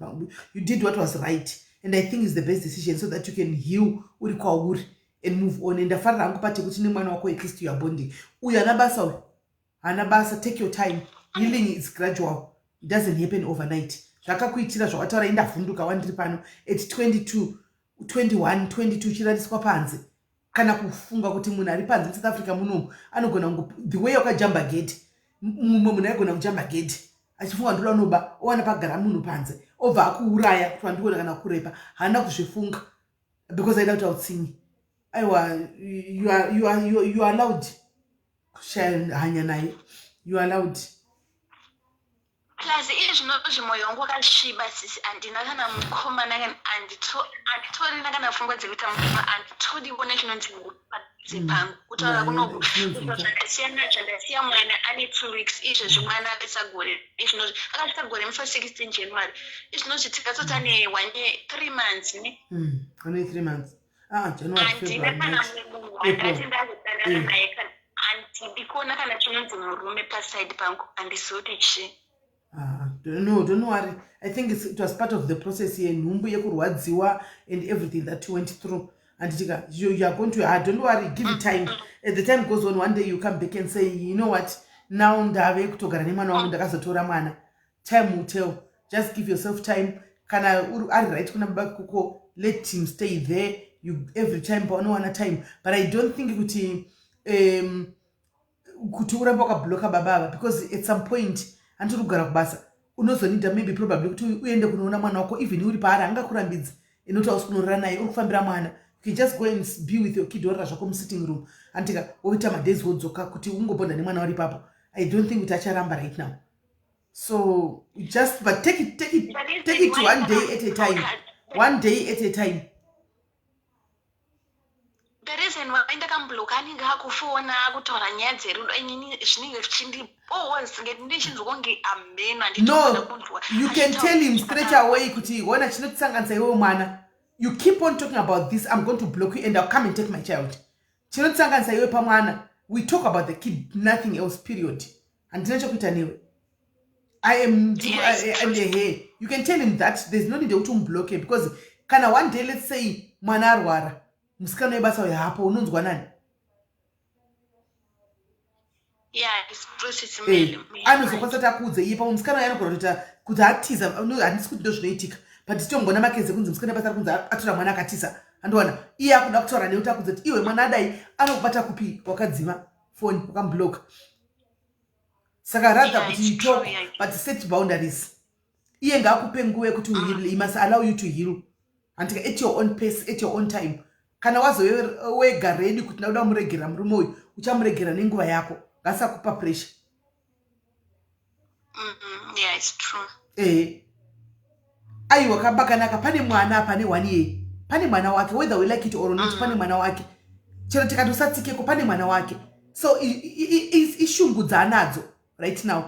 You did what was right. And I think it's the best decision so that you can heal uri kwauri and move on. And afarira hangu pate kuti nemwana wako at least you are bonding. Uyu hana basa, take your time. Healing is gradual. It doesn't happen overnight. Zvakakuitira zvawataura indavhunduka wandiri pano at 22, 21, 22 chirariswa panze. Kana kufunga kuti munhu ari panze South Africa munomu anogona the way wakajamba gate. Mumwe munhu aigona kujamba gate. Achifunga ndoda unoba owana pagara munhu panze. Obva akuuraya kuti wandikuona kana kurepa. Hana kuzvifunga because aida kuti autsinye. Aiwa, you are allowed kushaya hanya naye. You are allowed. Plus izvinozvi mwoyo wangu wakasviba sisi, handina kana mukomana handitorina kana pfungwa dzekuita mukoma, handitodiwo nechinonzi panze pangu kutaura kuno zvandasiya mwana ane 2 weeks izvezvi mwana akasagore izvinozvi akasvika gore mufa 16 January izvinozvi tikatoti ane 3 months ne ane 3 months January handina kana munhu wandati ndazodanana naye kana handidi kuona kana chinonzi murume paside pangu, handizoti chi. No, don't worry. I think it was part of the process here. Nhumbu yekurwadziwa and everything that you went through. And you are going to, don't worry, give it time. As the time goes on, one day you come back and say, you know what, now ndave kutogara nemwana wangu ndakazotora mwana. Time will tell. Just give yourself time. Kana ari right kuna baba kuko, let him stay there. You every time paunowana time. But I don't think kuti uramba wakabloka baba, because at some point andiri kugara kubasa unozonida maybe probably kuti uende kunoona mwana wako even uri paari angakurambidzi inoti hausi kunorora naye uri kufambira mwana. You can just go and be with your kid orora zvako musitting room andika woita madays wodzoka kuti ungobonda nemwana uri papo. I don't think kuti acharamba right now. So just but take it one day at a time. One day at a time. The reason why ndakambloka anenge akufona akutaura nyaya dzerudo inini zvinenge zvichindipowa zingeti ndichinzwonge ameno handitogona kunzwa. You can tell him straight away kuti wona chinotisanganisa iwe mwana. You keep on talking about this, I'm going to block you and I'll come and take my child. Chinotisanganisa iwe pamwana. We talk about the kid, nothing else, period. Handina chokuita newe. I am here. You can tell him that there's no need to block him because kana one day let's say mwana arwara. Musikana webasa uya hapo unonzwa nani? Yeah, it's process mele. Anozokwasati akudze iye pamusikana yanogona kuti atiza, handisi kuti ndo zvinoitika. But tongona makeze kunzi musikana webasa kunzi atora mwana akatiza. Andowana iye akuda kutora neuta kudze kuti iwe mwana adai anokubata kupi wakadzima phone wakamblock. Saka rather kuti you talk but set boundaries. Iye ngaakupe nguva yekuti uheal. He must allow you to heal. And at your own pace, at your own time. Kana wega ready kuti nauda muregera murume uyu uchamuregera nenguva yako ngasakupa pressure. Yeah, it's true. Aiwa kabakanaka pane mwana pane 1 year. Pane mwana wake whether we like it or not. Pane mwana wake. Chero tikatosatikeko pane mwana wake. So ishungudza anadzo right now.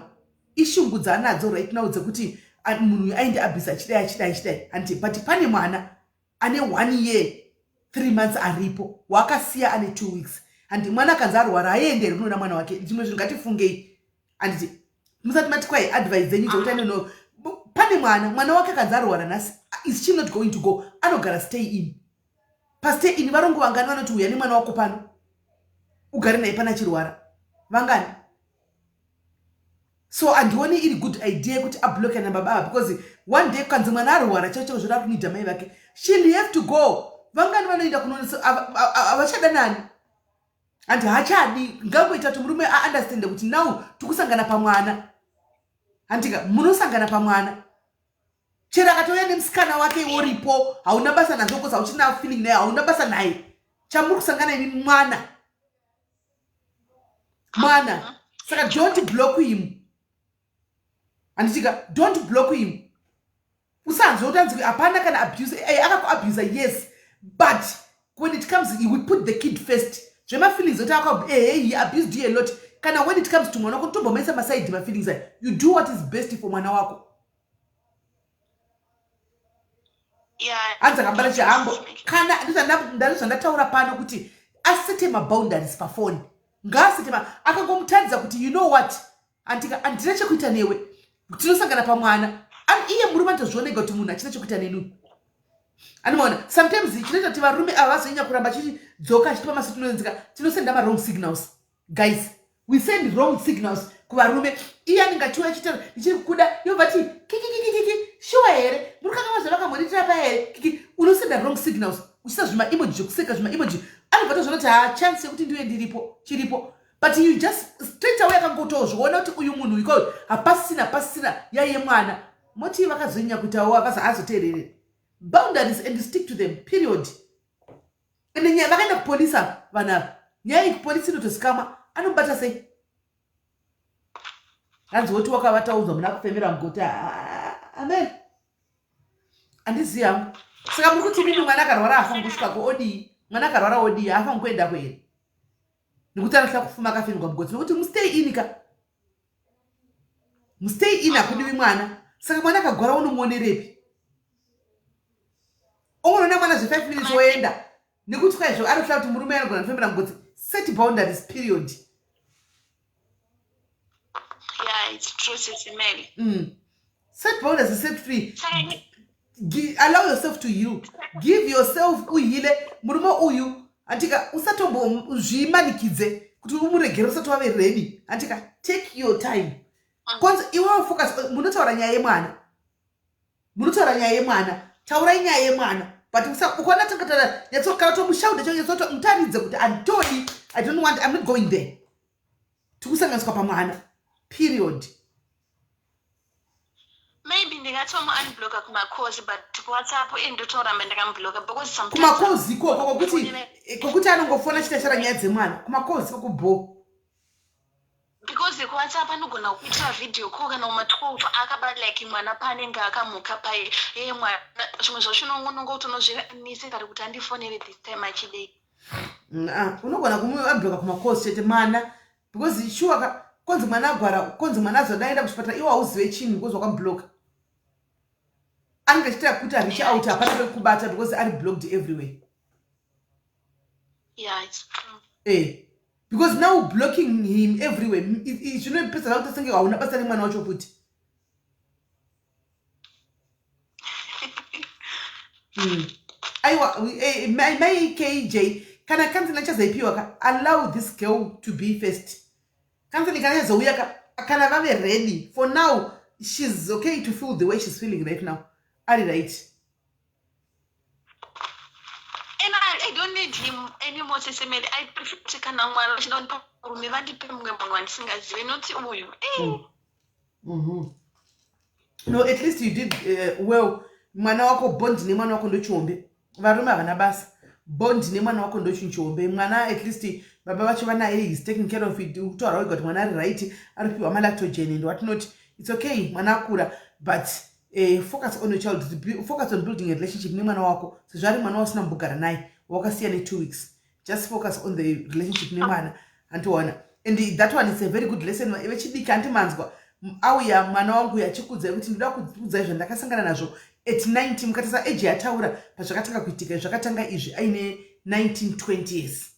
Ishungudza anadzo right now dzekuti munhu aende abvisa achidai anti but pane mwana ane 1 year 3 months aripo wakasiya ane 2 weeks and mwana kanza arwara aendere kunoona mwana wake. Ndimwe zvinhu ngatifungei anditi musati mati kwai advice dzenyu dzokuti no pane mwana wake kanza arwara nhasi, is she not going to go? Anogara stay in. Pa stay in varongo vangani vanoti uya nemwana wako pano ugare naye pana chirwara vangani? So andioni iri good idea kuti ablock na baba because one day kanzi mwana arwara chacho zvoda kunida mai vake, she'll have to go. Vangani vanoenda kunoona avachada nani? and hachadi ngakuita kuti murume aunderstand kuti now tikusangana pamwana andika munosangana pamwana chero akatouya nemusikana wake uripo hauna basa nazvo koza uchina feeling naye hauna basa naye chamuri kusangana ini mwana saka don't block him anditika don't block him usanzwe utanzi hapana kana abuse akakuabuse yes but when it comes he will put the kid first zvema feelings oti he abused you a lot kana when it comes to mwana wako tombomesa maside ma feelings you do what is best for mwana wako anza kambara chihambo kana ndandataura pano kuti asete maboundaries pafoni ngasete akangomutadzisa kuti you know what andina chekuita newe tinosangana pamwana iye murume andozvionega kuti munhu achina chekuita nenu anomaona sometimes chinoita kuti varume avazoinya kuramba chichidzoka achitipa masu tinoenzika tinosenda ma-wrong signals guys we send wrong signals kuvarume iye anenge achiuya achitaura ndichiri kukuda yobvati kikikikikiki shuwa here muri kanga mazvavakamoniitira pa here unosenda wrong signals uchisa zvima-emoji zvekuseka zvima-emoji anobva tozvona chance yekuti ndiwe ndiripo chiripo but you just straight away akangotozviona kuti uyu munhu iko hapasisina yaiye mwana moti vakazoinya kuitawo avazoteerere boundaries and stick to them period and vakaenda kupolisa vanava nyaya ikupolisi inotosikama anobata sei hanzi woti wakavataudzwa muna kufemera mugoti amen handizivi hangu saka muri kuti mimi mwana akarwara afa ngusvikako odii mwana akarwara odii afa nguenda kwere nekuti anohla kufuma akafenirwa mugoti nokuti mustay inika mustay in akudivi mwana saka mwana akagwara unomuonerepi omunona mwana zve5 minutes woenda nekuti kwaizvo anohla kuti murume anogona kufembera mugoti set boundaries period it's true, SIS MELLY. Set boundaries, set free. Allow yourself to heal. Give yourself uhile. Murume uyu antika usatombo zvimanikidze kuti umuregere usati wave ready. Antika take your time. Kwanza iwe focus munotaura nyaya yemwana. Munotaura nyaya yemwana. Taura nyaya yemwana. But ukona takatara yatsokara tomushauda cho yatsoto mutaridze kuti Antoni I'm not going there. Tikusanganiswa pamwana. Period. Maybe ndingatoma unblocka kumakhozi but WhatsApp indotoramba ndakambloka because sometimes kumakhozi kokuti anongofona chitashara nyaya dzemwana kumakhozi kokubho because WhatsApp anogona kuita video call kana uma 12 akaba like mwana panenge akamuka pai mwana zvimwe zvoshonongonongo utonozviranise kari kuti andifonere this time achidei unogona kumubloka kumakhozi chete mana because sure konzi mwana agwara konzi mwana azodaenda kuchipatara iwe hauzive chinhu because wakamubloka anenge achitira kuti reach out hapana pekubata because ari blocked everywhere. It's true. Because now blocking him everywhere zvinopesa kuti senge hauna basa remwana wacho kuti aiwa my KJ kana kanzina chazaipiwa allow this girl to be first. Kanzani kanazouya kana vave ready for now. She's okay to feel the way she's feeling right now. Are you right? And I don't need him anymore, SIS MELLY. I prefer to kana mwana chinondo rume vandipe mumwe munhu wandisingazive not uyu. No, at least you did well. Mwana wako bond nemwana wako ndochombe. Varume havana basa. Bond nemwana wako ndochombe. Mwana at least baba vacho vanaye is taking care of it. Kutaura wega kuti mwana ari right, aripiwa malactogen and what not. It's okay, mwana akura, but focus on your child. Focus on building a relationship nemwana wako. Sezvari mwana wasina mbugara naye wakasiya ne 2 weeks. Just focus on the relationship nemwana and one. And that one is a very good lesson. Vechidiki antimanzwa auya mwana wangu yachikudza kuti ndoda kudza izvo ndakasangana nazvo at 19 mukatasa age yataura pazvakatanga kuitika zvakatanga izvi aine 19-20 years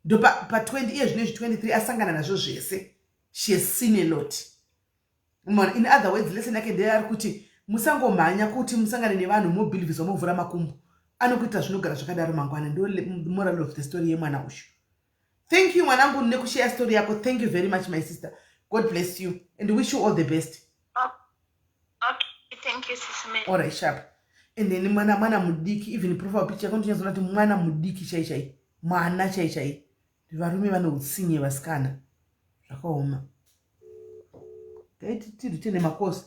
ndo pa 20 years nezvi 23 asangana nazvo zvese. She has seen a lot. In other words, lesson yake ndeyari kuti musangomhanya kuti musangane nevanhu mobhilivhizwa movhura makumbo anokuita zvinogara zvakadaro mangwana. Ndo moral of the story yemwana ushu. Thank you mwanangu nekushare story yako. Thank you very much my sister. God bless you and wish you all the best. Okay, thank you SIS MELLY. All right, sharp. And then mwana mudiki, even profile picture konti nyazona kuti mwana mudiki chai chai. Mwana chai chai. varume vane utsinye vasikana zvakaoma. Taiti tiri tine makosi.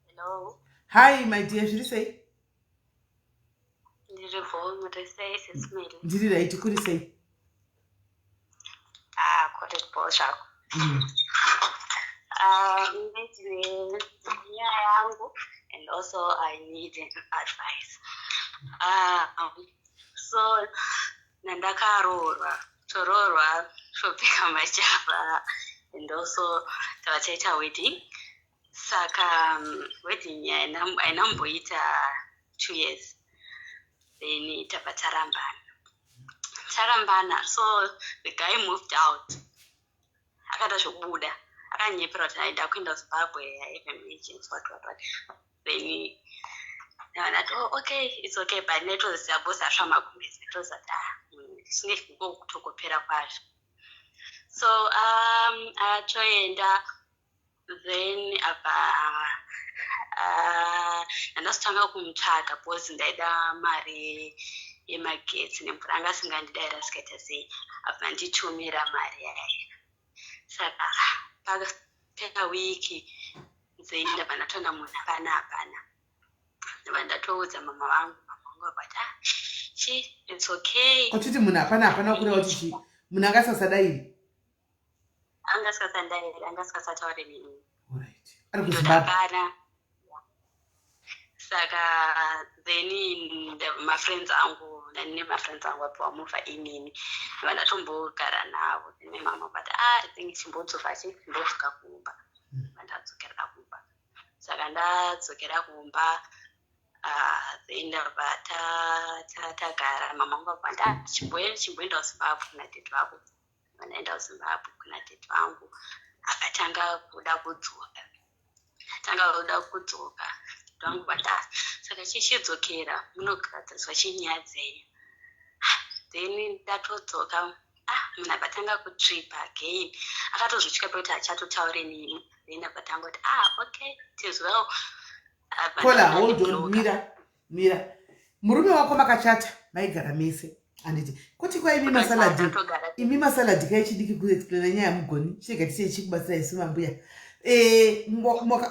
Hello. Hi my dear, zviri sei? Ndiri phone with SIS MELLY. Ndiri right, kuri sei? Got it boss yako. And also I need advice. So nandakarorwa shopika machava and also tawataita wedding. Saka wedding ainamboita 2 years. Then tarambana. So the guy moved out. Akada shokubuda. Akanyepera kuti aida kuenda Zimbabwe emergency what. Then okay, it's okay, but network ziyabosa shama kumezi network zata singe kutokopera kwazvo. So achoenda then ndasitanga kumutsvaga because ndaida mari yemagetsi nemvura anga asingandidaira sikaita sei apa nditumira mari yayo. Saka pakapera wiki then ndabva ndatoona munhu hapana ndabva ndatoudza mama vangu vati it's okay. Uchiti munhu hapana kureva kuti chii? Munhu angasasadairi? Angasasataure neni. Alright. Ari kuZimbabwe. Saka then my friends angu apiwa movha inini vandatombogara navo. Then mama vati I think chimbodzoka kumba. Ndadzokera kumba. Saka ndadzokera kumba. Then ndabva tagara. Mama vangu vati chimboenda Zimbabwe kuna tete wako. Vanaenda Zimbabwe kuna tete wangu. Akatanga kuda kudzoka. Wangu bata saka chichidzokera munogadzirwa chinyadzei. Then ndatodzoka munhu abatanga kutrip again. Akatozvitya kuti achatotaure nini. Then ndabatanga kuti okay it is well. Kola, hold on, mira. Murume wako makachata maigara mese anditi kuti kwa imi masaladi kaichidiki kuexplaina nyaya yamugoni chega tise chikubatsira isu mambuya.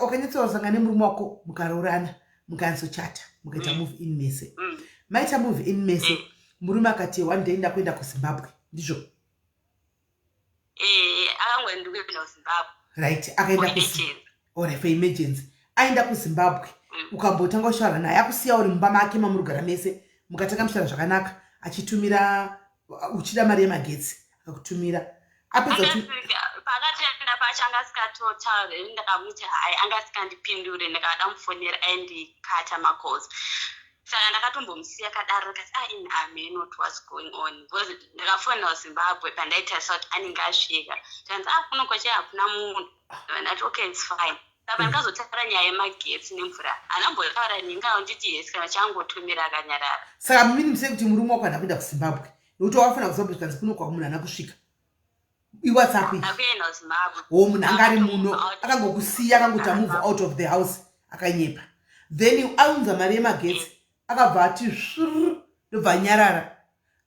Wakanyatsoosangana nemurume wako mukaroorana mukanzochata mukaita move in mese. Maita move in mese murume akati one day ndakuenda kuZimbabwe ndizvo? Akangoenda kuZimbabwe. Right, akaenda for emergency. Aenda kuZimbabwe ukambotanga kushara naye akusiya uri mumba make mamurugara mese mukatanga mushara zvakanaka achitumira uchida mari yemagetsi akakutumira apedza pakatenda pacho anga asikatotaure ndakamuti hai anga asikandipindure ndakada mufonera aindikata macalls. Saka ndakatombomusiya kadaro ndikati in I know what's going on because ndakafonera Zimbabwe pandaita kuti anenge asvika tanzi kunokocha hakuna munhu ndati okay it's fine. Saka ndikazotara nyaya yemagetsi nemvura anambotaura ninga nditi yes kana changotumira akanyarara. Saka mini mse kuti murume wako anakuenda kuZimbabwe nokuti wafana kuZimbabwe kanzi kuno kwa munhu anakusvika iwhatsapp akuenda Zimbabwe munhu anga ari muno akangokusiya akangoti move out of the house akanyepa. Then aunza mari yemagetsi akabva ati ndobva anyarara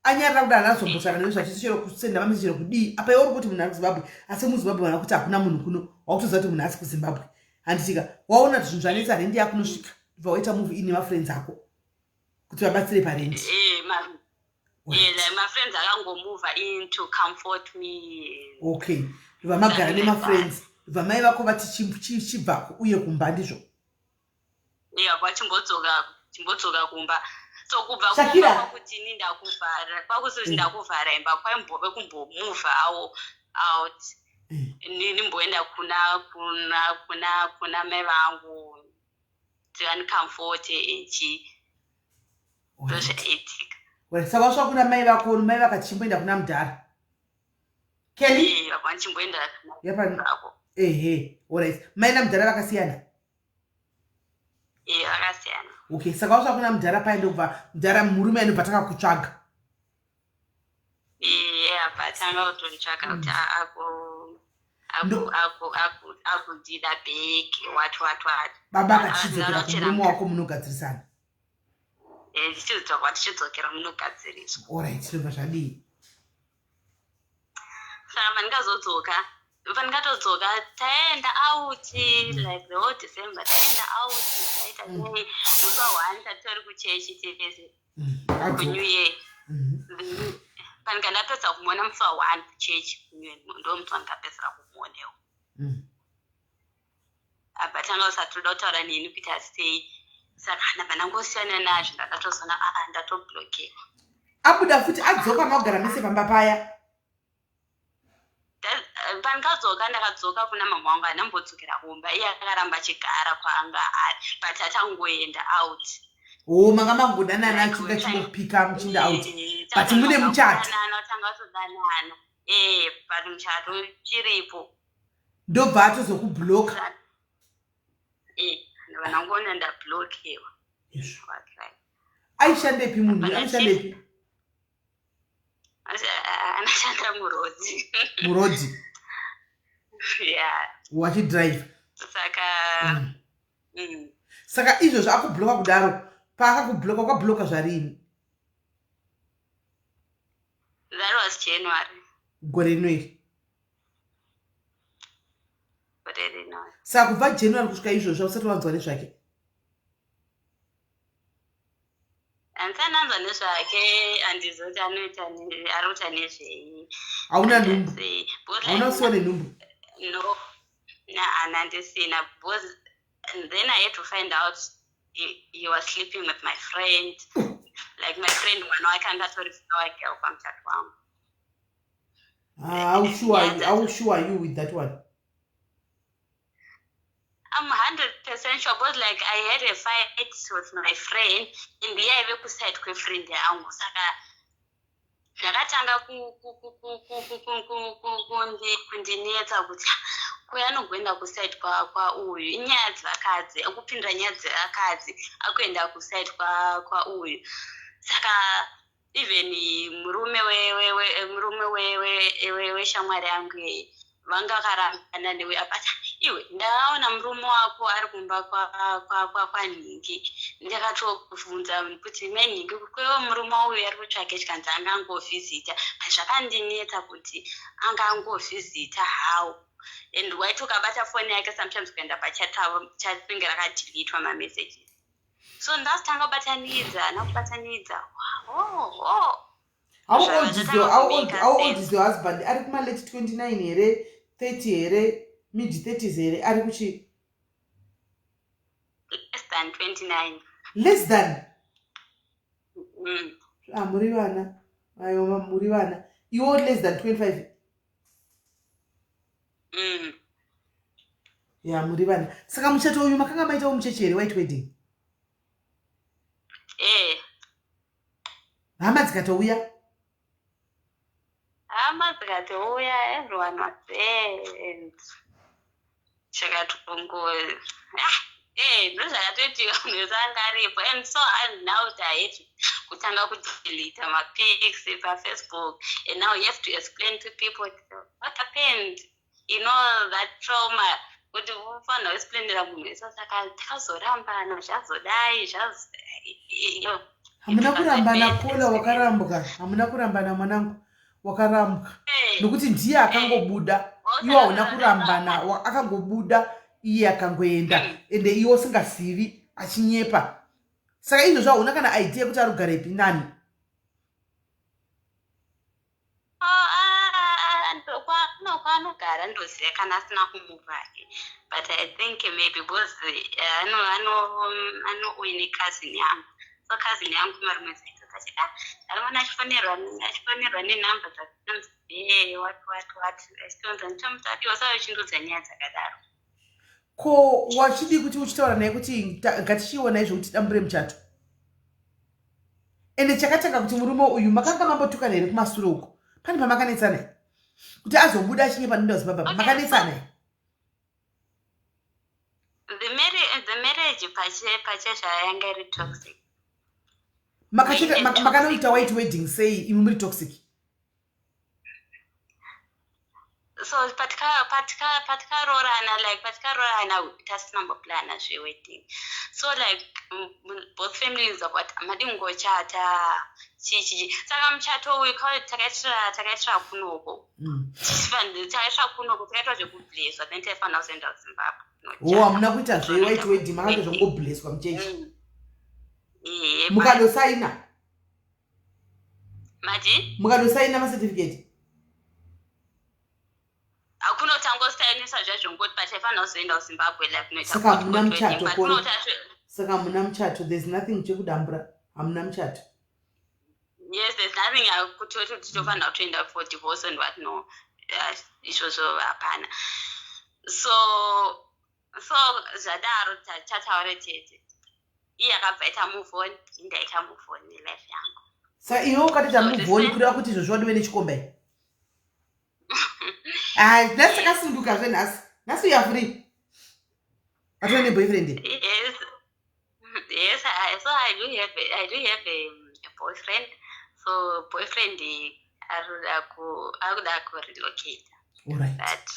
kuti anazombosangana nezvachisichero kusenda mamisiro kudii apa iwe uri kuti munhu ari kuZimbabwe asi muZimbabwe vana kuti hakuna munhu kuno wakutoziva kuti munhu asi kuZimbabwe. Handitika waona kuti zvinhu zvanetsa rendi yakunosvika bva waita move in nemafriends ako kuti vabatsire parendi. My friends akangomove in to comfort me. Okay, vamagara nemafriends vamai vako vati chibva uye kumba ndizvo? Chimbodzoka kumba. So kubva kumba kwakuti ini ndakuvhara kwakusoti ndakuvhara imba kwaimbove kumbomuvha out. Nimboenda kuna mai vangu tivanicomforte ichi ndozvaitika. Saka wasvika kuna mai vako mai vakati chimboenda kuna mudhara Kelly? Vachimboenda vako. Alright. Mai namudhara vakasiyana? Vakasiyana. Okay, saka wasvika kuna mudhara paenda kubva mudhara murume anobva takakutsvaga? Batanga kutonitsvaga kuti akudida bheki what baba akachidzokera kumurume wako munogadzirisana tichidzokera munogadziriswa alright zvinobva zvadii saka pandikazodzoka pandikatodzoka taenda out like the whole December taenda out taita nei musi wa1 tatori kuchechi tese kunew year panika ndapedza kumuona musi wa1 kuchechi ndo musi wandikapedzera kumuonewo but anga usatoda kutaura neni kuti asei saka ndabva ndangosiyana nazvo ndakatozona ndatoblokewa abuda futi adzoka magara mese pamba paya pandikadzoka ndakadzoka kuna mama wangu andambodzokera kumba iye akaramba achigara kwaanga ari but atangoenda out manga mangodanana chinga chingopika muchinda out but mune muchato tanga todanana but muchato chiripo ndobva atozokubloka vanangoona ndablokewa aishandepi munhu aishandepi anashanda murodzi wachidrive saka izvozvo akubloka kudaro paakakubloka ukabloka zvarini that was January gore rinoiri saka kubva January kusvika izvozvo usati wanzwa nezvake andisananzwa nezvake handizoti arikuita nezvei hauna nhumbu hauna usiwo nenhumbu no handisina because then I had to find out he was sleeping with my friend like my friend mwana wake angatorifika wake pamuchato wangu how sure are you with that one I'm 100% sure because like I had a fight with my friend and yaive kuside kwefriend yangu saka ndakatanga kundinetsa kuti kuya anogoenda kuside kwauyu inyaya dzevakadzi akupindira nyaya dzevakadzi akuenda kuside kwauyu saka even murume weshamwari yangu vanga vakarambana newe apata iwe ndaona murume wako ari kumba kwanhingi ndakatobvunza kuti menhingi kwewo murume uyu ari kutsvake chikanzi angangovhizita zvakandinetsa kuti angangovhizita hawo and waiti ukabata foni yake sometimes kuenda pachatenge rakadhilitwa mamessages so ndazotanga kubatanidza nakubatanidza how old is your husband ari kuma late 29 here 30 here mid 30s here ari kuchi less than 29 less than muri vana ayo muri vana iwo less than 25 muri vana saka muchato uyu makanga maitawo muchechi here white wedding hama dzikatouya dzikatouya everyone was there chakatongo ndozvakatoitika munhu sanga aripo and so now I kutanga kudelete mapics pafacebook and now you have to explain to people what happened, you know, that trauma kuti ufanira kuexplainira munhu iso saka takazorambana zvazodai hamuna kurambana Paula wakarambwa hamuna kurambana mwanangu wakarambwa nokuti ndiye akangobuda iwe hauna kurambana akangobuda iye akangoenda ende iwe usingazivi achinyepa saka izvozvo hauna kana idea kuti ari kugarepi nani kwanogara ndoziva kana asina kumuvake but I think maybe because anoine cousin yangu so cousin yangu marume zaita kati arimana achifanirwa nenhamba dzakanzi what asitonza nditomutadiwa saka chindudza nyaya dzakadaro ko wachidi kuti uchitaura naye kuti ngatichiona izvo kuti dambure muchato ende chakatanga kuti murume uyu makanga mambotukana here kumashure uko pane pamakanetsana here kuti azobuda achinyepa nenda zimbabwe makanetsana here the marriage pachezva yanga iri toxic makanoita white wedding sei imi muri toxic so patikarorana like patikarorana tasina mboplana zvewedding so like both families what amadi ngochata chichi saka muchato uyu takaitira kunoko takaitira kunoko takaitwa zvekubleswa then taifanira kuzoenda kuzimbabwe hamuna kuita zvewaiti wedding makaita zvongobleswa muchechi mukandosaina mati mukandosaina macertificate akunotangosainisa zvazvongoti but taifanira kuzoenda kuzimbabwe like saka muna muchato saka muna muchato there's nothing chekudambura hamuna muchato. Yes, there's nothing kuti titofanira kutoenda for divorce and what no izvozvo hapana so zvadaro tataura tete iye akabva ita move on ndaita move on nelife yangu saka iwe ukatita move on kureva kuti izvozvo wadiwe nechikomba nhasi takasunduka nhasi you are free atova neboyfriend. Yes, so I do have a boyfriend. So boyfriend akuda kurelocate. Alright.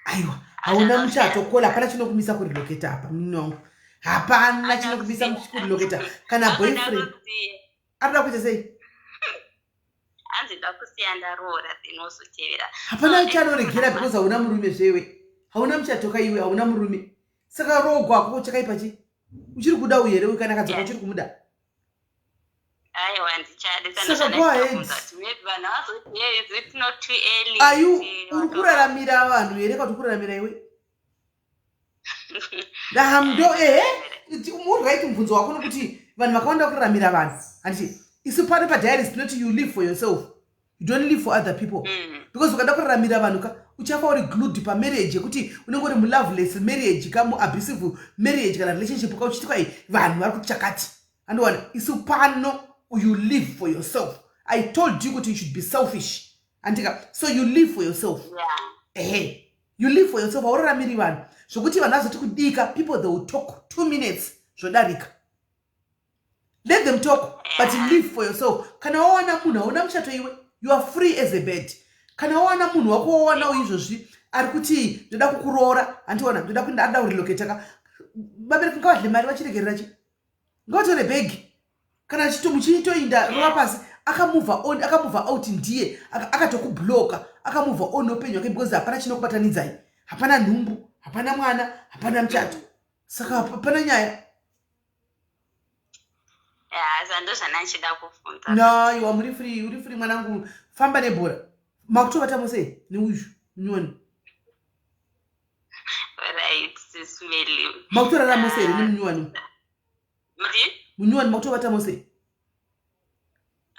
Aiwa, hauna muchato kola hapana chinokumisa kurelocate hapa mino. Hapana chinokumisa kurelocate kana boyfriend. Arida kuita sei? Anzida kusiya ndarora dzinozotevera. Hapana chanoregera because hauna murume zvewe. Hauna muchato kaiwe, hauna murume. Saka rogo ako chakaipa chi? Uchiri kuda uyere ukana kadzoka uchiri kumuda. Aiwa ndichade sana maybe vanazo is it not too early? Ayu urikuraramira vanhu here kuti kuraramira iwe? Ndahamdo right mubvunzo wako nokuti vanhu vakawanda kuraramira vanhu. Handiti isu pano padiary is not you live for yourself. You don't live for other people. Because ukada kuraramira vanhu uchafa uri glued pamarriage yekuti unenge uri muloveless marriage kamu abusive marriage kana relationship kauchiti kwai vanhu vari kuti chakati. Andowana isu pano you live for yourself. I told you that you should be selfish. Antika, so you live for yourself. Yeah. You live for yourself. Auraramiri vanhu. Zvokuti vanhu vazoti kudika, people they will talk 2 minutes. Zvodarika. Let them talk, but you live for yourself. Kana wawana munhu hauna muchato iwe, you are free as a bird. Kana wawana munhu wako wawana izvozvi ari kuti ndoda kukuroora, andiwana ndoda kuenda ada kurelocate ka. Vabereki ngavadle mari vachiregerera chi? Ngavatore bag. Kana muchitoinda rova pasi akamove out ndiye akatokubloka akamove on upenyu hwake because hapana chinokubatanidzai, hapana nhumbu, hapana mwana, hapana muchato, saka hapana nyaya. Zando zvanachida kufunda. Naiwa muri free mwanangu, famba nebhora. Makutovata mose neuyu munyoni. Right, SIS MELLY. Makutorara mose here nemunyoni. Mati? Munyoni makutovata mose.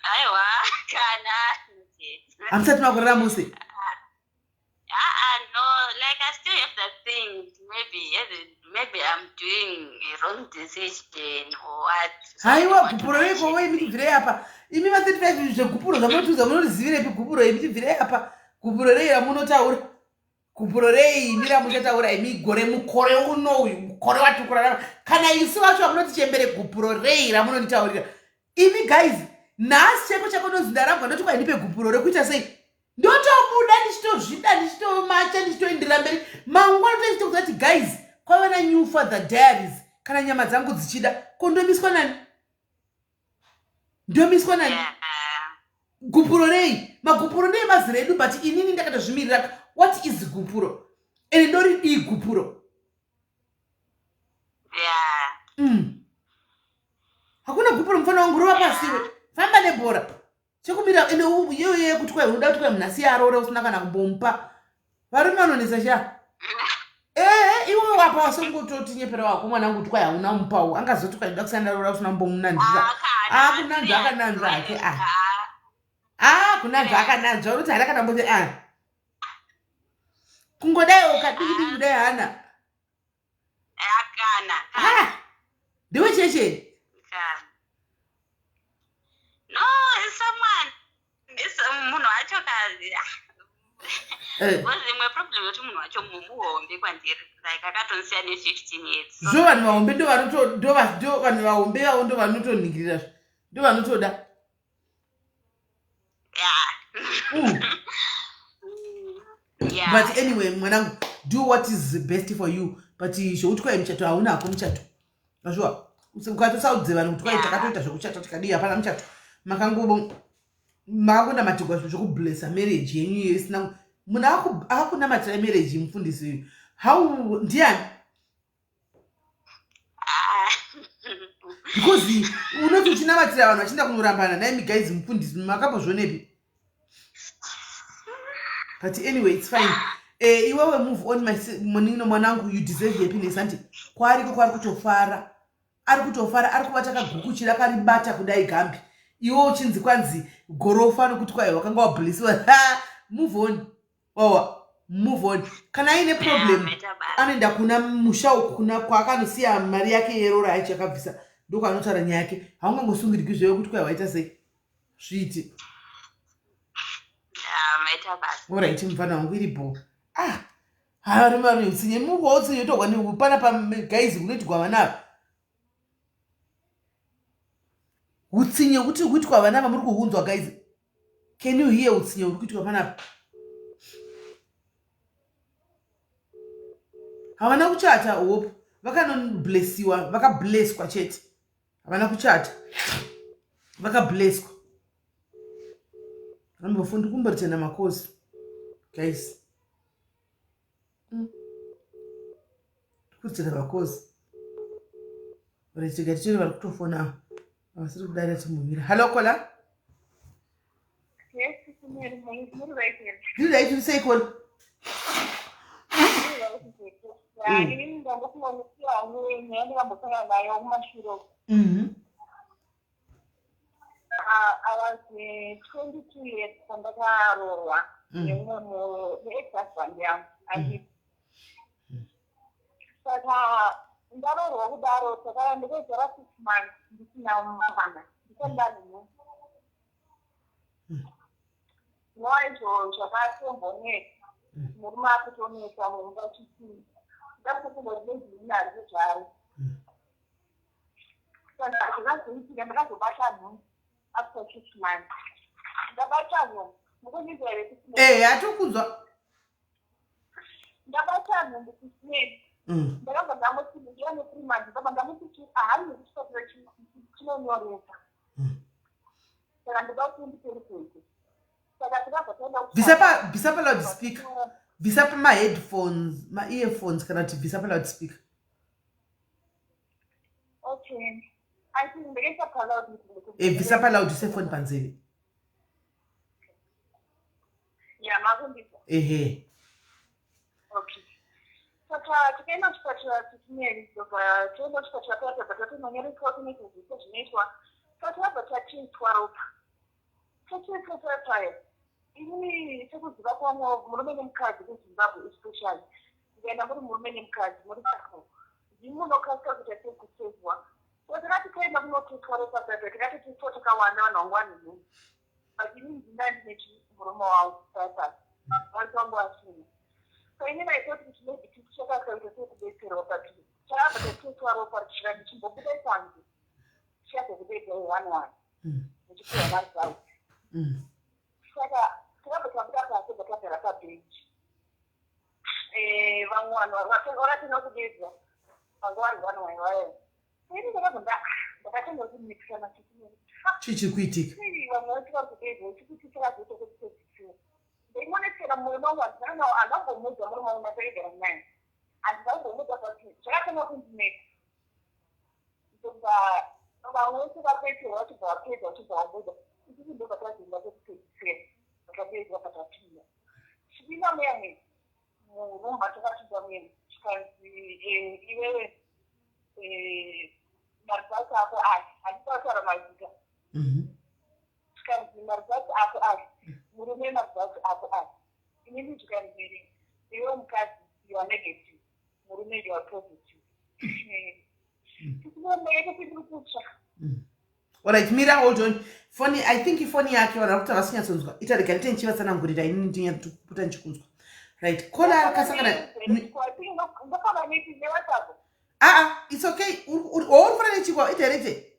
Aiwa, kana. Hamsati makurara mose. No, like I still have that thing. Maybe I'm doing a wrong decision or what. Aiwa, gupuro reko wewe michibvire apa. Imi ma 35 zvegupuro zvamunotuza munozivire pi gupuro michibvire apa. Gupuro rei ramunotaura. Gupuro rei mira muchataura imi gore mukore uno uyu mukore watukurara. Kana isu vacho munoti chembere gupuro rei ramunonitaurira. Imi guys, nhasi cheko nonzi ndarambwa ndoti kwa ndipe gupuro rekuita sei? Ndotobuda ndichitozvida ndichitomacha ndichitoendera mberi. Mangwana tochitokuza kuti guys, kwava na new father diaries kana nyama dzangu dzichida kondomiswa nani? Ndomiswa nani? Gupuro rei? Magupuro ndeye mazira edu but inini ndakatozvimirira. What is gupuro? Ende ndori dii gupuro? Hakuna gupuro mfano wangu rova pasiwe. Famba nebhora. Chekumira ende uye kuti kwai unoda kuti kwai mnasi arore usina kana kumbompa. Varume vanonesa sha. Iwe wapa wasongototi nyepera wako mwanangu kuti kwai hauna mupawo. Angazoti kwai ndoda kusanda rora usina mbomunanzira. Kunanzva akananzva ake kunanzva akananzva kuti hana kana mboti kungodai ukadiki kudai hana. Ndiwe cheche. No, it's someone. It's munhu wacho kazi. Imwe problem yoti munhu wacho muhombe kwandiri. Like akatonsiya ne15 years. Zvo vanhu vahombe ndo vanhu vahombe vavo ndo vanotoningirira. Ndo vanotoda. Yeah. But anyway, mwanangu, do what is best for you. But shokuti kwa mchato haunako mchato. Unajua? Ukatosaudzwe vanhu kuti kwai takatoita zvokuchata tikadii hapana muchato. Makangobo makunda matigwa zvokublessa marriage yenyu isina munhu akunamatira marriage mufundisi uyu. How ndiani? Because unoti uchinamatira vanhu vachinda kunorambana naye guys mufundisi makambozvionepi? But anyway, it's fine. Iwewe move on munino mwanangu, you deserve happiness anti. Kwariko kwari kutofara. Ari kubata kagukuchira karibata kudai gambi. Iwo uchinzi kwanzi gorofa nokuti kwai wakanga wablessiwa. Move on. Wawa, move on. Kana aine problem. Anoenda kuna musha uku kuna kwakanosiya mari yake yerora yacho yakabvisa. Ndoko anotaura nyaya yake. Haungangosungiriki zvewe kuti kwai waita sei. Zviiti. Alright, mfana wangu iripo. Hari mari utsinye muvo utsinye togwa ni upana pa guys unoitwa vana. Utsinye kuti kuitwa vana muri kuhunzwa guys. Can you hear utsinye uri kuitwa vana? Havana kuchata hope. Vakanon-blessiwa, vakabless kwa chete. Havana kuchata. Vakabless. Ambofundi kumboritena makosi. Guys. Kuritena makosi. Urichika tichiri vari kutofona. Vasiri kudara timumira. Hello, Kola? Yes, it's me. Did I do say call? I was 22 years from the car. Ex-husband, yeah. But ndaro daro saka ndiko jara 6 months ndisina mwana ndikanda nini mwaito chakasombone muruma kutonesa munga chiti ndakuti ndezi nari zvaro saka zvakazoitika ndakazobata munhu after 6 months ndabata munhu mukunyiza here kuti hatokunzwa ndabata munhu kuti ndakabva ndamuti ndione 3 months ndabva ndamuti ahani nekuchitotira chinonyoresa saka ndoda kuti ndiperipeite saka tikabva taenda bvisa loudspeaker, bvisa pama-headphones ma-earphones kana kuti bvisa pa-loudspeaker. Okay, I think ndakaisa paloud bvisa paloud usefoni panzeve. ya makundisa Ehe. Okay. Saka tikaenda kuchipatara titineri toka toenda kuchipatara paya tatononyereswa kune zvidzidzo zvinoitwa saka tabva tachiitwa ropa tachiitwa paya ini sekuziva kwamwe murume nemukadzi kuzimbabwe especially ndikaenda muri murume nemukadzi muri sako ndimunokasika kuita sekusevwa so tikati kaenda kunototwa ropa paya tikati titwa takawanda vanhu vangwani nhuu but ini ndinda ndine murume wavo paya vantu vangu vasina so ini naitoti kuti maybe tichakaita sekudetserwa but chabva tatotwa ropa richira ndichimbobuda panze tichazokudedzai 1 ndichipiwa mari dzavo saka tikabva tabuda pasi takagara pabhenji vamwe vanhu vakatenga kudedza vanga vari vanhu vaivayo ini ndakabva ndakatenda kuti mikisana chichi kuitika vamwe vatika kudedza chikuti takazoita kutipedzisira ndaimonekera mumwe mangu handambomudza murume wangu mataigara naye handingambomudza kuti zvakatenga kundineka vamwe vese vapedzerwa vachibva vapedza vachibva vabuda isisi ndobva tazinga kwekupedzisira vakapedza pakapinda chipinda muyamwe murumba takapinda muyamwe chikanzi iwewe mari dzacho ako asi handisataura mazita chikanzi mari dzacho ako asi murume mari dzacho ako asi inini chikanzi iwe mukadzi you are negative murume you are positive tisinomeke kutsva. Alright, Mira, hold on. Funny, I think ifoni yake wanakuta vasinyatsonzwa. Itarika nite nchivatsanangurira ini ndinyaputa nchikunzwa. Right, kola kasangana. It's okay. Or fana nechikwa iterete.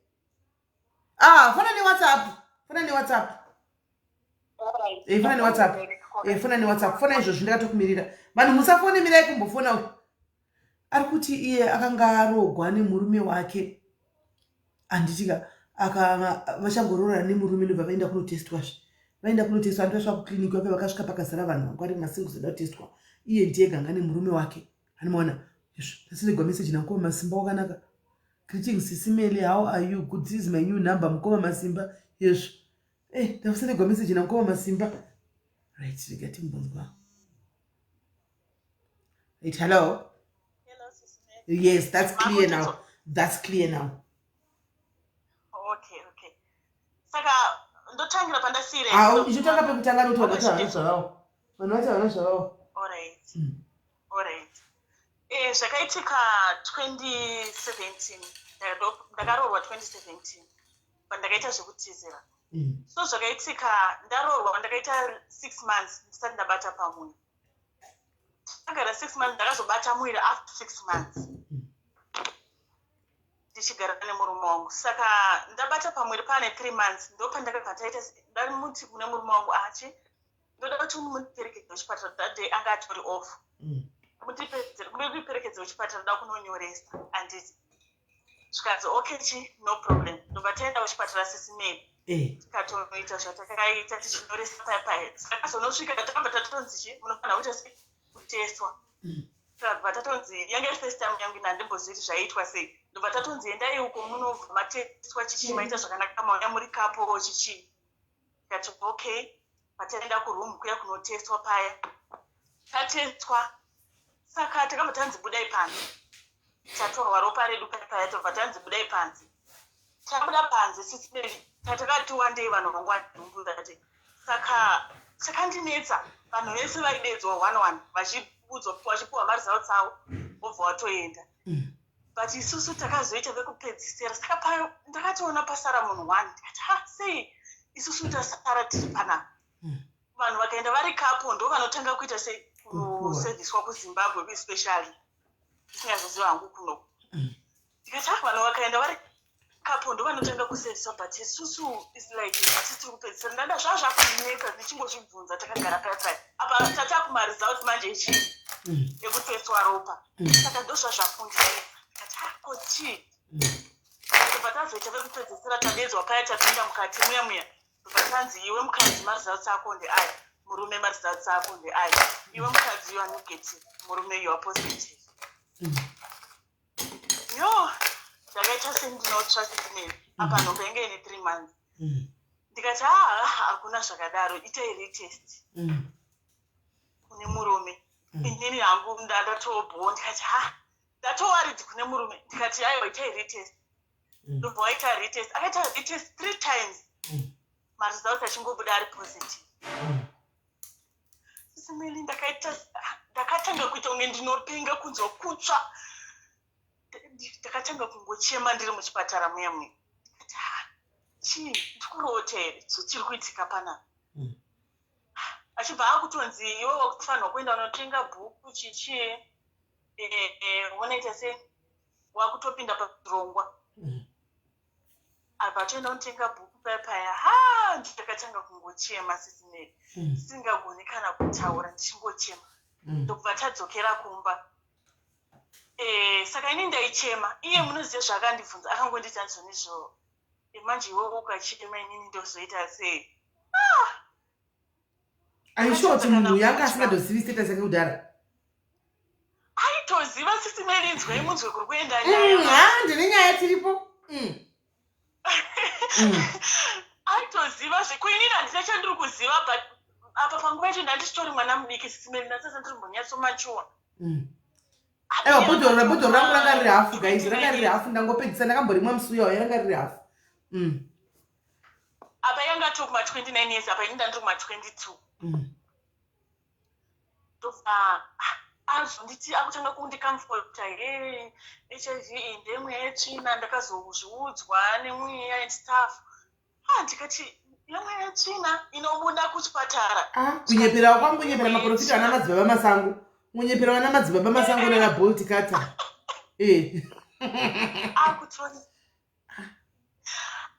Fana ni WhatsApp. Fana ni WhatsApp. Alright. Fana ni WhatsApp. fona neWhatsApp, fona izvo zvindakatokumirira. Vanhu musafone mirai kumbofona uyu. Ari kuti iye akanga arogwa nemurume wake. Anditika vachangorora nemurume ndobva vaenda kunotestwa. Vaenda kunotestwa andosvika kukliniki vape vakasvika pakazara vanhu vangwari masingu zoda kutestwa. Iye ndiye ganga nemurume wake. Anoona ndasendegwa message naMukoma Masimba wakanaka. Greetings SIS MELLY, how are you? Good, this is my new number Mukoma Masimba. Yes. Ndasendegwa message naMukoma Masimba. Right, regati mbonzwa. Right, hello. Hello, SIS MELLY. Yes, that's clear now. That's clear now. Okay. Saka ndotangira pandasire. Ichotanga pekutanga notona zvavo. Vanhu vacho vana zvavo. Alright. Zvakaitika 2017. Ndakarorwa 2017. Pandakaita zvekutizira. So zvakaitika ndarorwa ndakaita 6 months ndisati ndabata pamunhu. Ndagara 6 months ndakazobata muiri after 6 months. Ndichigara nemurume wangu. Saka ndabata pamwiri pane 3 months ndopandakabva taita ndamuti kune murume wangu achi ndoda kuti mundiperekedze kuchipatara that day anga atori off. Mundiperekedze kuchipatara ndoda kunonyoresa anditi. Zvikazi okay no problem. Ndobva taenda kuchipatara SIS MELLY. Tikatoita zvatakaita tichinyoresa paya. Saka zonosvika takabva tatonzi munofanira kuita kutestwa. Takabva tatonzi yange first time yangu ndandimbozviti zvaitwa sei. Ndobva tatonzi endai uko munobva matestwa chichimaita zvakanaka mauya muri kapo chichi. Tikati okay. Pataenda kuroom kuya kunotestwa paya. Tatestwa. Saka takabva tanzi budai panze. Tatorwa ropa redu paya tobva tanzi budai panze. Tabuda panze SIS MELLY. Tatakati wandei vanhu vangwandumbuza ati. Saka chakandinetsa vanhu vese vaidedzwa 1-1 vachipuwa mari dzavo vobva watoenda. But isusu takazoita vekupedzisira. Saka payo ndakatoona pasara munhu 1. Ndikati sei isusu tasara tiri panapa. Vanhu vakaenda vari kapo ndo vanotanga kuita sei kuserviswa kuZimbabwe especially. Tisingazoziva hangu kuno. Ndikati vanhu vakaenda vari kapo ndo vanotanga kuserviswa but isusu is like hatisi kupedzisira. Ndanda zvazvakundinetsa ndichingozvibvunza takagara paya. Apa tatakumariza kuti manje ichi yekutestwa ropa. Saka ndo zvazvakundinetsa. Kochi. Batazoita vekupedzisira tabedzwa paya tapinda mukati muya. Batanzi iwe mukadzi mari dzako ndeaya. Murume mari dzako ndeaya. Iwe mukadzi you are negative. Murume you are positive. Yo, ndakaita sendinotsva SIS MELLY. Apa ndombenge ine 3 months. Ndikati hakuna zvakadaro itai retest. Kune murume. Inini hangu ndatobho ndikati ndatowaridi kune murume ndikati aiwa itai retest. Ndobva waita retest. Akaita retest 3 times. Mari dzavo achingobuda ari positive. SIS MELLY ndakatanga kuita unge ndinopenga kunzwa kutsva. Ndakatanga kungochema ndiri muchipatara muya. Ndikurota here zvochiri kuitika panapa. Achibva akutonzi iwe wakufanirwa kuenda unotenga bhuku chichi. Unoita sei wakutopinda pazvirongwa. Apa toenda unotenga bhuku paya. Ndakatanga kungochema SIS MELLY. Singagoni kana kutaura ndichingochema. Ndobva tadzokera kumba. Saka ini ndaichema. Iye munoziva zvakandibvunza akangonditi anzonizvo. Manje iwe ukachema inini ndozoita sei? Aisho kuti munhu yanga asingadozivi status yake kudhara. Aitoziva SIS MELLY inzwai munzwe kuri kuenda nayo. Ndine nyaya tiripo. Aitoziva zvekuinini handina chandiri kuziva but apa panguva yacho ndandichitori mwana mudiki SIS MELLY ndasati ndiri mbonyatsomachuwa. Bhodho rangu ranga riri hafu guys, ranga riri hafu ndangopedzisa ndakamborimwa musuya wayo ranga riri hafu. Apa yanga tokuma 29 years apa ini ndandiri kuma 22. Ndobva azonditi akutanga kundikamfota HIV indemwe yetsvina ndakazozviudzwa nemweya and stuff. Ndikati yemwe yetsvina inobuda kuchipatara. Kunyepera kwangu kunyepera maprofita ana madzibaba masango. Munyepera wana madzibaba masango nana Bolt kata.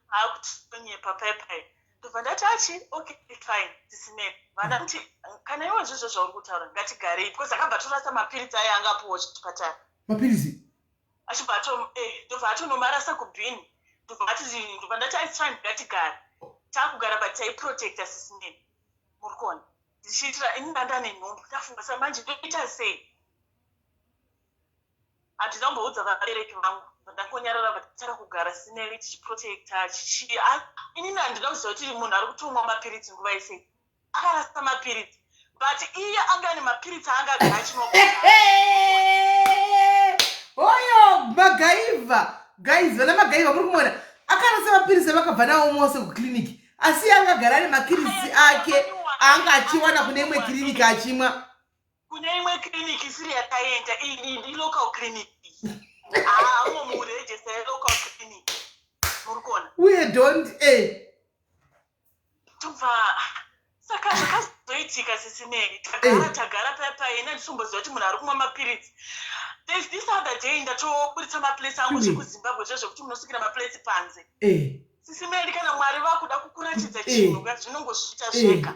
Akutonyepa pepe. ndobva ndati achi okay fine tisimeri vana kuti kana iwe zvizvo zvauri kutaura ngatigarei because akabva torasa mapiritsi aya anga apuwa kuchipatara mapirizi achibva ndobva atonomarasa kubhini ndobva ndati it's fine ngatigare takugara but taiprotecta sisimeri muri kuona ndichiitira ini ndanda nenhumbu ndafunga sa manje ndoita sei handina kumboudza vabereki vangu ndangonyarara vatara kugara sineri tichiprotecta inini handina kuziva kuti munhu ari kutomwa mapiritsi nguva isei akarasa mapiritsi but iye anga ane mapiritsi aangagara oyo magaivha guys vana magaivha muri kumona akarasa mapiritsi avakabva nawo mose kukliniki asi angagara ane mapiritsi ake anga achiwana kune imwe kliniki achimwa kune imwe kliniki isiri yataenda iyi local clinic amo murejesta yelocal clinic muri kuona uye don't tobva saka zvakazoitika sisineri tagara payena ndisomboziva kuti munhu ari kumwa mapiritsi there's this other day ndatoburitsa maplesi angu zvekuzimbabwe zvezvekuti munosvikira maplesi panze sisimeri kana mwari vakuda kukuratidza chinhu zvinongosvita zvega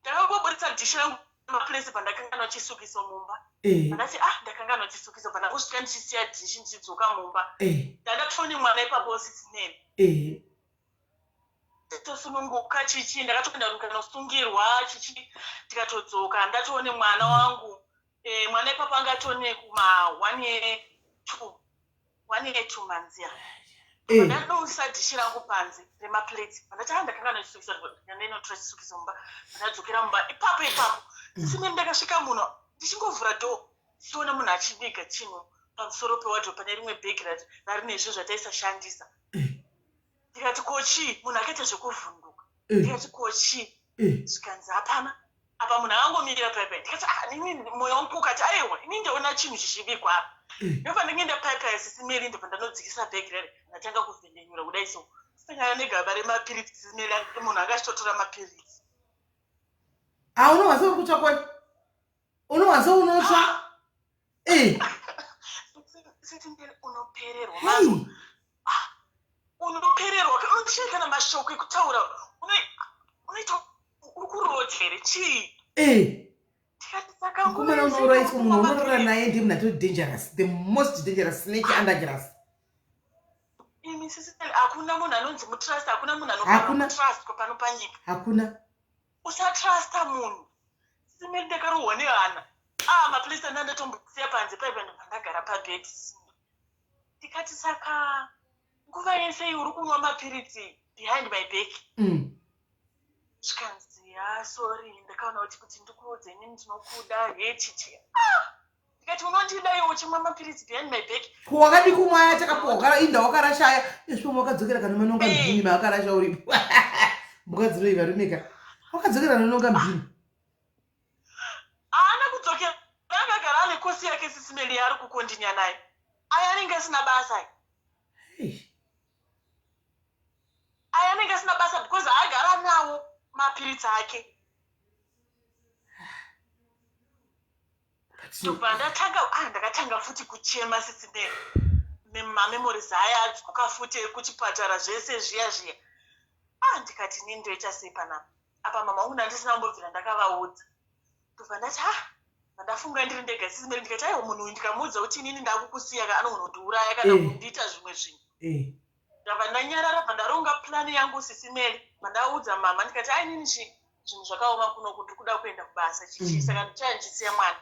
ndakakoburitsa dhishi rangu maplesi pandakanga nochisukisa mumba ndati ndakanga nochisukisa pandakosvika ndichisiya dhishi ndichidzoka mumba ndandatoni mwana ipapo sisineri tosununguka chichi ndakatoenda kanosungirwa chichi tikatodzoka ndatoone mwana wangu mwana ipapo angatone kuma 1 year 2 months ya ndadousa dhishi rangu panze remapleti ndati ndakanga ndichisukisa ndinotochисukisa mumba ndadzokera mumba ipapo simeni ndakasvika munhu ndichingovhura dho ndichiona munhu achiviga chinhu pamusoro pewadho pane rimwe bhegi rari nezvo zvataisashandisa ndikati kochi munhu akaita zvekuvhunduka ndikati kochi zvikanzi hapana apa munhu akangomirira paipai ndikati nini mwoyo wangu ukati aiwa ini ndaona chinhu chichivigwa apa ndobva ndingenda paipai sisimeri ndobva ndanodzikisa bhegi rere ndatanga kuvhendenyura kudai so sangana negaba remapiritsi sisimeri munhu akachitotora mapiritsi unowanza kutsva kwai unowanza unotsva sitindiri unopererwa mazo unopererwa unosheka namashoko ekutaura unoita uri kurodzere chii ndikati saka kumana unouraiswa munhu unorora naye ndiye munhu atori dangerous the most dangerous snake undergrass imi sisineri hakuna munhu anonzi mutrust hakuna munhu anofanira kutrustwa pano panyika hakuna usatrusta munhu simeri ndakarohwa nehana maplesa ndandatombokusiya panze paipa ndagara pabhedi ndikati saka nguva yese uri kunwa mapiritsi behind my back zvikanzi sorry ndakaona kuti ndikuudze inini ndinokuda hechichi ndikati unondida iwe uchimwa mapiritsi behind my back wakadi kumwa aya takapogara inda wakarashaya esvoma wakadzokera kana manonga mubhini maakarasha uripo mukadziro ivarumika wakadzokera nanonga mubhini haana kudzokera akagara ane kosi yake sisimeri yaari kukondinya naye aya anenge asina basa aya anenge asina basa because haagara nawo mapiritsi ake ndobva ndakatanga futi kuchema sisimeri mamemories aya adzoka futi ekuchipatara zvese zviya ndikati nini ndoita sei panapa apa mama ungu ndandisina kumbobvira ndakavaudza ndobva ndati ndafunga ndiri ndega sisimeri ndikati aiwa munhu ndikamuudza kuti inini ndakukusiya anogona kundiuraya kana kundiita zvimwe zvinhu ndabva ndanyarara bva ndaronga plani yangu sisimeri mandaudza mama ndikati inini zvinhu zvakaoma kunoku ndiri kuda kuenda kubasa chichi saka ndichachisiya mwana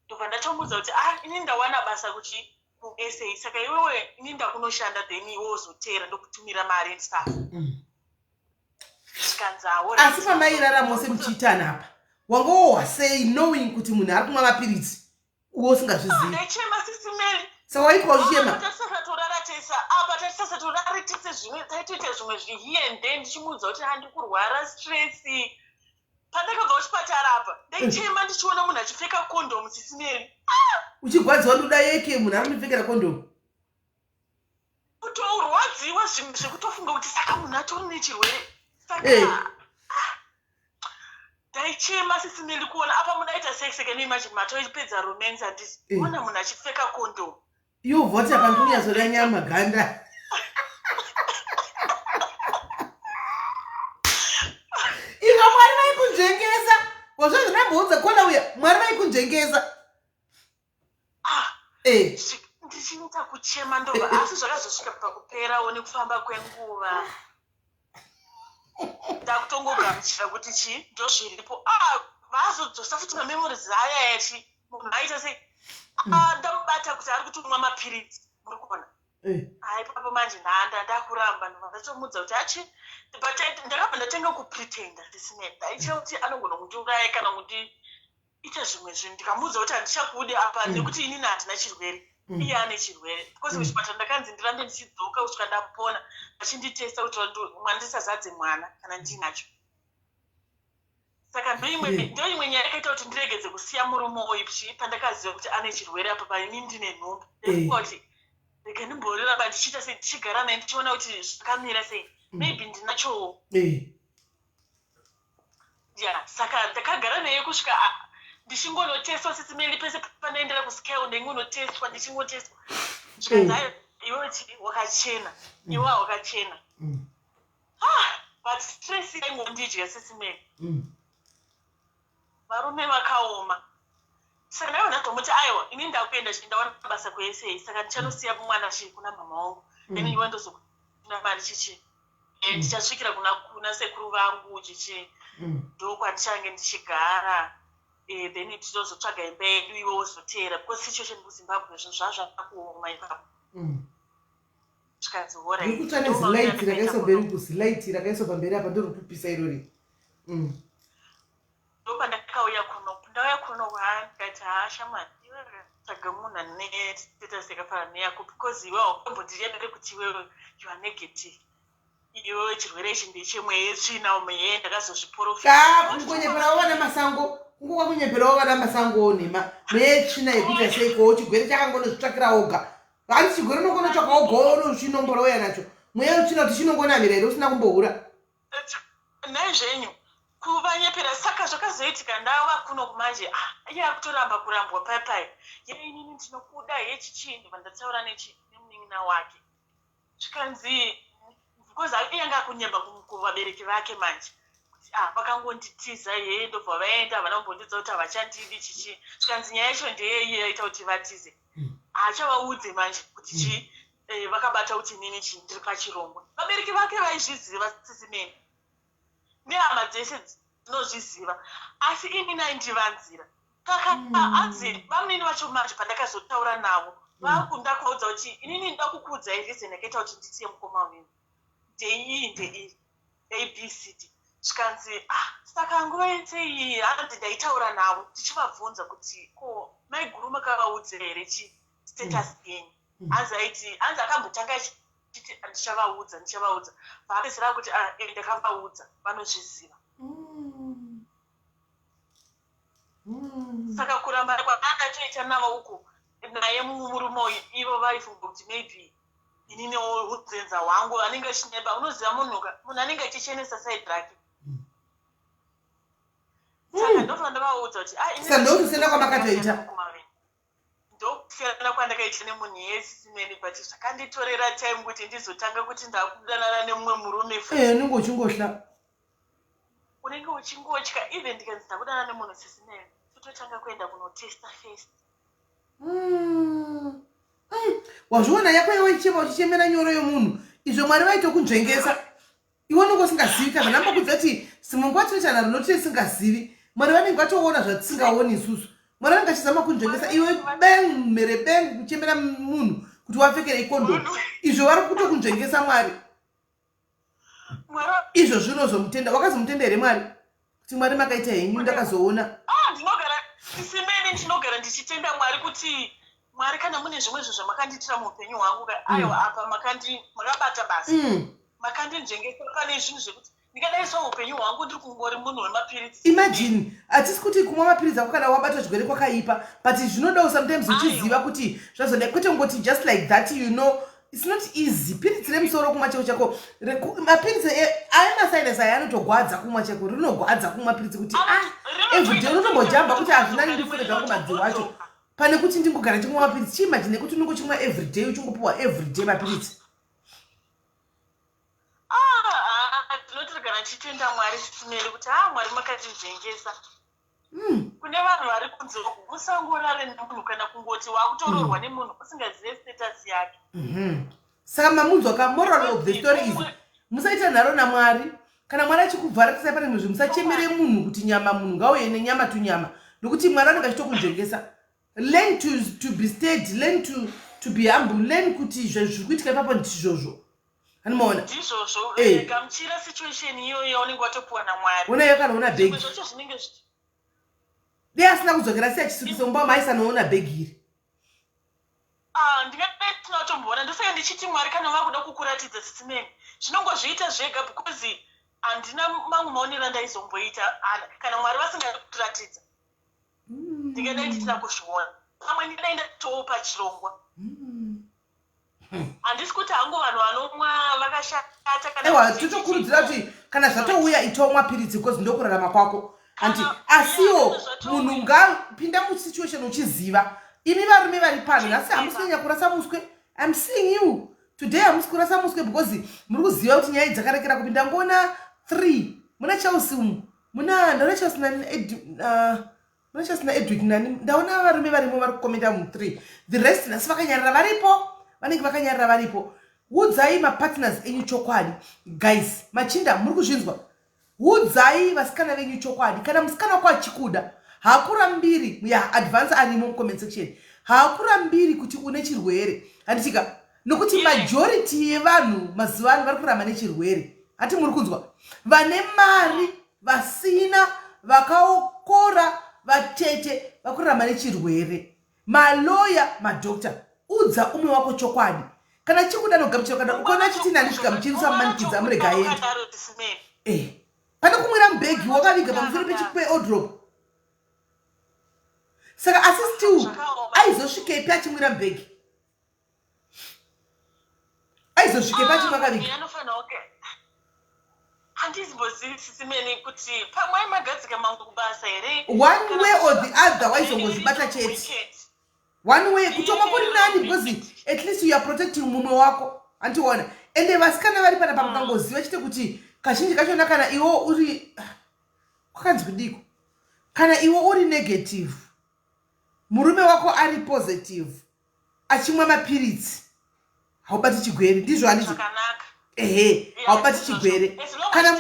ndobva ndatomuudza kuti inini ndawana basa kuti kusa saka iwewe inini ndakunoshanda then iwe uzotera ndokutumira mari and stuff zvikanzawo asi pamairaramo semuchiitana apa wangowa sei knowing kuti munhu ari kumwa mapiritsi uwo usingazvizivi ndaichema sisimeri saka waitwa uchichema tatisasatoraratesa apa tatisasatoraritise zvimwe taitoita zvimwe zvihiye nde ndichimuudza kuti handikurwara stresi pandakabva kuchipatara apa ndaichema ndichiona munhu achipfeka kondomu sisimeri uchigwadziwa ndoda yeke munhu ari kundipfekera kondomu kutorwadziwa zvinhu zvekutofunga kuti saka munhu atori nechirwere saka ndaichema sisimeri kuona apa mudaita sekiseke neimagine matoipedza romance handisi kuona munhu achipfeka kondomu yovhota pandunyazora nyama ganda Kozvazi ramboudza kona uya Mwari vaikunjengesa. Ndichinoita kuchema ndoba asi zvakazosvika pakuperawo nekufamba kwenguva. Ndakutongogamuchira kuti chi ndo zviripo. Vazodzosa futi mamemories aya yachi munhu aita sei ndamubata kuti ari kutomwa mapiritsi muri kuona. Ipapo manje ndakuramba ndatomudza kuti achi ndakabva ndatenga kupretenda ndisinei ndaichira kuti anogona kundiuraya kana kuti ita zvimwe zvinhu ndikamuudza kuti handichakudi apa nekuti inini handina chirwere iye ane chirwere because kuchipatara ndakanzi ndirambe ndichidzoka kusvika ndapona vachinditesta kuti mwandisazadze mwana kana ndinacho. Saka ndo imwe nyaya yakaita kuti ndiregedze kusiya murume uyu pandakaziva kuti ane chirwere apa paini ndine nhumbu kuti rege ndimboreramba ndichiita sei ndichigara naye ndichiona kuti zvakamira sei maybe ndinachowo. Saka ndakagara naye kusvika ndichingonoteswa SIS MELLY pese panoendera kuscale ndingonoteswa ndichingoteswa zvikanzi iwe wakachena iwe wakachena. But stress yaingondidya SIS MELLY. Varume vakaoma. Saka ndaiva ndatomuti aiwa ini ndakuenda ndawana basa kwese saka ndichanosiya mwana kuna mama vangu then iwe ndozokuna mari chichi ndichasvikira kuna sekuru vangu chichi ndo kwandichange ndichigara then tizotsvaga imba yedu iwe wozoteera because situation kuZimbabwe zvazvakuoma ipapo. Zvikanzi hora ikutsva nezilaiti rakaiswa mberi kuzilaiti rakaiswa pamberi apa ndorikupisa irori. Ndopandakauya kuno ndauya kuno ndikati shamwari iwe tsvaga munhu ane status yakafanana neyako because iwe haukambodiremere kuti iwewe you are negative. Iwe chirwere ichi ndechemweyetsvina umeye ndakazozviprofita. Kungonyeperawo vana masango kungowa kunyeperawo vana masango onhema meyetsvina yekuita seikowo chirwere chakangonozvitsvakira oga. Handi chigwere unogonotsvaka oga unochinombora uya nacho mweya uchina kuti chinongonamira here usina kumbohura. Naizvenyu kuvanyepera saka zvakazoitika ndava kuno kumanje yakutoramba kurambwa paipai inini ndinokuda yechichini vandataura nemunin'ina wake zvikanzi because yanga kunyemba kuvabereki vake manje kuti vakangonditiza ndobva vaenda havana kumbondidza kuti havachandidi chichi zvikanzi nyaya yacho ndeyeiye yaita kuti vatize haachavaudze manje kuti chi vakabata kuti nini ndiri pachirongwa. Vabereki vake vaizviziva SIS MELLY nehama dzese dzinozviziva asi ini naindivanzira kaka anzi vamunini vacho manje pandakazotaura navo vakundakaudza kuti inini ndoda kukuudzai reason yakaita kuti ndisiye mukoma wenyu ndeiyi ndeiri abcd zvikanzi saka nguva yensei hanzi ndaitaura navo ndichivabvunza kuti ko maiguru makavaudza here status yenyu hanzi akambotanga chiti ndichavaudza vaapedzera kuti ndakavaudza vanozviziva. Saka kuramba kwakanga toita navo uko naye murume uyu ivo vaifunga kuti maybe inini udzenza hwangu anenge achineba unoziva munhu anenge achichenesa side rake. Saka ndofana ndavaudza kuti ndokusiyana kwamakatoita ndokusiyana kwandakaita nemunhu yeSIS MELLY but zvakanditorera time kuti ndizotanga kuti ndakudanana nemumwe murume unenge uchingohla unenge uchingotya even ndikanzi ndakudana nemunhu SIS MELLY totanga kuenda kunotesta first. Wazviona yakwaiwa ichema uchichemera nyoro yomunhu izvo Mwari vaitokunzvengesa iwe unenge usingazivi kana namba kudza kuti simunguva tinochana rinoti isingazivi Mwari vanenge vatoona zvatisingaoni isusu. Mwari vanenge achizama kunzvengesa iwe mere beng kuchemera munhu kuti wapfekera ikondomu izvo vari kutokunzvengesa Mwari. Izvo zvinozomutenda wakazomutenda here Mwari kuti Mwari makaita henyu ndakazoona. Ndinogara SIS MELLY ndinogara ndichitenda Mwari kuti Mwari kana mune zvimwe zvinhu zvamakandiitira muupenyu hwangu aiwa apa makabata basa makandinzvengesa pane zvinhu zvekuti ndikadaiswa upenyu hwangu ndiri kungori munhu wemapiritsi. Imagine hatisi kuti kumwa mapiritsi ako kana wabatwa chirwere kwakaipa but zvinodawo sometimes uchiziva kuti zvazoda kwete ngoti just like that you know it's not easy. Piritsi remusoro kumwa cheko chako mapiritsi aemasinus aya anotogwadza kumwa cheko rinogwadza kumwa piritsi kuti everyday unotombojamba kuti hazvina ndifure zvangu madziro acho pane kuti ndingogara chimwa mapiritsi. Chiimagine kuti unongochimwa everyday uchingopiwa everyday mapiritsi. Ndinotirigara ndichitenda Mwari SIS MELLY kuti Mwari makandinzvengesa kune vanhu vari kunze usangorare nemunhu kana kungoti wakutororwa nemunhu usingazive status yake. Saka mamunzwa ka moral of the story is musaita nharo naMwari. Kana Mwari achikubvara sai pane munhu musachemere munhu kuti nyama munhu ngauye nenyama tu nyama nokuti Mwari anenge achitokunzvengesa. Learn to be steady, learn to be humble, learn kuti zviri kuitika ipapo ndizvozvo. Anomaona ndizvozvo gamuchira situation iyoyo unenge watopuwa naMwari. Unayo kana una begi zvocho zvinenge dei asina kudzokera sei achisukisa mumba maisi anoona begi iri. Ndingatomboona ndosaka ndichiti Mwari kana wakuda kukuratidza sisimeni zvinongozviita zvega because handina mamwe maonero andaizomboita kana Mwari vasingatiratidza ndingadai ndichida kuzviona pamwe ndingadai ndatopa chirongwa. Handisi kuti hangu vanhu vanomwa vakashata kana titokurudzira kuti kana zvatouya itomwa piritsi because ndokurarama kwako anti asiwo munhu ngapinda musituation uchiziva. Imi varume vari pano nhasi hamusi kunyanya kurasa muswe. I'm seeing you today hamusi kurasa muswe because muri kuziva kuti nyaya dzakarekera kupinda ngona 3 muna Chelsea muna ndaona Chelsea na Edwick nani ndaona varume varimo vari kukomenda mu3 the rest nasi vakanyarara varipo vanenge vakanyarara varipo. Udzai mapartners enyu chokwadi guys machinda muri kuzvinzwa. Udzai vasikana venyu chokwadi kana musikana wako achikuda hakurambiri ya advance arimo comment section hakurambiri kuti une chirwere handitika nokuti majority yevanhu mazivano vari kuramba nechirwere. Hati muri kunzwa vane mari vasina vakaokora vatete vakuramba nechirwere. Maloya madokta udza umwe wako chokwadi kana chikuda nogamuchiro kana ukona chiti nandisvika muchirisa mumanikidza murega yedu pane kumwira mubhegi wakaviga pamusoro pechikwe odrop. Saka asi still aizosvika ipi achimwira mubhegi aizosvika ipi achimwa kaviga. handizimbozivi sisimeni kuti pamwe magadzika mangu kubasa here one way or the other waizongozibata chete one way kutoma kuri nani because at least you are protecting mumwe wako antiona ende vasikana vari pana pamukangoziva chite kuti kazhinji kachona kana iwo uri kwakanzi kudiko kana iwo uri negative murume wako ari positive achimwa mapiritsi haubati chigwere ndizvo handizvo haubati chigwere kana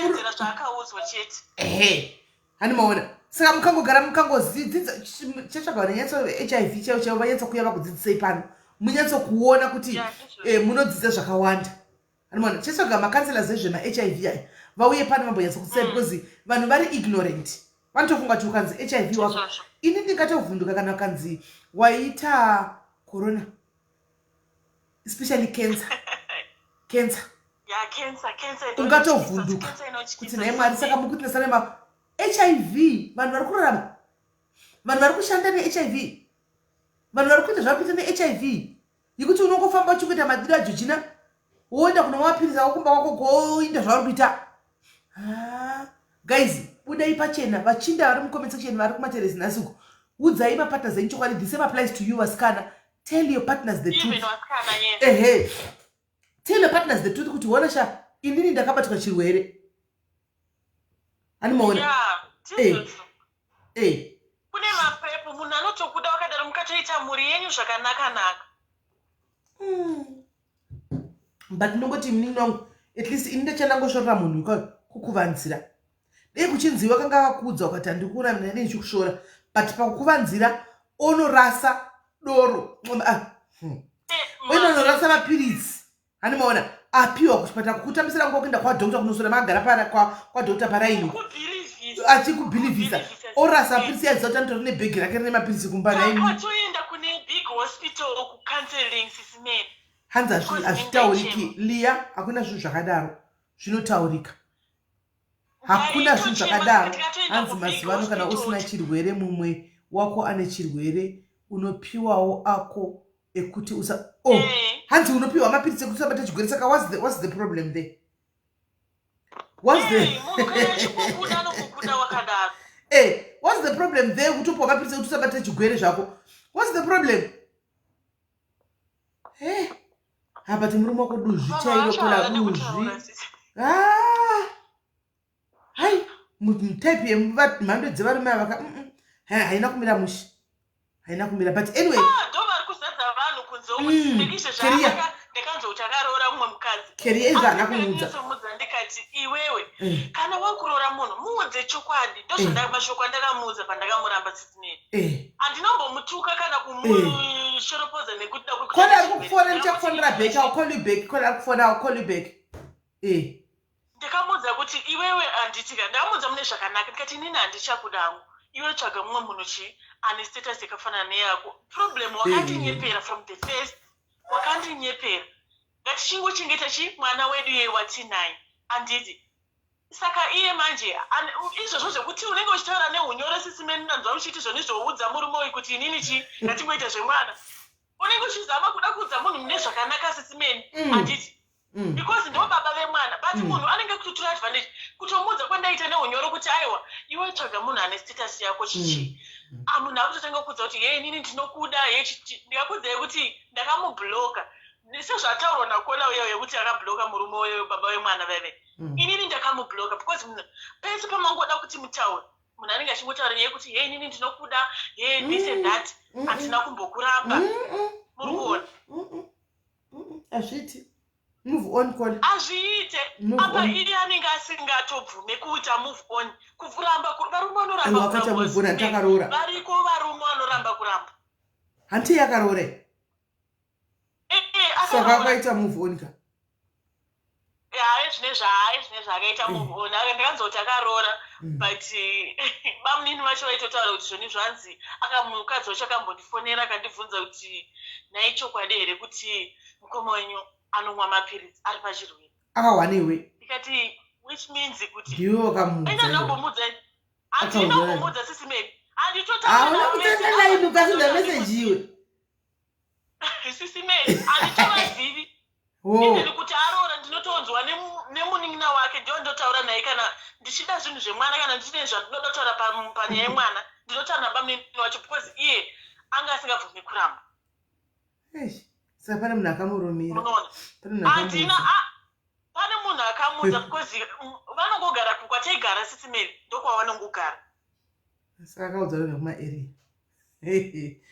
handimaona. Saka mukangogara mukangodzidzidza chatsvaga vanyatso HIV chaivo chaivo vanyatso kuuya vakudzidzisei pano munyatso kuona kuti munodzidza zvakawanda. Handimaona chatsvaga makansellers ezvemaHIV aya vauye pano vambonyatso kudzidzisai because vanhu vari ignorant vanotofunga kuti ukanzi HIV wako ini ndingatovhunduka kana ukanzi waita corona especially cancer ungatovhunduka kuti nai Mwari. Saka mukuti nasarema HIV vanhu vari kurarama vanhu vari kushanda neHIV vanhu vari kuita zvakuita neHIV yekuti unongofamba uchikuita madiro ajojina woenda kuna mapirizi akumba wako goinda zvauri kuita. Guys budai pachena vachinda vari mucomment section vari kumateresi nhasiku udzai mapartners enyu chokwadi. The same applies to you vasikana. Tell your partners the truth. Tell your partners the truth kuti wona sha inini ndakabatwa chirwere animaona kune mapepo munhu anotokuda wakadaro mukatoita mhuri yenyu zvakanaka but ndongoti munini wangu at least ini ndachandangosvorera munhu kukuvanzira dei kuchinziva kanga kakudza ukati handikura mina dei ndichikushora but pakukuvanzira onorasa doro onorasa mapiritsi handimaona apiwa kuchipatara kukutambisira nguva kuenda kwadokta kunosora magara kwadokta paraini achikubhilivhisa orasa mapirisi yadziva kuti anotori nebhegi rake rine mapirisi kumba naitoenda kune big hospital kucounseling sisimeni hanzi hazvitauriki liya hakuna zvinhu zvakadaro zvinotaurika hakuna zvinhu zvakadaro hanzi mazuva ano kana usina chirwere mumwe wako ane chirwere unopiwawo ako ekuti usa hanzi unopiwa mapirisi ekuti usabata chirwere. Saka what's the problem there? What's the problem there? Kutopiwa mapirisi ekuti usabata chirwere zvako. What's the problem? But murume wako duzvi chairo kola duzvi. Hai, mutype yemhando dzevarume vaka haina kumira mushi. Haina kumira. But anyway. Ndovari kuzadza vanhu kunze ndekizve zvaaka ndekanzwa kuti akaroora mumwe mukadzi. Career izvana kumudza. Ndinozomudza ndikati iwewe kana wakuroora munhu muudze chokwadi. Ndozvandamashoko andakamuudza pandakamuramba tsitsineni. Andinombomutuka kana kumushoropoza nekuti da kwekuti. Kola arikufonera ndichakufonera back. I'll call you back. Kola arikufonera I'll call you back. Ndikamudza kuti iwewe anditika ndakamudza mune zvakanaka ndikati inini handichakudangu. Iwe tsvaga mumwe munhu ane status yakafanana neyako. Problem wakandinyepera from the first. Wakandinyepera. Ngatichingochengeta mwana wedu iye watinaye. Anditi. Saka iye manje izvozvo zvekuti unenge uchitaura neunyoro sisimeni nanzwa uchiti zvoni zvoudza murume uyu kuti inini ngatingoita zvemwana. Unenge uchizama kuda kuudza munhu mune zvakanaka sisimeni. Anditi. Because ndo baba vemwana but munhu anenge kutotora advantage kutomudza kwendaita neunyoro kuti aiwa iwe tsvaga munhu ane status yako chichi. Munhu akutotanga kudza kuti yei inini ndinokuda ndikakudzai kuti ndakamubloka. Sezvataurwa nakola uyo yekuti akabloka murume uyo baba vemwana veve. Inini ndakamubloka because pese pamangoda kuti mutaure munhu anenge achingotaura yekuti yei inini ndinokuda yei this and that handina kumbokuramba. Muri kuona? Azviti. Move on, Call. Azviite. Apa iri anenge asingatobvume kuita move on. Kuvuramba varume vanoramba kuramba. Move on atakarora. Variko varume vanoramba kuramba. Hanti yakarore. Saka akaita move on ka. Zvine zvakaita move on. Ndakanzoti akaroora but bamunini vacho vaitotaura kuti zvoni zvanzi mukadzi wacho akambondifonera akandibvunza kuti nhai chokwadi here kuti mukoma wenyu anomwa mapiritsi ari pachirwere. Akawanewe. Ndikati which means kuti ndiwo kamudza. Ndinombomudza. Andinombomudza sisimeni. Anditotaura nawe. Ukasenda message iwe. Sisimeni anditovazivi. Ndiri kuti aroora ndinotonzwa nemunin'ina wake ndio ndotaura naye kana ndichida zvinhu zvemwana kana ndichine zvandinoda kutaura panyaya yemwana ndinotaura nabamunini wacho because iye anga asingabvumi kuramba. Saka pane munhu akamurumira. Handina pane munhu akamudza because vanongogara kwataigara sisimeni ndokwavanongogara. Saka akaudza vanhu vekumaarea.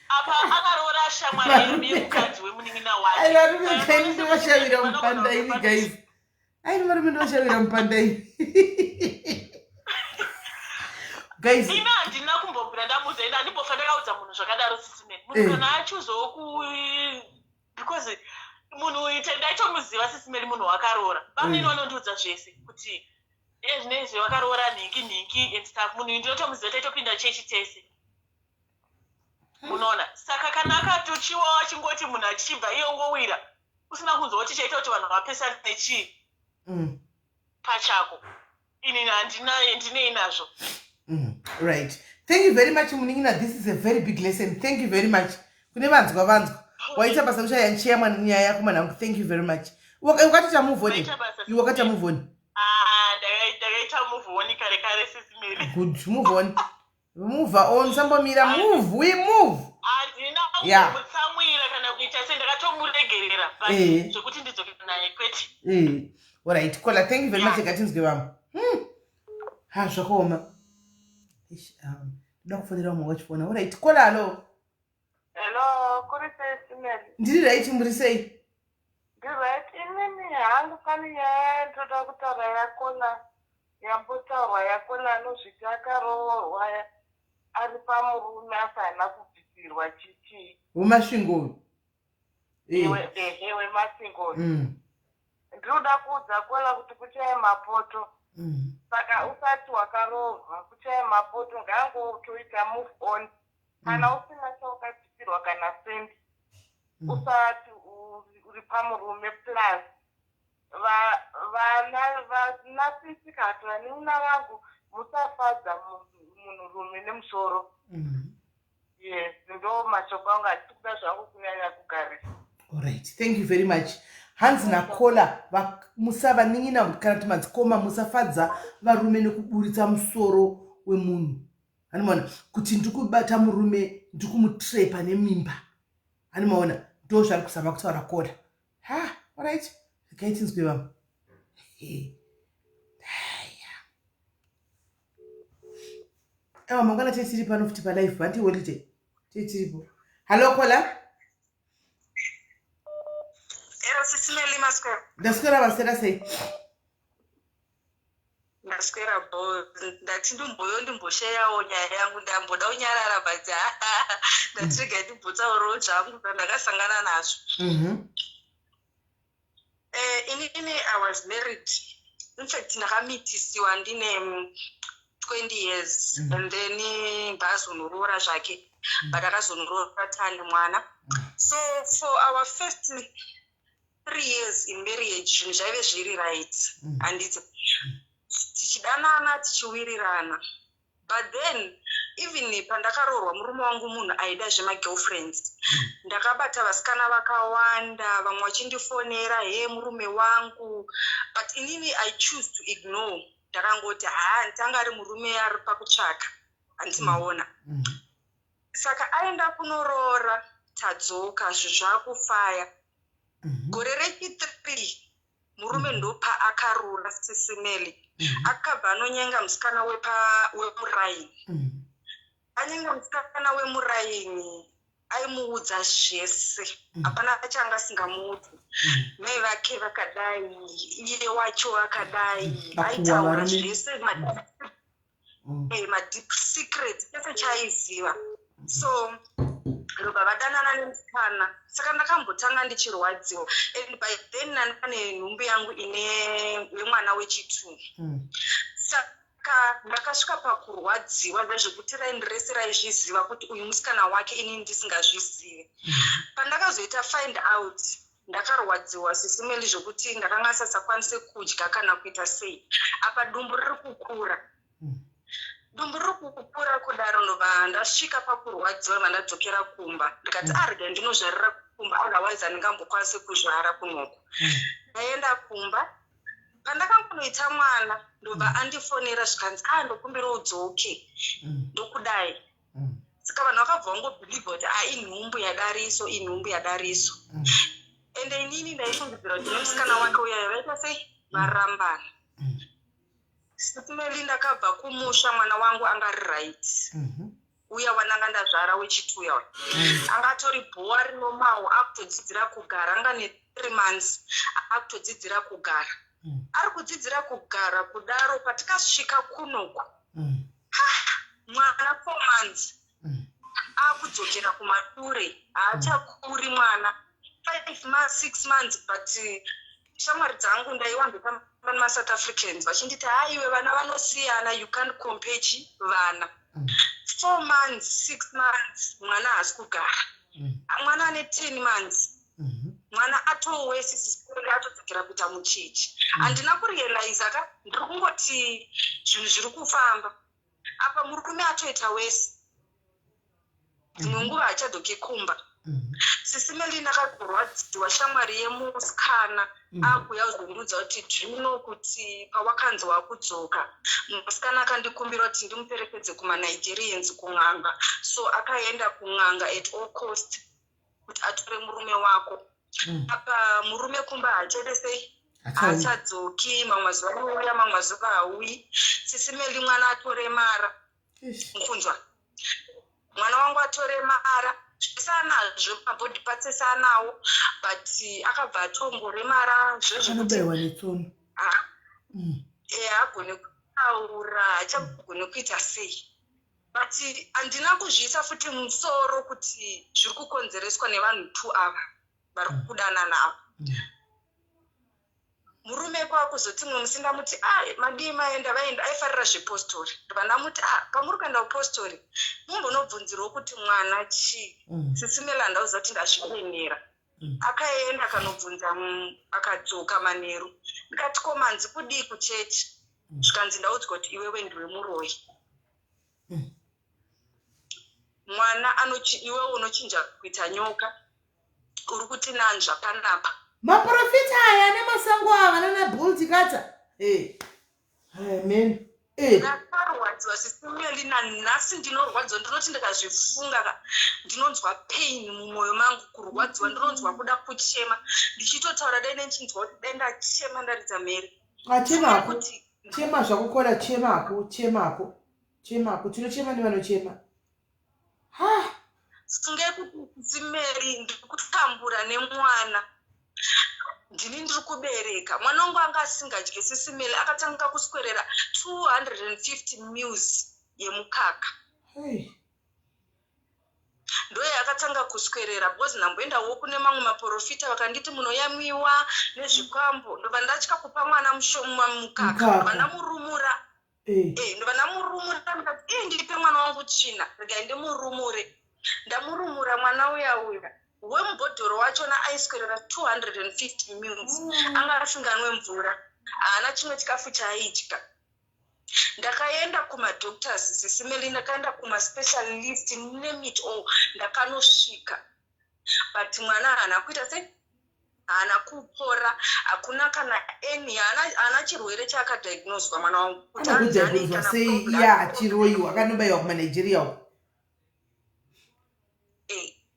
Apa akaroora shamwari yemukadzi wemunin'ina wake. Aivarume ndovashavira mupanda ini guys. Varume ndovashavira mupanda ini. Guys. Ina handina kumbobvira ndamudza ina handimbofa ndakaudza munhu zvakadaro sisimeni. Munhu kana achuzowo because munhu ndaitomuziva sisimeni munhu wakaroora. Bamunini vanondiudza zvese kuti zvinezvi wakaroora nhingi and stuff. Munhu ndinotomuziva taitopinda chechi tese. Munoona saka kana akatochiwa achingoti munhu achibva iyo ngowira usina kunzwa kuti chaita kuti vanhu vapesana nechii pachako inini handinei nazvo. Right. Thank you very much munin'ina. This is a very big lesson. Thank you very much. Kune vanzwa waita basa kushaya nchairman nyaya yako manangu. Thank you very much. Wakati move on. Wakati move on. Ndakaita move on kare sisimeni. Good. Move on. Move on. Sambomira move. We move. Handina kutsamwira kana kuita sendakatomuregerera but zvokuti ndidzoke naye kwete. Alright. Kola, thank you very much. Ngatinzwe vamwe. Zvakaoma. Ndoda kufonera umwe wachifona. Alright. Kola, hello. Hello, kuri SIS-MELLY. Ndiri right, muri sei? Ndiri right. Inini hangu kani ndoda kutaura yakola. Yambotaurwa yakola anozviti akaroorwa ari pamurume asina kubvisirwa chichi. Wemasvingo. Ewe masingo. Ndinoda kuudza kola kuti kuchaya mapoto. Saka usati wakaroorwa kuchaya mapoto ngangotoita move on. Kana usina chaukabvisirwa kana sendi. Usati uri pamurume plus vanasisika hati vanin'ina vangu musafadza munhurume nemusoro. Yes, ndo mashoko angu hatikuda zvangu kunyanya kugarisa. Alright, thank you very much. Hanzi nakola musavaning'ina kana kuti madzikoma musafadza varume nekuburitsa musoro wemunhu. Anomaona kuti ndikubata murume ndikumutrepa nemimba. Anomaona ndo zvari kusava kutaura kola. Alright. Ngaitinzwe vamwe. Ewa mangana tesiri pano futi pa life anti holiday. Tetiripo. Hello Kola. SIS MELLY maswera. Ndaswera basera sei. Ndaswera bo ndati ndimboyo ndimboshayawo nyaya yangu ndamboda unyarara but ndatirega ndibvutsa uro zvangu zvandakasangana nazvo. Inini I was married. In fact ndakamithisiwa ndine 20 years and then ndazonoroora zvake but akazonoroora tani mwana. So for our first 3 years in marriage zvinhu zvaive zviri right handiti tichidanana tichiwirirana but then even pandakaroorwa murume wangu munhu aida zvemagirlfriends ndakabata vasikana vakawanda vamwe vachindifonera he murume wangu but inini I choose to ignore ndakangoti ndanga ari murume ari pakutsvaka handiti maona saka aenda kunoroora tadzoka zvinhu zvakufaya gore rechi3 murume ndopa akarura SIS MELLY akabva anonyenga musikana wemuraini anyenga musikana wemuraini aimuudza zvese hapana achanga asingamuudzi mai vake vakadai iye wacho akadai aitaura zvese madeep secrets chese chaaiziva so robva vadanana nemusikana saka ndakambotanga ndichirwadziwa and by then pane nhumbi yangu ine wemwana wechi2 saka ndakasvika pakurwadziwa nezvekuti raindirese raizviziva kuti uyu musikana wake inini ndisingazvizivi pandakazoita find out ndakarwadziwa SIS MELLY zvokuti ndakanga asasakwanise kudya kana kuita sei apa dumbu riri kukura dumbu riri kukura kudaro ndobva ndasvika pakurwadziwa vandadzokera kumba ndikati arega ndinozvarira kumba otherwise handingambokwanisi kuzvara kunoko ndaenda kumba pandakangonoita mwana ndobva andifonera zvikanzi ndokumbira udzoke ndokudai saka vanhu vakabva vangobhilivha kuti inhumbu yadariso ende inini ndaifungidzira kuti nemusikana wake uya vaita sei varambana SIS MELLY ndakabva kumusha mwana wangu anga ari right uya wananga ndazvara wechi2 uya anga atori bhowa rinomawo akutodzidzira kugara anga ne3 months akutodzidzira kugara ari kudzidzira kugara kudaro patikasvika kunoko mwana 4 months akudzokera kumashure haachakuri mwana 5 months 6 months but shamwari dzangu ndaiwandotamba nemasouth Africans vachinditi iwe vana vanosiyana you can't compare vana 4 months 6 months mwana haasi kugara mwana ane 10 months mwana atowesisisipori atodzokera kuita muchechi handina kurealiza ka ndiri kungoti zvinhu zviri kufamba apa murume atoita wese dzimwe nguva achadzoke kumba SIS MELLY ndakakurwadziwa shamwari yemusikana akuya kuzondudza kuti zvino kuti pawakanzi wakudzoka musikana akandikumbira kuti ndimuperekedze kumaNigerians kun'anga so akaenda kun'anga at all cost kuti atore murume wako apa murume kumba haachede sei haachadzoki mamwe mazuva anouya mamwe mazuva hauyi SIS MELLY mwana atoremara mukunzwa mwana wangu atoremara zvesanazvo mabody parts esanawo but akabva atongoremara zvezvinobewa netsono agone kutaura achagone kuita sei but handina kuzviisa futi musoro kuti zviri kukonzereswa nevanhu 2 ava vari kudana navo murume kwakuzoti mwe musindamuti madii maenda vaenda aifarira zvepostori ndobva ndamuti pamuri kuenda kupostori mumbonobvunzirawo kuti mwana chii SIS MELLY handauza kuti ndazviemera akaenda akanobvunza akadzoka manheru ndikati komanzi kudii kuchechi zvikanzi ndaudzwa kuti iwewe ndiwe muroyi mwana iwewe unochinja kuita nyoka uri kuti nanzva panapa maprofita aya nemasango ava nanabhultikata amen ndakarwadziwa SIS MELLY nanhasi ndinorwadziwa ndinoti ndikazvifunga ndinonzwa pain mumwoyo mangu kurwadziwa ndinonzwa kuda kuchema ndichitotaura dai ndichinzwa kuti dai ndachema ndaridza mhere chema zvakukora chemako chema kutinochema nevanochema ha sunge kuti Mary ndiri kutambura nemwana ndini ndiri kubereka mwana wangu anga asingadye SIS MELLY akatanga kuswerera 250 mils yemukaka ndo yakatanga kuswerera because ndamboendawo kune mamwe maprofita vakanditi munoyamwiwa nezvikwambo ndobva ndatya kupa mwana mushoma mukaka vandamurumura ndobva ndamurumura ndikati ndipe mwana wangu china regai ndimurumure ndamurumura mwana uya wemubhodhoro wachona aiswerera 250 mils anga asinganwe mvura haana chimwe chikafu chaaidya ndakaenda kumadoctors SIS MELLY ndakaenda kumaspecialist name it all ndakanosvika but mwana haana kuita sei haana kupora hakuna kana eni haana chirwere chaakadiagnoswa mwana wangu kuti anodiagnoswa sei iye achiroiwa akanobayiwa kumanigeria uko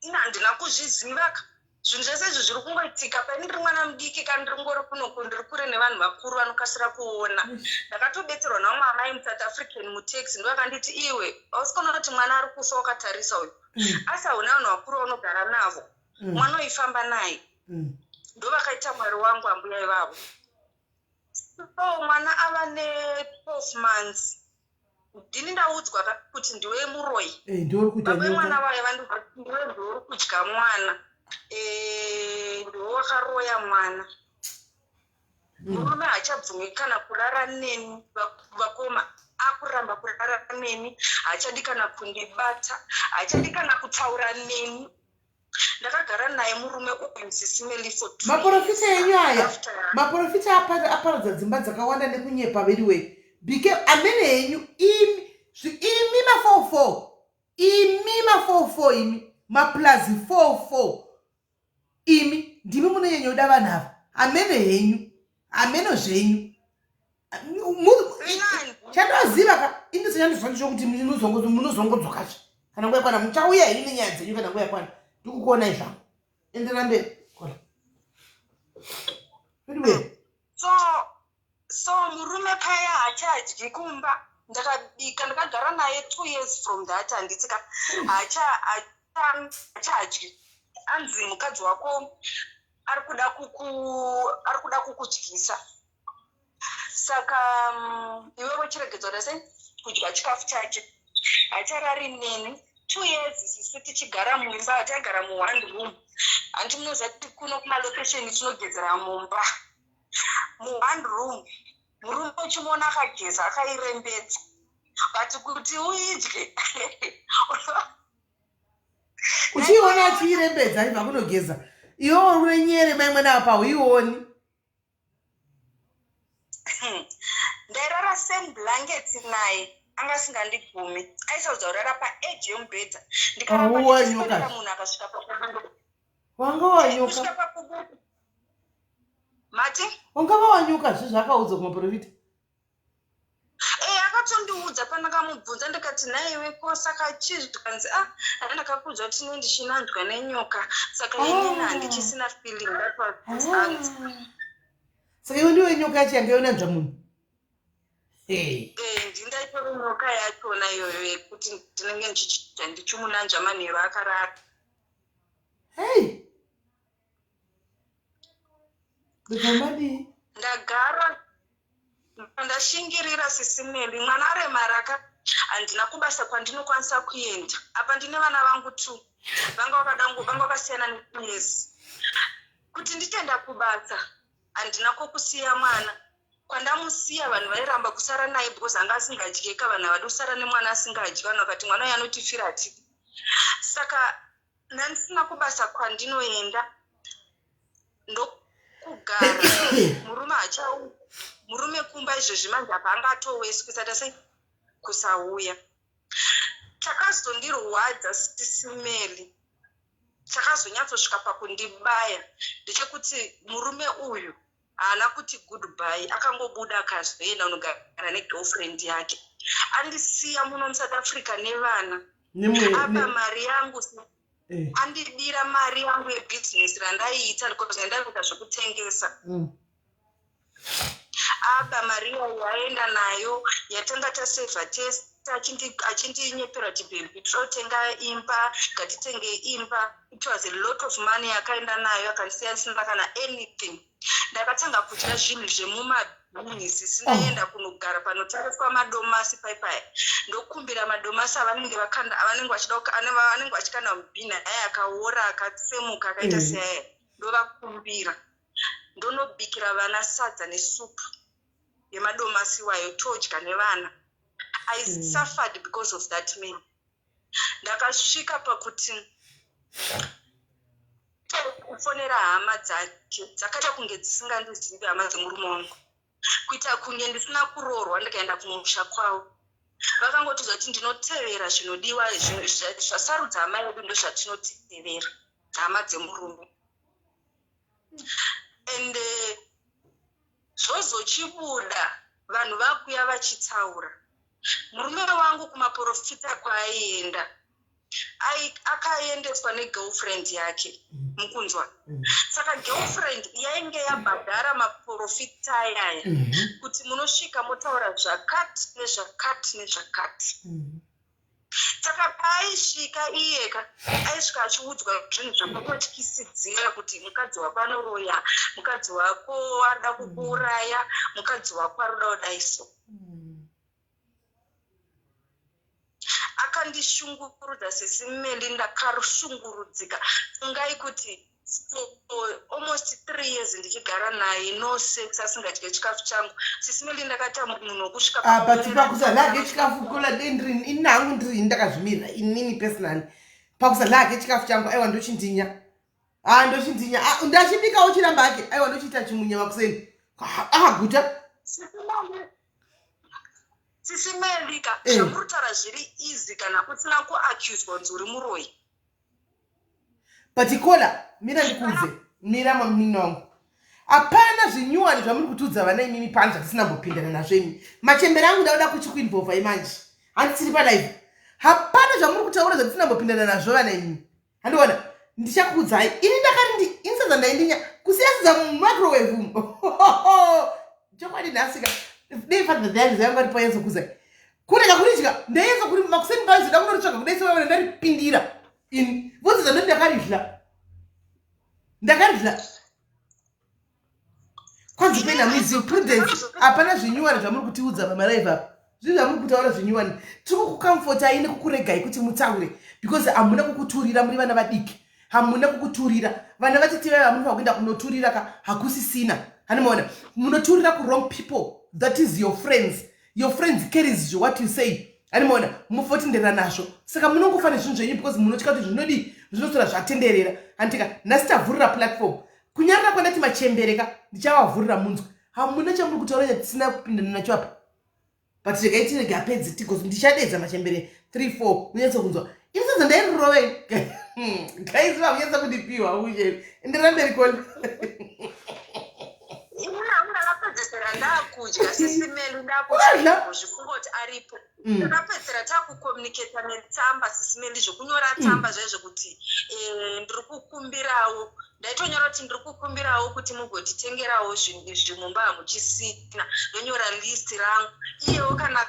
ina handina kuzviziva zvinhu zvese izvi zviri kungoitika pani ndiri mwana mudiki kana ndiri ngori kunoko ndiri kure nevanhu vakuru vanokasira kuona ndakatobetserwa namwe amai muSouth African mutaxi ndo akanditi iwe ausikona kuti mwana ari kufa wakatarisa uyu asi hauna vanhu vakuru vaunogara navo mwana uifamba naye ndo vakaita mwari wangu ambuya ivavo so mwana ava ne12 months ndini ndaudzwa kuti ndiwe muroi baba mwana waye vandiva ndiwe ndori kudya mwana ndiwe wakaroya mwana murume haachabvumi kana kurara neni vakoma akuramba kurara neni haachadi kana kundibata haachadi kana kutaura neni ndakagara naye murume uyu SIS MELLY for 2 maprofita enyu aya maprofita aparadza dzimba dzakawanda nekunyepa veriwe bike amene enyu imi ma44 imi maplazi 44 imi ndimi munonyanya uda vanhu ava amene henyu ameno zvenyu chandoziva ka indisi chandizvandicho kuti munozongodzokacho kana nguya kwana muchauya henyu nenyaya dzenyu kana nguya kwana ndikukuonai zvangu endera mberi kola veriwe so murume paya haachadyi kumba ndakabika ndakagara naye 2 years from that handitsika haachadyi anzi mukadzi wako ari kuda kukudyisa saka iwewe chiregedzwa rese kudya chikafu chake haacharari neni 2 years sisi tichigara muimba taigara mu1 room handi munoziva kuti kuno kumalokesheni tinogedzera mumba mu1 room murume uchimuona akageza akairembedza but kuti uidye uchiona achiirembedza ibva kunogeza iwo unenyere mai mwana apa uioni ndairara same blanket naye anga asingandigumi aisaudza kurara paedge yomubhedha ndikaramba munhu akasvika wanga wanyuka mati wangava wanyuka zvezvaakaudza kumaprofita akatondiudza pandakamubvunza ndikati naiwe ko saka chizvi tikanzi ndakakuudza kuti ine ndichinanzwa nenyoka saka inini handichisina feeling that was saka iwe ndiwe nyoka yacho yanga yonanzva munhu ndindaitori nyoka yachona iyoyo yekuti ndinenge ndichiita ndichimunanzva manheru akarara ndagara ndashingirira SIS MELLY mwana aremaraka handina kubasa kwandinokwanisa kuenda apa ndine vana vangu 2 vanga vakasiyana ne2 years kuti nditenda kubasa handina kokusiya mwana kwandamusiya vanhu vairamba kusara naye because anga asingadyeka vanhu havadi kusara nemwana asingadyi vanhu vakati mwana uyu anotifira tiki saka ndandisina kubasa kwandinoenda ndokugara murume kumba izvozvi manje apa anga atowesi kusata sei kusauya chakazondirwadza SIS MELLY chakazonyatsosvika pakundibaya ndechekuti murume uyu haana kuti goodbye akangobuda akazoenda unogara negirlfriend yake andisiya muno muSouth Africa nevana apa mari yangu andidira mari yangu yebusiness randaiita because ndaita zvekutengesa apa mari yaenda nayo yatanga tasevha tese achindinyepera kuti baby totenga imba ngatitenge imba. It was a lot of money akaenda nayo akandisiya sina kana anything. Ndakatanga kudya zvinhu zvemumabhizinesi sinaenda kunogara panotengeswa madomasi paipai. Ndokumbira madomasi avanenge vachikanda mubhini aya akaora akatsemuka akaita seaya. Ndovakumbira ndonobikira vana sadza nesupu yemadomasi wayo todya nevana. I suffered because of that man. Ndakasvika pakuti kufonera hama dzake dzakaita kunge dzisingandizivi hama dzemurume wangu kuita kunge ndisina kuroorwa ndikaenda kumusha kwavo. Vakangotudza kuti ndinotevera zvinodiwa zvasarudza hama yedu ndo zvatinotevera hama dzemurume. And zvozochibuda vanhu vakuya vachitsaura murume wangu kumaprofita kwaaienda akaendeswa negirlfriend yake mukunzwa. Saka girlfriend yainge yabhadhara maprofita ayaya kuti munosvika motaura zvakati nezvakati nezvakati. Saka paaisvika iyeka aisvika achiudzwa zvinhu zvakatyisidzira kuti mukadzi wako anoroya, mukadzi wako arida kukuuraya, mukadzi wako arida kudaiso. Akandishungurudza sesimeli ndakarushungurudzika. Ungai kuti almost 3 years ndichigara naye no sex asingadye chikafu changu. Sisimeli ndakati munhu wokusvika pakusadye chikafu kola dendrini inangu ndiri ndakazvimira inini personally pakusadye chikafu changu aiwa ndochindinya ndachibikawo chiramba ake aiwa ndochiita chimunya makuseni akaguta Sisimeli zvamurutaura zviri easy kana usina kuaccuswa kuti uri muroyi. But kola mira ndikuze mira mamuna wangu apana zvinyuwani zvamuri kutudza vana imimi pano zvatisina mbopindana nazvo imi. Machembere angu ndauda kuchikuinbova imanje handisiri palive. Hapana zvamuri kutaura zvatisina mbopindana nazvo vana imimi. Handiona ndichakuudzai ini ndakati insadza ndaindinya kusiyasiza mumicrowave chokwadi nhasika neifatha dhani zayanga ri payenzo kuzai kurega kuridya ndayenza kuri makuseni payo zida kunoritsvaga kudaisa vana ndaripindira ini vose zano ndakaridla kwanzi pena mizi prudence apana zvinyuwani zvamuri kutiudza pamaraive apa zvinhu zvamuri kutaura zvinyuwani tiri kukamfota ine kukuregai kuti mutaure because hamuna kukuturira muri vana vadiki hamuna kukuturira vana vatiti vaya vamuri vakuenda kunoturira ka hakusisina hanimaona munoturira ku-wrong people. That is your friends carries you what you say. Hanimaona mufotinderera nazvo saka munongofana zvinhu zvenyu because munotya kuti zvinodi zvinosora zvatenderera. Handika nhasi tavhurira platform kunyarira kwandati machembereka ndichavavhurira munzwa hamuna chamuri kutaura chatisina kupindana nacho apa but regai tirege apedzi tigozi ndichadedza machembere 3-4 munyatsa kunzwa ini sadza ndairurovei gaiziva munyatsa kundipiwa uye ndiramberi koni ndakapedzesera ndakudya sisimeli ndakudya zvifungo kuti aripo. Ndakapedzera takucommunicata netsamba sisimeli zvokunyora tsamba zvaizvokuti ndiri kukumbirawo ndaitonyora kuti ndiri kukumbirawo kuti mugotitengerawo zvimumba hamuchisina ndonyora list rangu iyewo kana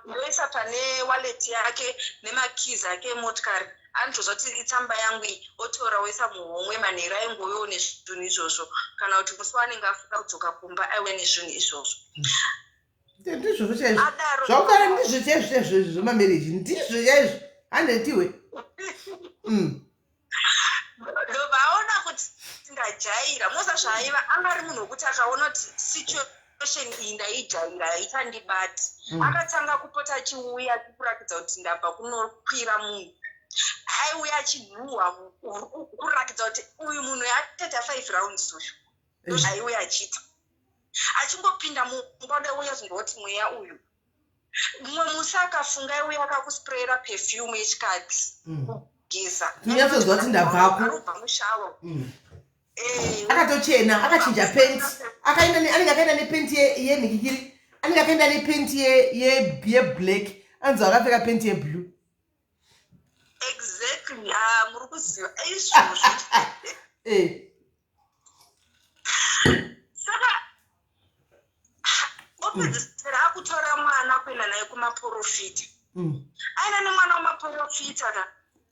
ndoisa pane wallet yake nemakeys ake emotikari andozvati itsamba yangu iyi otora oisa muhomwe manhero aingovewo nezvinhu izvozvo kana kuti musi wanenge afuka kudzoka kumba aiwe nezvinhu izvozvo. Ndizvo chaizvo zvakugara ndizvo chaizvo zvemamereji ndizvo chaizvo handetiwe ndovaona kuti ndajaira moza zvaaiva angari munhu wokuti akaona kuti situation iyi ndaijaira haitandibati akatanga kupota achiuya achikurakidza kuti ndabva kunokwira munhu aiuya achinhuhwa kurakidza kuti uyu munhu yateta 5 rounds uyu ndozvaiuya achiita achingopinda mumba ndauya zindoti mweya uyu mumwe musi akafunga aiuya akakusprayera perfume yechikadzi kugeza tinyatsozwa kuti ndabvako arobva mushawa akatochena akachinja penti anenge akaenda nepenti yenhikikiri anenge akaenda nepenti yeblack anzi akapfeka penti yeblue. Exactly. Muri kuziva izvozvo. Saka opedzisira kutora mwana kuenda naye kumaprofita. Aina nemwana wamaprofita ka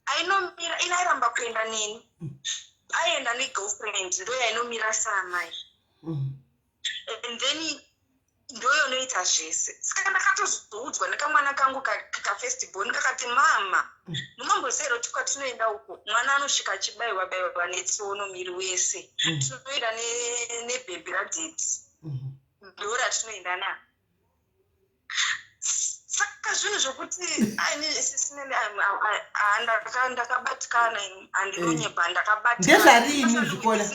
ainomira inairamba kuenda neni. Aienda negirlfriend ndo yainomira saamai. And then ndoyo noita zvese. Saka ndakatozoudzwa nekamwana kangu kafestival kakati mama munombozero tukatinoenda uko mwana anosvika achibayiwa netsono miri wese. Tinoenda nebhebi radheti. Ndo ratinoenda na. Saka zvinhu zvokuti ndakabatikana handinonyebva ndakabatikana. Ndezvarini zvikora?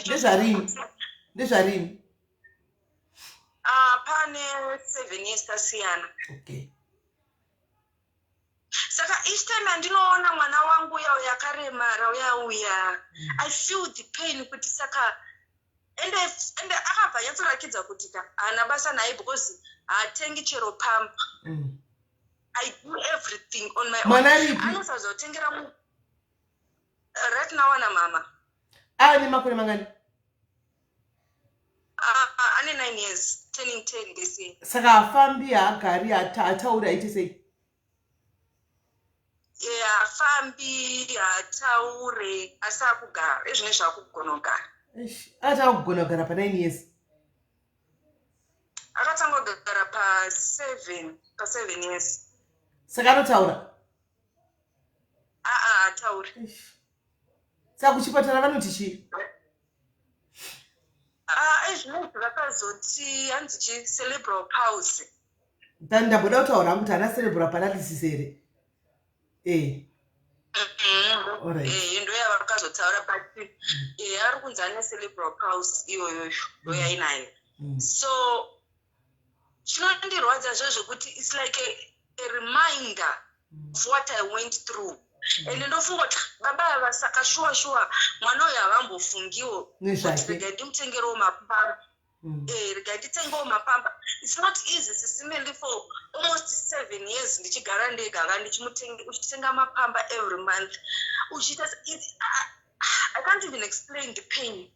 Ndezvarini? Pane 7 years tasiyana. Okay. Saka each time andinoona mwana wangu uya yakaremara uya I feel the pain kuti saka ende akabva yatsorakidza kuti haana basa naye because haatengi chero pampa. I do everything on my own. Mwana ripi? Anosazotengera right now ana mama. Ani makore mangani? Ane 9 years, turning 10 this year. Saka afambi haagari ataura aiti sei? Afambi hataure asi akugara ezvine zvaakugona kugara. Akatanga kugara pa 9 years. Akatanga kugara pa 7 years. Saka anotaura? Hatauri. Saka kuchipatara vanoti chii? Ezvino zvakazoti hanzi cerebral palsy. Ndamboda kutaura kuti ana cerebral paralysis here. Ndo yavakazotaura but ari kunzi ane cerebral palsy iyoyo ndo yainayo. So chinondirwadza zvezvokuti it's like a reminder of what I went through. And ndofunga kuti baba vasaka shuwa mwana uyu havambofungiwo kuti rega ndimutengerawo mapamba. Rega nditengewo mapamba. It's not easy sisimeli for almost 7 years ndichigara ndega ndichitenga mapamba every month. I can't even explain the pain.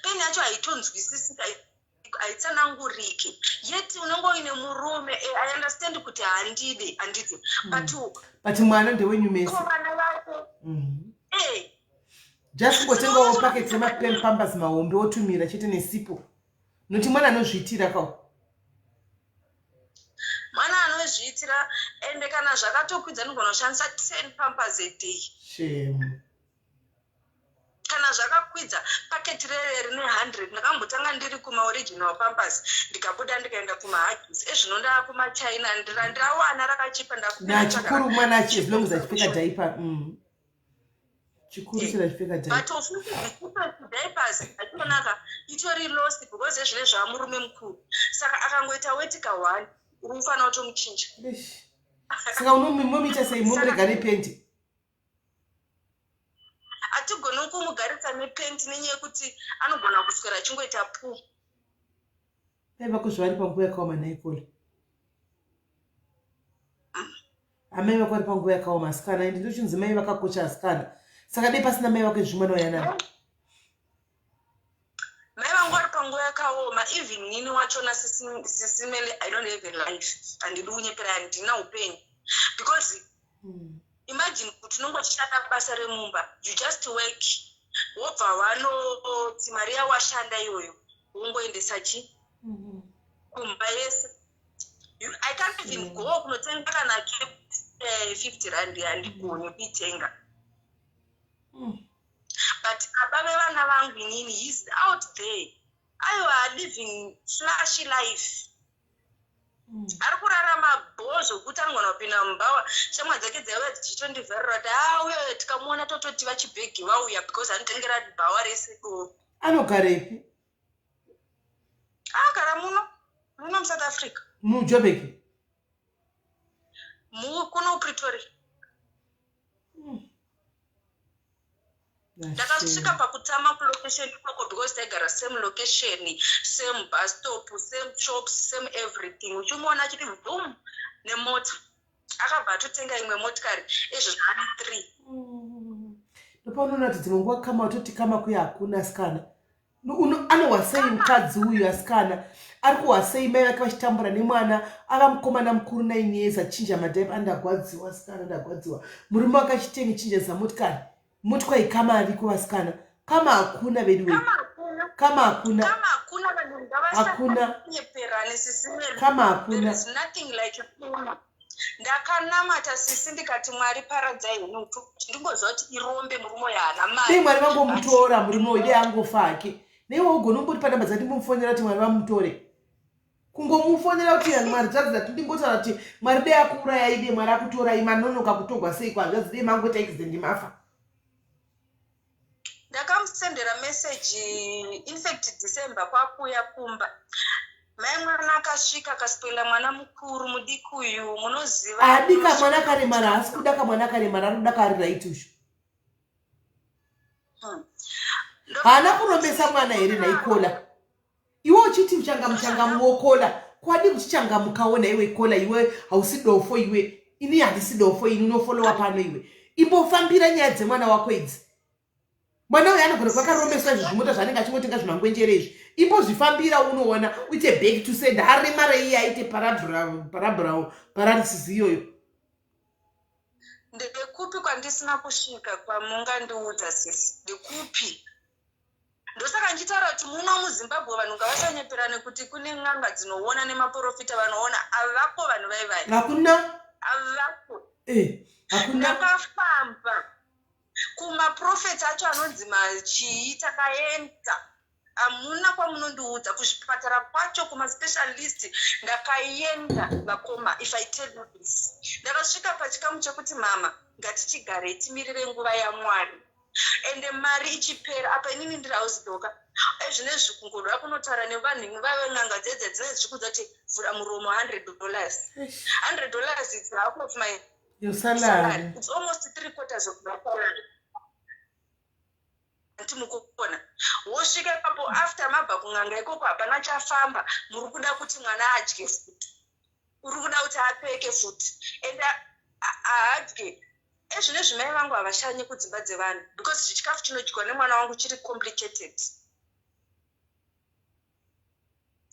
Pain yacho haitonzwisisika haitsananguriki. Yet unongoine murume I understand kuti handidi but mwana ndewenyu mese. Vana vake just ngotengawo packets yemapambers mahombe wotumira chete nesipo. Noti mwana anozviitira kawo. Mwana anozviitira ende kana zvakatokwidza anogona kushandisa 10 pampers a day. Shame. Kana zvakakwidza paketi rine 100 ndakambotanga ndiri kumaoriginal pampers ndikabuda ndikaenda kumahagis ezvinonda kumachina ndirawana rakachipa ndakuda chikuru mwana achi as long as achipfeka diaper. Chikuru chira achipfeka diaper. But of diapers atonaka itori lost because ezvine zvamurume mukuru saka akangoita wetika 1 urufana utomuchinja. Saka unomumita sei mumurega nependi? Atigona kumugaritsa nepenti nenyaya yekuti anogona kuswera achingoita pu. Aiva kuzvari panguva yakaoma naikole. Amai vako vari panguva yakaoma asikana ende ndochinzi mai vakakocha asikana. Saka dai pasina mai vako zvimwana wayanani. Mai vangu vari panguva yakaoma even nini wachona sisimeli I don't have a life handidi kunyepera handina upenyu because imagine kuti unongoshanda basa remumba you just work wobva vanoti mari yawashanda iyoyo wongoendesa kumba yese. I can't even go kunotenga kana 50 rand handigoni kuitenga. But ababa vana vangu inini he's out there aiwa living flashy life. Ari kurarama bhozo kuti anogona kupinda mumbawa shamwa dzake dzaiva dzichitondivharira kuti uyo tikamuona tototi vachibhegi vauya because anotengera bhawa rese doro. Anogarepi? Agara muno muSouth Africa. Mujobeki? Kuno Pretoria. Ndakasvika pakutama kulocation ikoko because taigara same location, same bus stop, same shops, same everything. Uchimuona chiti boom nemota. Akabva atotenga imwe motikari izvo zvani 3. Ndopaunoona kuti dzimwe nguva kama utoti kama kuya hakuna asikana. Anowasei mukadzi uyu asikana ari kuwasei mai vake vachitambura nemwana akamukomana mukuru 9 years achinja madhaipa andagwadziwa asikana andagwadziwa murume wake achitengechinjesa motikari kama ariko vasikana kama hakuna vedu wedu kama hakuna kama hakuna ndakanamata sisi ndikati Mwari paradzai henyu ndingoziva kuti irombe murume uyu haana mari dei Mwari vangomutora murume uyu dei angofa hake neiwe ugona umboti namba dzati mufonera kuti Mwari vamutore kungomufonera kuti Mwari dzadzi kuti ndingotaura kuti Mwari dei akuurayai dei Mwari akutorai manonoka kutogwa sei kwanzvadzi dei mangoita accident mafa. Ndakamusendera message in fact December kwakuya kumba mai mwana akasvika akasipela mwana mukuru mudiki uyu munoziva adika mwana karemara asi kudaka mwana karemara anodakarira itushu haana kurombesa mwana here naikola iwe uchiti muchangamu wokola kwadi kuchichangamukaona iwe ikola iwe hausi dofo iwe ini handisi dofo ini unofolowa pano iwe imbofambira nyaya dzemwana wako idzi mwana uyu anogona kwakarombeswa izvi zvimota zvanenge achingotenga zvimangwenjere izvi imbozvifambira unoona uite back to send haremara iye aite paralysis iyoyo ndekupi kwandisina kusvika kwamungandiudza sisi ndekupi ndosaka ndichitaura kuti muno muzimbabwe vanhu ngavasanyeperane kuti kune n'anga dzinoona nemaprofita vanoona avapo vanhu vaivai hakuna avapo hakuna ndakafamba kumaprofeti acho anonzi machii takaenda hamuna kwamunondiudza kuzvipatara kwacho kumaspecialist ndakaenda vakoma if I tell you this ndakasvika pachikamu chekuti mama ngatichigare timirire nguva yaMwari ende mari ichipera apa inini ndiri hausidoka ezvinezvi kungoda kunotaura nevanhu vave n'anga dzedze dzine zvichikudza kuti vhura muromo $100 is half of my salary. It's almost 3/4 of my salary. Ntimukona wosvika papo after mabva kunganga ikoko hapana chafamba muri kuda kuti mwana adye futi uri kuda kuti apfeke futi ende adye ezvinezvi mai vangu havashanyi kudzimba dzevanhu because chikafu chinodyiwa nemwana wangu chiri complicated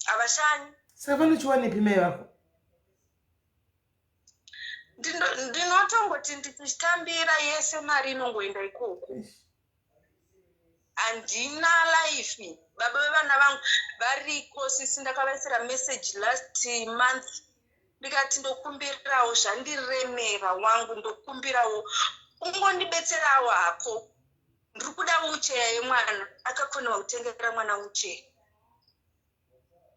havashanyi saka vanochiwanepi mai vako ndinotongoti ndichitambira yese mari inongoenda ikoko handina life baba vevana vangu variko sisi ndakavaisira message last month ndikati ndokumbirawo zvandiremera wangu ndokumbirawo ungondibetserawo hako ndiri kuda ucheya yemwana akakonewa kutengera mwana ucheya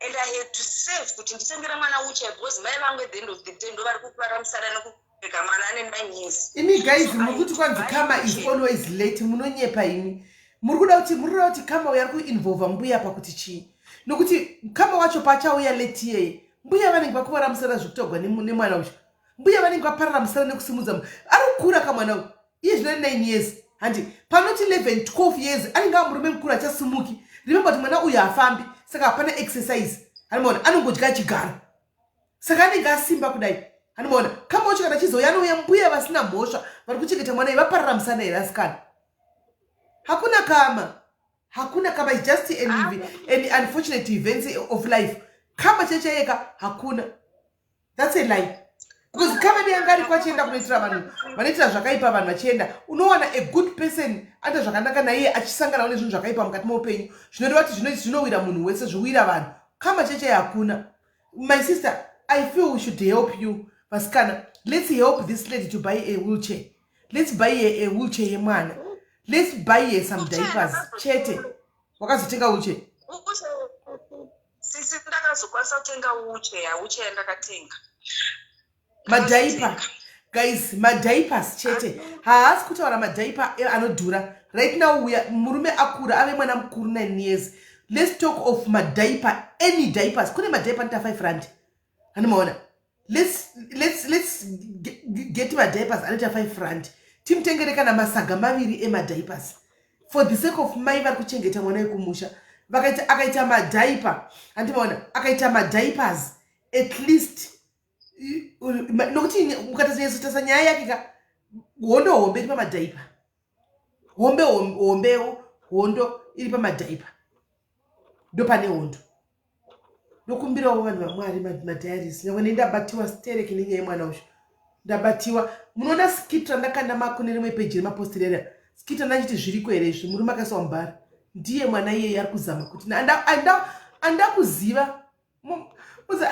and I had to save kuti nditengera mwana ucheya because mai vangu at the end of the day ndo vari kukuvara musara nekupeka mwana ane 9 years imi guys mukuti kwanzi kama is always late munonyepa imi muri kuda kuti kama uya ari kuinvolva mbuya pakuti chii nokuti kama wacho pachauya late iyeye mbuya vanenge vakuvara musara zvekutogwa nemwana ucho mbuya vanenge vaparara musara nekusimudza ari kukura kamwana uyu iye zvina 9 years handi panoti 11 12 years anenge amurume mukuru achasimuki remember kuti mwana uyu hafambi saka hapana exercise anomaona anongodya chigaro saka anenge asimba kudai anomaona kama wacho kana chizouya anouya mbuya vasina mhosva vari kuchengeta mwana uyu vaparara musana here asikana hakuna kama is just an unfortunate events of life kama chechayeka hakuna that's a lie because kama ndiangari kwachienda kunoitira vanhu vanoitira zvakaipa vanhu vachienda unowana a good person ata zvakanaka naiye achisangana nezvinhu zvakaipa mukati meupenyu zvinoreva kuti zvinowira munhu wese zviwira vanhu kama cheche hakuna. My sister, I feel we should help you vasikana. Let's help this lady to buy a wheelchair. Let's buy a wheelchair yemwana. Let's buy some diapers. Chete wakazitenga wheelchair sisi ndakazokwanisa kutenga wheelchair ndakatenga madaipa guys, madiapers chete haasi kutaura madaipa anodhura right now. Murume akura ave mwana mukuru 9 years. Let's talk of madiaper, any diapers. Kune madiaper nta 5 rand anomaona. Let's get madiapers anita 5 rand. Timtengere kana masaga maviri emadiapers for the sake of mai vari kuchengeta mwana wekumusha. Akaita madaipa andimaona, akaita madiapers at least nokuti mukatazonyesotasa nyaya yake ka hombe iri pamadaipa, hombe iri pamadaipa. ndopane hondo. Ndokumbirawo vanhu vaMwari madhayaris nyangwe ndabatiwa stereki nenyaya yemwana uyu. Ndabatiwa munoona skit randakanda mako nerimwe peji remapostirera. Skit randachiti zviriko here izvi murume akaiswa mubhara. Ndiye mwana iyeye ari kuzama kuti andakuziva.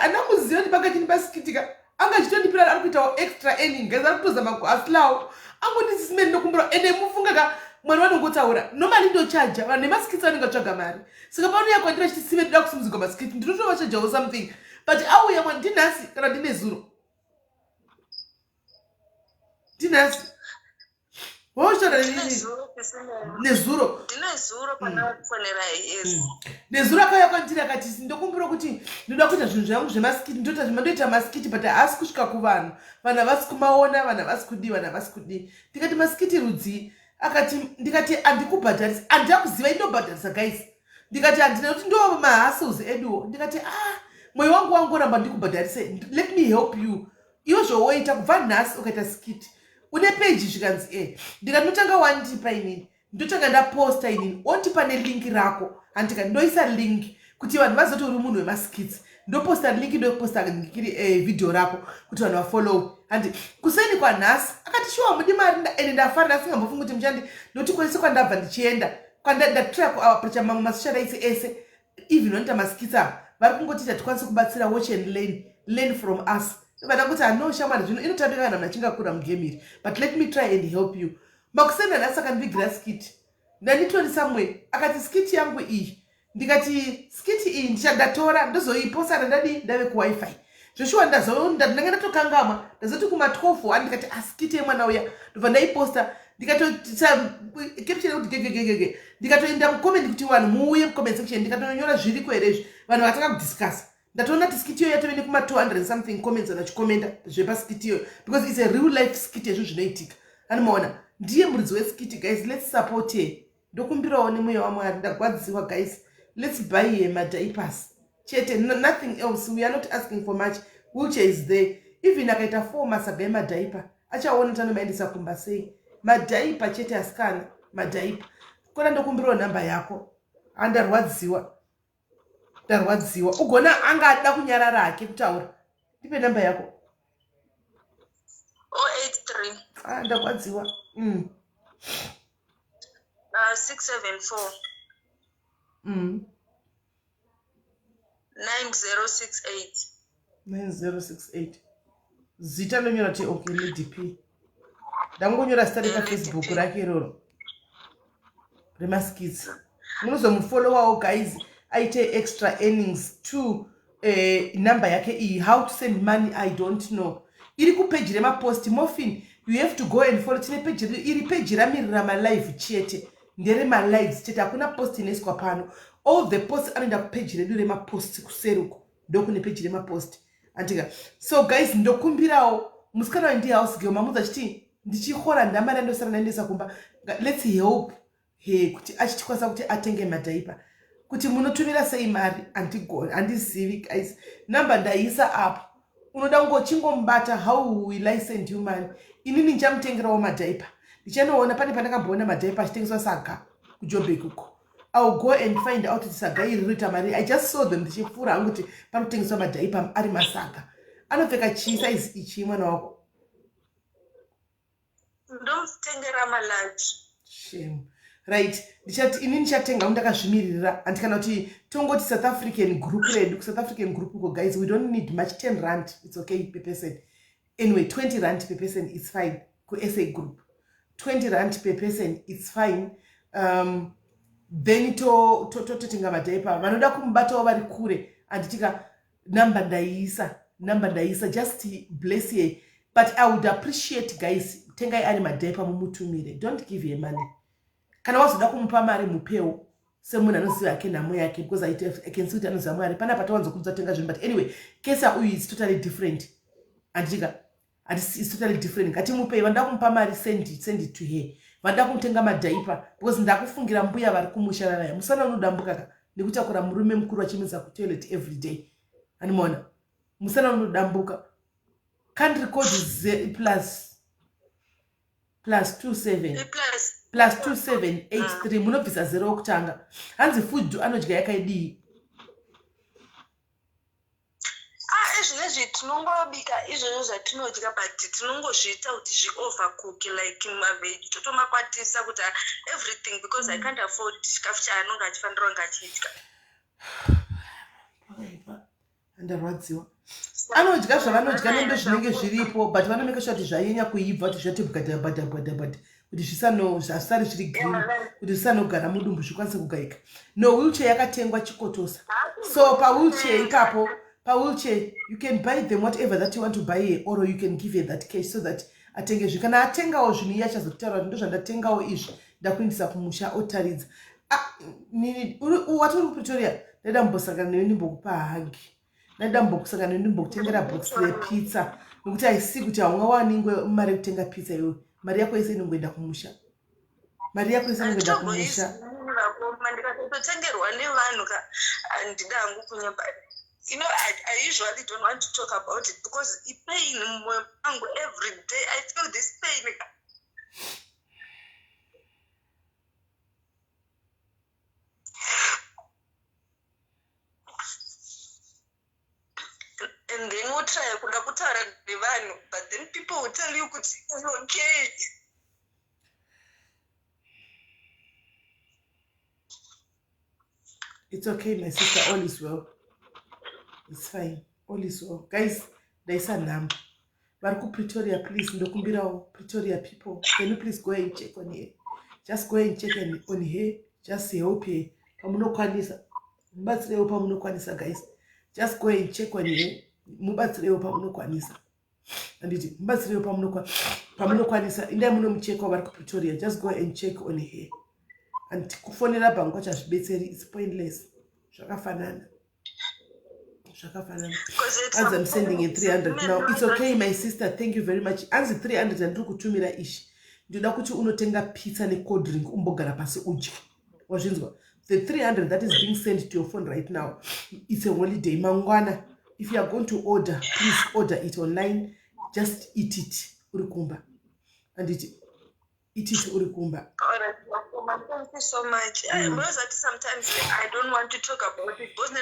Andakuziva kuti pakati paskitika anga chitondipira ari kuitawo extra earning guys ari kutozama kuaslawo. Angoti sisime ndokumbira ende mufunga ka mwana wanongotaura normally ndochaja vanhu nemaskits vanenge vatsvaga mari saka panouya kwandira chitisive ndoda kusimudzirwa maskit ndinotovachajawo something but auya mwana ndinhasi kana ndine zuro ndinhasi waushora nezuro nezuro akauya kwandiri akati ndokumbira kuti ndoda kuita zvinhu zvangu zvemaskiti ndoita maskiti but haasi kusvika kuvanhu vanhu havasi kumaona vanhu havasi kudii vanhu havasi kudii ndikati maskiti rudzi ndikati andikubhadharisa handida kuziva indobhadharisa guys ndikati handina kuti ndo mahustles eduwo ndikati mwoyo wangu wangoramba ndikubhadharise let me help you iwo zvowoita kubva nhasi ukaita skiti une peji zvikanzi ndikati ndotanga wandipa inini ndotanga ndaposta inini ondipa nelingi rako handikati ndoisa lingi kuti vanhu vazoti uri munhu wemaskits ndoposta lingi ndoposta video rako kuti vanhu vafollow handi kuseni kwanhasi akati shuwa mudi mari ende ndafarira asingambofungi kuti muchandi noti kwese kwandabva ndichienda kwandatira kuaprocha mamwe masocial rights ese even onita maskits ava vari kungotita tikwanise kubatsira watch and learn from us vana kuti hano shamwari zvino inotambika kana munhu achingakura mugame iri but let me try and help you makusenda nhasi akandivigira skiti ndanitori somewhere akati skiti yangu iyi ndikati skiti iyi ndichandatora ndozoiposana ndadi ndave kuwifi zvoshuwa ndanga ndatokangamwa ndazoti kuma12 ndikati askiti yemwana uya ndobva ndaiposta ndikatocaption kuti gegegegege ndikatoenda mucomment kuti vanhu muuye mucomment section ndikatonyora zviriko here izvi vanhu vatanga kudiscussa ndatoona kuti skiti iyoyo yatove nekuma 200 something comments vanachikomenda zvepaskiti iyoyo because it's a real life skiti yezvo zvinoitika anomaona ndiye muridzi weskiti guys let's support her ndokumbirawo nemweya waMwari ndagwadziwa guys let's buy her madiapers chete nothing else we are not asking for much wheelchair is there even akaita 4 masaga emadhaipa achaona tanomaendesa kumba sei madhaipa chete asikana madhaipa kona ndokumbirawo nhamba yako andarwadziwa ugona anga ada kunyarara hake kutaura ndipe nhamba yako 083 ndakwadziwa 674 9068 zita nonyora kuti okay nedp ndangonyora zita repafacebook rake iroro remaskits munozomufollowawo guys aite extra earnings to number yake iyi how to send money I don't know iri kupeji remapost morphine you have to go and follow tine peji iri peji ramirira malive chete ndere malives chete hakuna post inoiswa pano all the posts anoenda kupeji redu remapost kuseruko ndokune peji remapost antika so guys ndokumbirawo musikana wendi house girl mamudza chiti ndichihora ndamari andosara naendesa kumba let's help he kuti achitikwanisa kuti atenge madhaipa kuti munotumira sei mari handizivi guys namba ndaisa apo unoda ngochingomubata how will I send you money inini nichamutengerawo madhaipa ndichanoona pane pandakamboona madhaipa achitengeswa saga kujobek uko I'll go and find out kuti saga iri rinoita mari I just saw them ndichipfuura hangu kuti panotengeswa madhaipa ari masaga anopfeka chii size ichi mwana wako ndomutengera malarge shame right inini ndichatenga ndakazvimirira andikana kuti tongoti South African group redu South African group uko guys we don't need much 10 rand it's okay per person anyway 20 rand per person is fine ku SA group 20 rand per person it's fine then totenga madhaipa vanoda kumubatawo vari kure anditika namba ndaisa just bless her but I would appreciate guys tengai ari madhaipa mumutumire don't give her money kana wazoda kumupa mari mupewo semunhu anoziva yake nhamo yake because I can see kuti anoziva mwari pana patawanzokudza tenga zvinhu but anyway case uyu is totally different anditika it's totally different ngatimupei vanoda kumupa mari send it to her vanoda kumutenga madhaipa because ndakufungira mbuya vari kumushararaya musana unodambuka ka nekutakura murume mukuru vachimedza kutoilet every day animona musana unodambuka can't record plus 27 plus 2783 munobvisa 0 okutanga hanzi food anodya yakaidii zvinezvi tinongobika izvozvo zvatinodya but tinongozviita kuti zvi-overcook like mavheji totomakwatisa kuti everything because I can't afford chikafu chaanonge achifanira kunge achidya. Ndarwadziwa. Anodya zvavanodya nembe zvinenge zviripo but vanomeka sure kuti zvanyanya kuibva kuti zvati bhadha kuti zvisari zviri green kuti zvisanogara mudumbu zvikwanise kugaika. No, wheelchair yakatengwa chikotosa. So wheelchair ipapo wheelchair you can buy them whatever that you want to buy her, or you can give her that cash so that atenge zvi. Kana atengawo zvinhu iye achazokutaura kuti ndozvandatengawo izvi ndakuindisa kumusha otaridza. Watiri kuPretoria ndaida mbosangana newe ndimbokupa hagi. Ndaida mbokusangana newe ndimbokutengera box repizza nokuti haisi kuti haungawani mari yekutenga pizza iwe. Mari yako yese inongoenda kumusha. Mari yako yese inongoenda kumusha. Ndikatotengerwa nevanhu handida hangu kunyamba. You know, I usually don't want to talk about it because it's pain every day. I feel this pain. And then you try kuda kutaura nevanhu, but then people will tell you kuti it's okay. It's okay, my sister. All is well. It's fine. All is well. Guys, there is a number. Barku Pretoria, please. Ndokumbira Pretoria people. Can you please go and check on her? Just go and check on her. Just help her. Pamuno kwanisa. Mbatsireo pamuno kwanisa, guys. Just go and check on her. Mubatsireo pamuno kwanisa. Anditi, mbatsireo pamuno kwanisa. Inda muno mcheko barku Pretoria. Just go and check on her. And kufonera bango chazvibetseri is pointless. Zvakafanana. As I'm sending in 300 now, it's okay, my sister. Thank you very much. As 300 and kutumira ish. Ndoda kuti unotenga pizza ne cold drink umbogara pasi uji. Wazvinzwa? The 300 that is being sent to your phone right now, it's a holiday. Mangwana, if you are going to order, please order it online. Just eat it, urikumba. And eat it, urikumba. Alright, thank you so much. Because sometimes I don't want to talk about it. Because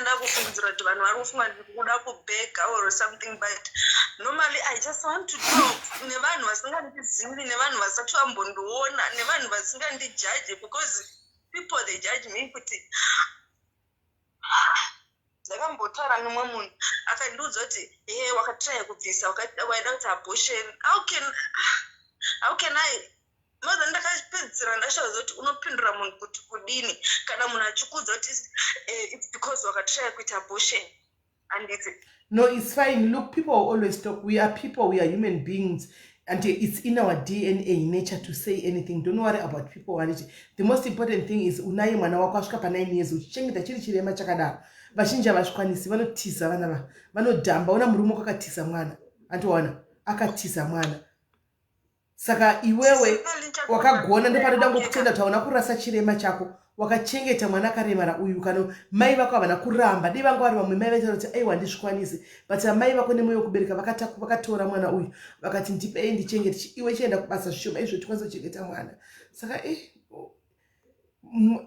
or something, but normally I just want to talk. Because people they judge me. Zakambotara nomwe munhu akandiudza kuti wakatry kubvisa waida kuti abortion. How can I Mother ndakapedzera ndashaudza kuti unopindura munhu kuti kudini kana munhu achikudza kuti it's because wakatry kuita abortion. And no, it's fine. Look, people always talk. We are people, we are human beings, and it's in our DNA nature to say anything. Don't worry about people. The most important thing is unaye mwana wako asvika pa 9 years uchichengeta chiri chirema chakadaro. Vazhinji havazvikwanisi vanotiza vana vanodhamba. Ona murume akatiza mwana. Antowana akatiza mwana. Saka iwewe wakagona ndepanoda ngokutenda taona kurasa chirema chako wakachengeta mwana karemara uyu kana mai vako havana kuramba dei vangu vari vamwe mai vaitaura kuti aiwa handizvikwanisi but mai vako nemwoyo wekubereka vakatora mwana uyu vakati ndipei ndichengete iwe chienda kubasa zvishoma izvo tikwanisa kuchengeta mwana. Saka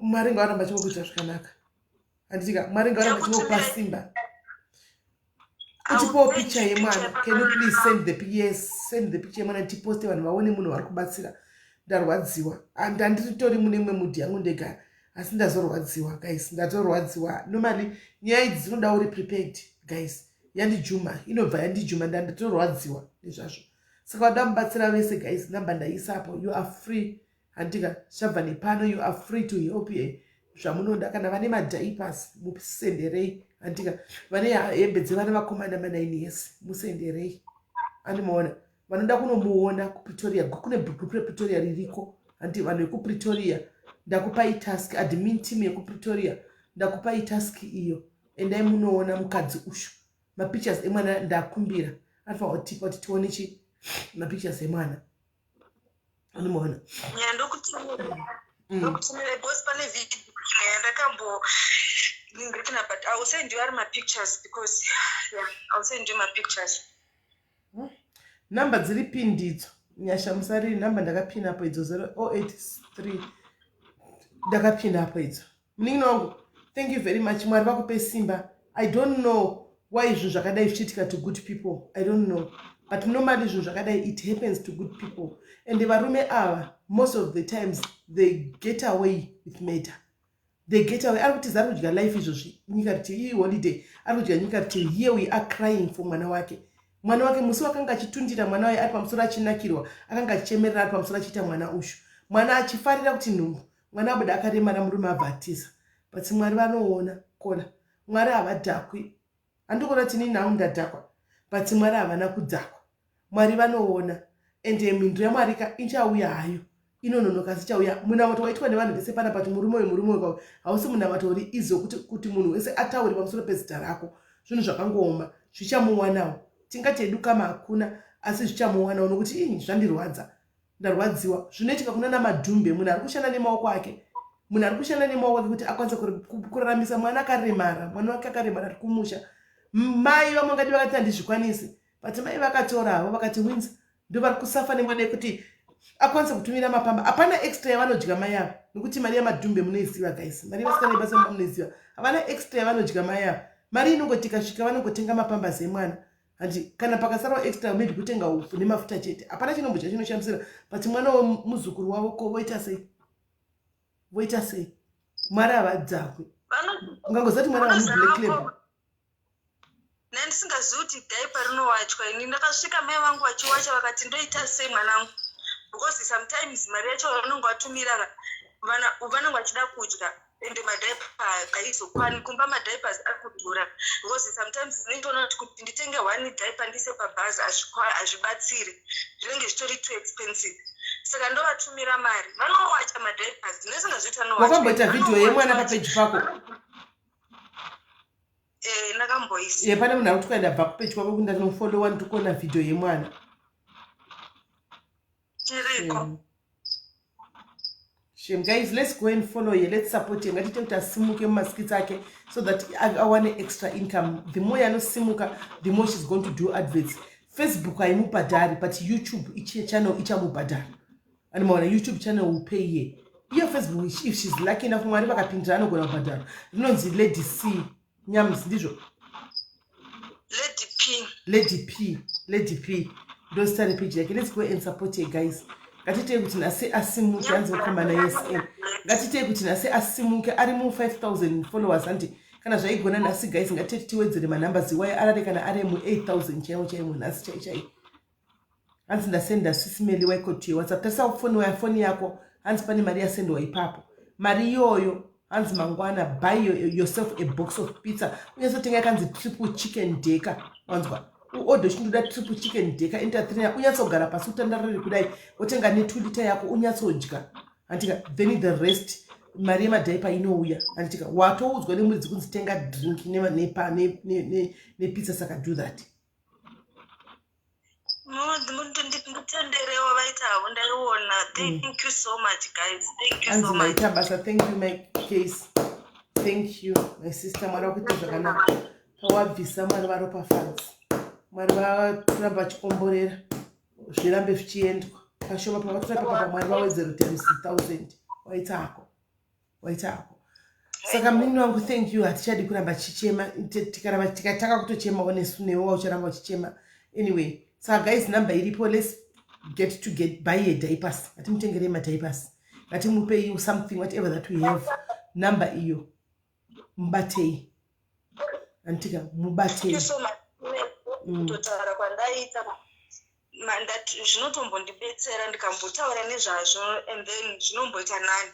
Mwari ngavaramba chikukuita zvakanaka. Handitika Mwari ngavaramba chikukupa simba. Utipo picture yemwana. Can you please send the picture yemwana ndiposte vanhu vaone munhu vari kubatsira. Ndarwadziwa. Handiritori mune mwe mudhi yangu ndega. Asi ndazorwadziwa guys. Ndatorwadziwa. Normally nyaya idzi dzinoda uri prepared guys. Yandijuma. Inobva yandijuma ndatorwadziwa nezvazvo. Saka wada mubatsira vese guys. Namba ndaisapo. You are free. Handika shabva nepano. You are free to help you. Zvamunoda kana vane madiapers musenderei. Handika vane hembe dzevana vakomana ma9 years musenderei. Animaona vanoda kunomuona kuPretoria kune group rePretoria ririko. Handi vanhu vekuPretoria ndakupai task admin team yekuPretoria ndakupai task iyo endai munoona mukadzi ushu mapictures emwana ndakumbira afa otipa kuti tione chi mapictures emwana. Animaona ndokutumira boss pane video ndakambo but I will send you my pictures because I will send you my pictures. Number dziri pindidzo nyasha musariri namba ndakapina hapo idzo 083 ndakapina hapo idzo. Muningi wangu thank you very much. Mwari vakupe simba. I don't know why zvinhu zvakadai zvichiitika to good people, I don't know, but normally zvinhu zvakadai it happens to good people. And varume ava most of the times they get away with murder. They get away. Ari kutiza ari kudya life izvozvi nyika kuti iyi holiday ari kudya nyika kuti here we are crying for mwana wake. Mwana wake musi wakanga achitundira mwana waye ari pamusoro achinakirwa, akanga achichemerera ari pamusoro achiita mwana ushu, mwana achifarira kuti nhumbu, mwana abuda akaremara murume abvatiza. But Mwari vanoona kona, Mwari havadhakwi. Handikona kuti nini nawo ndadhakwa, but Mwari havana kudhakwa. Mwari vanoona, ende mhinduro yaMwari ichauya hayo, inononoka sichauya. Munamato waitwa nevanhu vese panapa kuti murume uyu hausi munamato uri izo kuti munhu wese ataure pamusoro pezita rako. Zvinhu zvakangooma zvichamuwanawo. Tingati edu kama hakuna, asi zvichamuwanawo nokuti zvandirwadza, ndarwadziwa. Zvinoitika kuna namadhumbe, munhu ari kushanda nemaoko ake. Munhu ari kushanda nemaoko ake kuti akwanise kuraramisa mwana akaremara, mwana wake akaremara ari kumusha. Mai vamwe ngati vakati handizvikwanisi, but mai vakatoravo vakati Winds ndo vari kusafa nemwana kuti akwanise kutumira mapamba. Hapana extra yavanodya mai ava, nokuti mari yamadhumbe munoiziva guys, mari vasikana nebasa munoiziva. Havana extra yavanodya mai ava, mari inongoti ikasvika vanongotenga mapambazi emwana. Handi kana pakasarawo extra maybe kutenga upfu nemafuta chete, hapana chinombodya chinoshamsira. But mwana wemuzukuru wavo ko voita sei? Voita sei? Mwari havadzakwe. Ungangozati mwana wamublack label. Nandisingazivi kuti dhaipa rinowachwa. Ini ndakasvika mai vangu vachiwacha vakati ndoita sei mwanangu, because sometimes mari yacho vanonge vatumira vanonge vachida kudya ende madhaipa haizokwani, kumba madhaipers ari kudhura, because sometimes ndinotoona kuti nditenge 1 dhaipa ndise pabhazi hazvibatsiri, zvinenge zvitori too expensive. Saka ndovatumira mari, vanowacha madhaipers. Ndinosingazivi kuti wakamboita video yemwana papeji pako? Ndakamboisa. Pane munhu ari kuti kuenda bva kupeji kwako kuti ndanofollowa ndikuona video yemwana. Chiriko. Shame guys, let's go and follow here. Let's support him. Ngatite kuti asimuke mumaskits ake so that awane extra income. The more yanosimuka, the more she's going to do adverts. Facebook haimubhadhari, but YouTube channel ichamubhadhari. And maona YouTube channel will pay here. Iyo Facebook, if she's lucky enough, Mwari vakapindira anogona kubhadhara. Rinonzi Lady C. Nyams ndizvo. Lady P. Don't start a page like. Let's go and support her guys. Ngatite kuti nase asimuke anzokamba na SM. Ngatite kuti nase asimuke ari mu 5000 followers anti kana zvaigona nasi guys, ngatite tiwedzere manumbers iwaye arare kana ari mu 8000 chaimo nasi chai. Anzi ndasenda SIS MELLY waikoti WhatsApp tasa phone yako, anzi pane mari yasendwa ipapo. Mari iyoyo anzi mangwana buy yourself a box of pizza. Unyasotenga kanzi triple chicken decker. Wanzwa uorder chindoda triple chicken decker entertainer, unyatsogara pasi utandarire kudai wotenga ne 2 liter yako unyatsodya. Antika then the rest mari yemadhaipa inouya. Antika watoudzwa nemwedzi kunzi tenga drink ne pizza, saka do that. Thank you so much guys. Thank you so much. Thank you my case. Thank you my sister. Mwari wakuita zvakanaka. Wabvisa Mwari varopa fans. Mwari varamba vachikomborera zvirambe zvichiendwa. Pashoma pavatorapa papa Mwari vawedzera times 1000. Waitako. Saka mnini wangu thank you. Hatichadi kuramba chichema. Tikaramba tikataka kutochema onesu newe ucharamba chichema. Anyway, so guys, number iripo, let's buy a diapers. Atimutengere ma diapers. Atimupe you something whatever that we have. Number iyo. Mbatei. Antika mubatei. So totara kwandaita mandati zvinotombondibetsera ndikambotaura nezvazvo and then zvinomboita nani.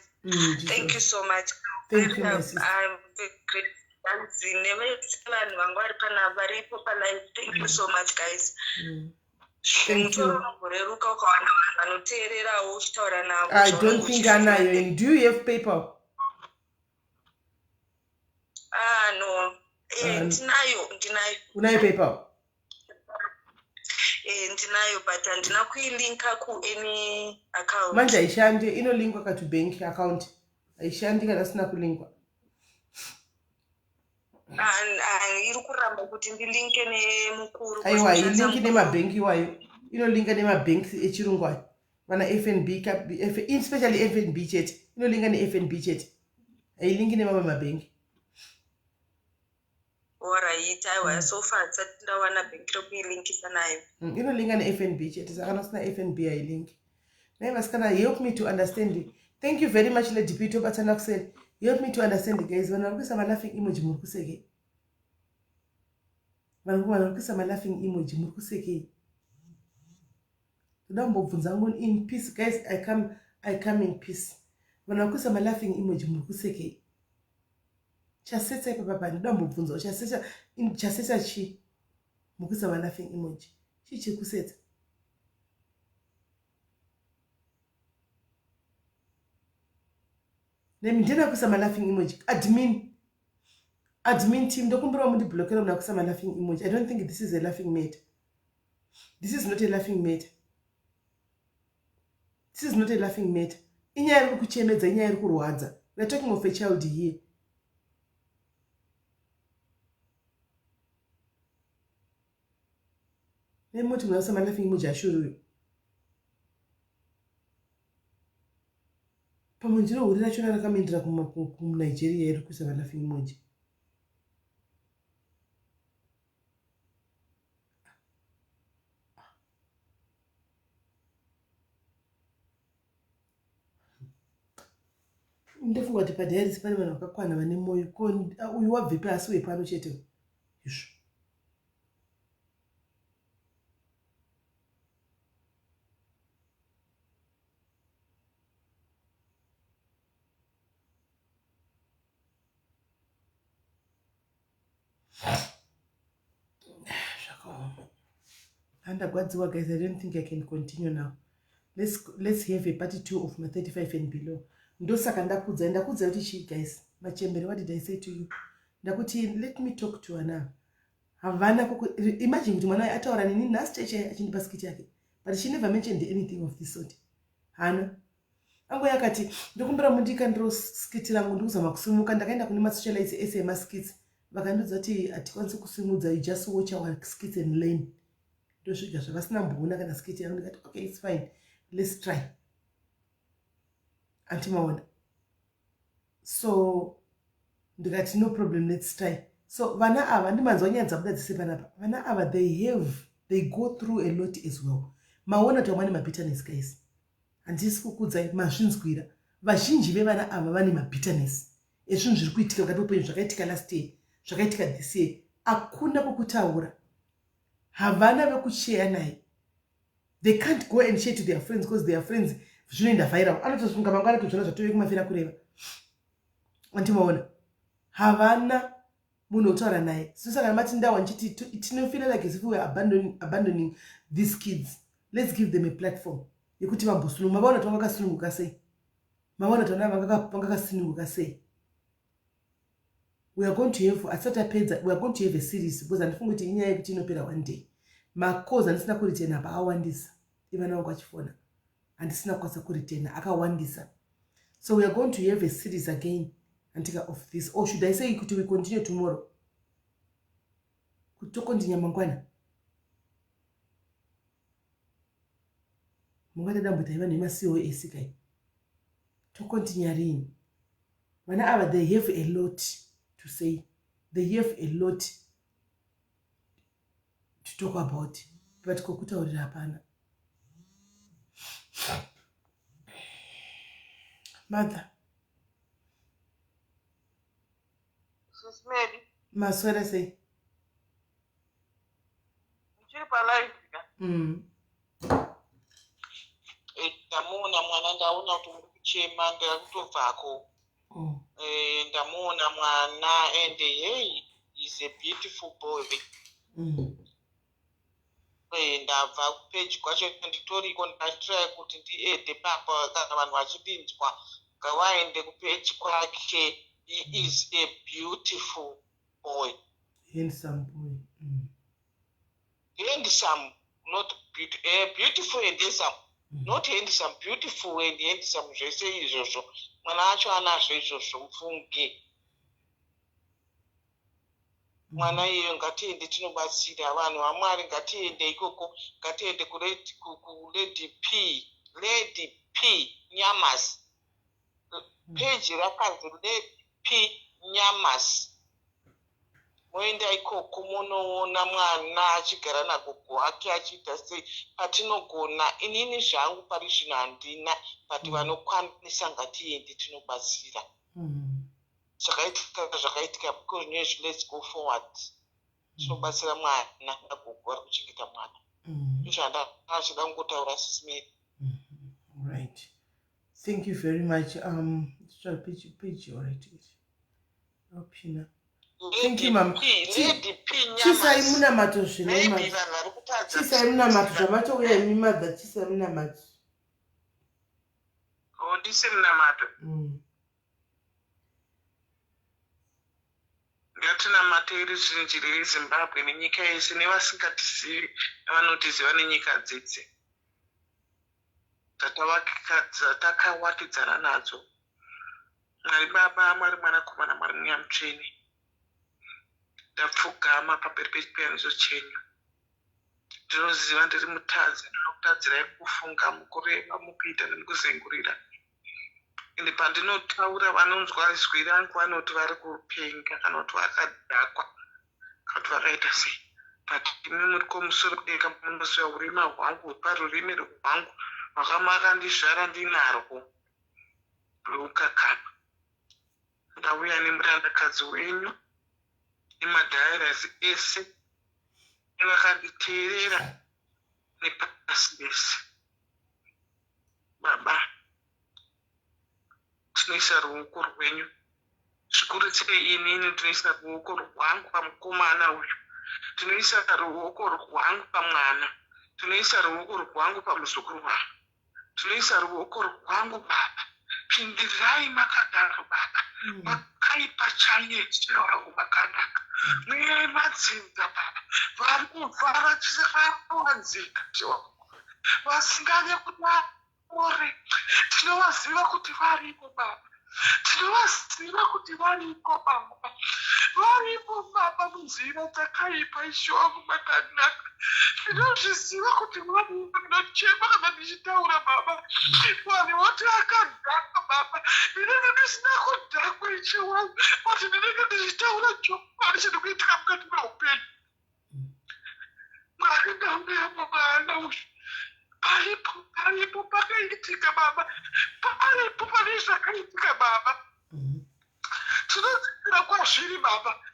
Thank you so much. Thank you my sister. I'm grateful. Nevevanhu vangu vari panapa varipo palive. Thank you so much guys. Thank you. I don't think anayo. Do you have PayPal? No. Ndinayo. Unayo PayPal? Ndinayo but handina kuilinka ku any account. Manje aishandi inolinkwa ka to bank account. Aishandi kana sina kulinkwa. Iri kuramba kuti ndilinke nemukuru. Aiwa ilinki nemabhenki iwayo. Inolinka nemabhenki echirungu ayo. Vana FNB especially FNB chete. Inolinka neFNB chete. Ailinki nemabhenki. Alright, aiwa so far ndisati ndawana bhengi rekuilinkisa nayo. Inolinga ne-FNB chete saka nosina FNB ailink. Nai vasikana, help me to understand. Thank you very much Lady Pito batana kuseni. Help me to understand guys. Vanhu vari kuisa laughing emoji muri kuseke. Vanhu vari kuisa laughing emoji muri kuseke. Toda kumbobvunza ngoni in peace guys. I come in peace. Vanhu vari kuisa laughing emoji muri kuseke. Chasetsa ipa papa ndoda kumbobvunza chasetsa chi muri kuisa laughing emoji. Chi chiri kusetsa? Nemi ndina kuisa laughing emoji. Admin team ndokumbira mundi blockera muna kuisa laughing emoji. I don't think this is a laughing matter. This is not a laughing matter. This is not a laughing matter. Inyaya iri kuchemedza, inyaya iri kurwadza. We are talking of a child here. Nemoti muna kuisa laughing emoji ashuru. Pamwe ndinohurira chona rakamendera kuNigeria iri kuisa laughing emoji. Ndofunga kuti padhairisi pane vanhu vakakwana vane moyo. Uyu wabvepi asi wepano chete. Izvo. Andagwadziwa guys, I don't think I can continue now. Let's have a part 2 of my 35 and below. Ndosaka ndakudza kuti chi guys. Machembere, what did I say to you? Ndakuti let me talk to her now. Havana imagine kuti mwana ataura nini nhasi cheche achindipa skiti yake. But she never mentioned anything of this sort. Hana. Ango yakati ndokumbira mundika ndiro skiti rangu ndikuzama kusimuka ndakaenda kune masocialize SMA skits. Vakandudza kuti atikwanisi kusimudza, you just watch our skits and learn. Ndosvika zvavasina mbuuna kana skiti yangu ndikati okay it's fine. Let's try. Antimaona. So ndikati no problem, let's try. So vana ava ndimanzwa nyaya dzabuda dzese panapa. Vana ava they go through a lot as well. Maona kuti vamwe mabitterness guys. Handisi kukudzai mazvinzwira. Vazhinji vevana ava vane mabitterness. Ezvinhu zviri kuitika pakati poupenyu zvakaitika last year, zvakaitika this year. Hakuna kwekutaura. Havana vekushare naye. They can't go and share to their friends because their friends zvinoenda viral. Anotosunga mangwana tozvona zvatove kumafira kureva. Antimaona. Havana munhu wekutaura naye. Saka mati ndawa nchiti tinofeel like as if we are abandoning these kids. Let's give them a platform. Yekuti vambosununguka. Mavaona kuti vangakasununguka sei? Mavaona kuti vangakasununguka sei? We are going to have a series because andifunga kuti inyaya yekuti inopera one day. Makozi handisina kuritena apa awandisa. Ivana wangu achifona. Handisina kukwanisa kuritena akawandisa. So we are going to have a series again until of this. Or should I say kuti we continue tomorrow? Kuti tokontinya mangwana. Mungada dambuta ivana neMaCOS kai. Tokontinya rini. Vana ava they have a lot to say. They have a lot to talk about. But kokutaurira hapana. Mother. SIS MELLY. Maswera sei. Uchiri palive ka? Ndamuona mwana ndaona kuti muri kuchema ndakutobvako. Ndamuona mwana and hey, he's a beautiful boy. Ndabva kupage kwacho nditoriko ndatry kuti ndiede papa kana vanhu vachidinzwa ngavaende kupage kwake. He is a beautiful boy. Handsome boy. Handsome, not beautiful. Beautiful and handsome. Not handsome, beautiful and handsome. Zvese izvozvo. Mwana wacho anazvo izvozvo mufunge. Mwana iyeyo ngatiende tinobatsira vanhu vaMwari, ngatiende ikoko, ngatiende Lady P Nyamasi. Page rakanzi Lady P Nyamasi. moenda ikoko munoona mwana achigara nagogo wake achiita sei. Patinogona inini zvangu pari zvino handina, but vanokwanisa ngatiende tinobatsira. Zvakaitika because let's go forward. Tinobatsira mwana nagogo vari kuchengeta mwana. Ndozvandachida kungotaura SIS MELLY. Right. Thank you very much. Page, all right. Pina. Thank you, ma'am. Chisai muna mato zvino. Chisai muna mato zvamato uya mimadha chisai muna mato. Ndise muna mato. Ngatina materi zhinji riri Zimbabwe nenyika yese nevasingatizivi nevanotiziva nenyika dzese. Dzatakawakidzana nadzo. Mwari Baba, Mwari Mwanakomana, Mwari Mweya Mutsvene. Ndapfugama pamberi pechipiyaniso chenyu. Ndinoziva ndiri mutadzi, ndinokutadzirai kufunga, mukureva, mukuita nemukuzengurira. Ende pandinotaura vanonzwa zwi rangu vanoti vari kupenga kana kuti vakadhakwa kana kuti vakaita sei. But imi muri kumusoro kudenga munoziva urema hwangu parurimi rwangu rwamakandizvara ndinarwo rwokakama. Ndauya nemurandakadzi wenyu nemadhairazi ese nevakanditeerera nepasi rese. Baba, tinoisa ruoko rwenyu. Zvikuru sei inini tinoisa ruoko rwangu pamukomana uyu. Tinoisa ruoko rwangu pamwana. Tinoisa ruoko rwangu pamuzukuru wangu. Tinoisa ruoko rwangu Baba. Pindirai makadaro Baba. Makaipa chayeche wangu makanaka. Mweye madzinza Baba. Vari kuvhara chisakawanzika chiwangu. Vasingave kudamore. Tinovaziva kuti varipo Baba. Tinovaziva kuti varipo Baba. Varipo Baba munzira dzakaipa ishowangu makanaka. Tinozviziva kuti varipo. Ndinochema kana ndichitaura Baba. Mwari woti akadhakwa Baba. Ndinenge ndisina kudhakwa ichiwangu. Kuti ndinenge ndichitaura chokwadi chiri kuitika mukati meupenyu. Mwari ndauyapo mwana uyu. Paripo pakaitika Baba. Paripo pane zvakaitika Baba. Tinodzosera kwazviri Baba.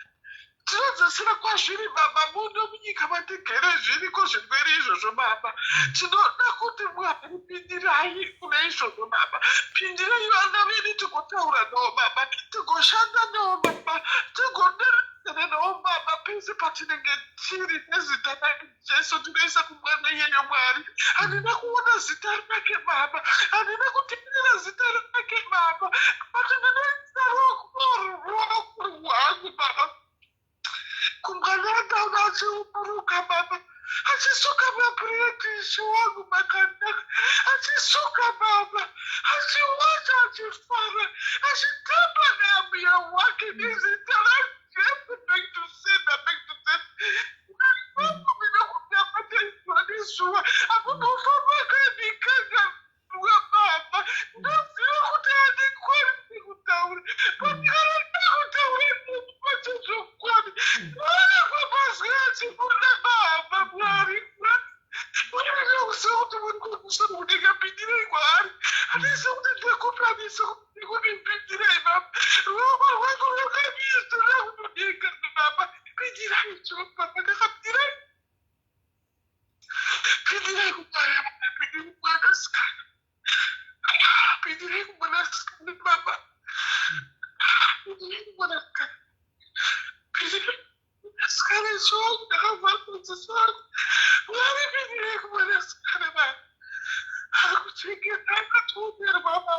Tinodzosera kwazviri Baba. Muno munyika matigere zviriko zvirwere izvozvo Baba. Tinoda kuti Mwari pindirai kune izvozvo Baba. Pindirai vana vedu tigotaura navo Baba. Tigoshanda navo Baba. Tigoderedzana navo Baba. Pese patinenge tiri nezita raJesu tinoisa kumwana iyeyo Mwari. Handina kuona zita rake Baba. Handina kuteerera zita rake Baba. But ndinoisa ruoko rwangu Baba. Kumwana ndaona achiuburuka Baba. Achisuka mapureti ichiwangu makanaka. Achisuka Baba. Achiwacha achifara. Achitamba neambuya wake nezita raJesu. Back to sender, back to sender. Mungu vinakutapata izuwa. Apokofamba kanikanga Baba. Ndaziva kuti handikwani kutaura. Pakara ndakutaura mupacho zvokwadi. Mwana kwapazwi achifunda Baba Mwari. Ndinokuziva kuti muri kumusoro kundingapindirei kwaari. Handisi kuti ndakupranisa kuti ndikundipindirei Baba. Ruoko rwako rwakanizira kunodinga Baba. Pindirai Baba, ndakapindirai. Pindirai kumwana, pindirai kumwanasikana. Pindirai kumwanasikana Baba. Pindirai kumwanasikana. Pindirai kumwanasikana ichiwangu ndakavhara madziso angu. Mwari pindirai kumwanasikana Baba. Ari kuchengeta akatoonerwa Baba.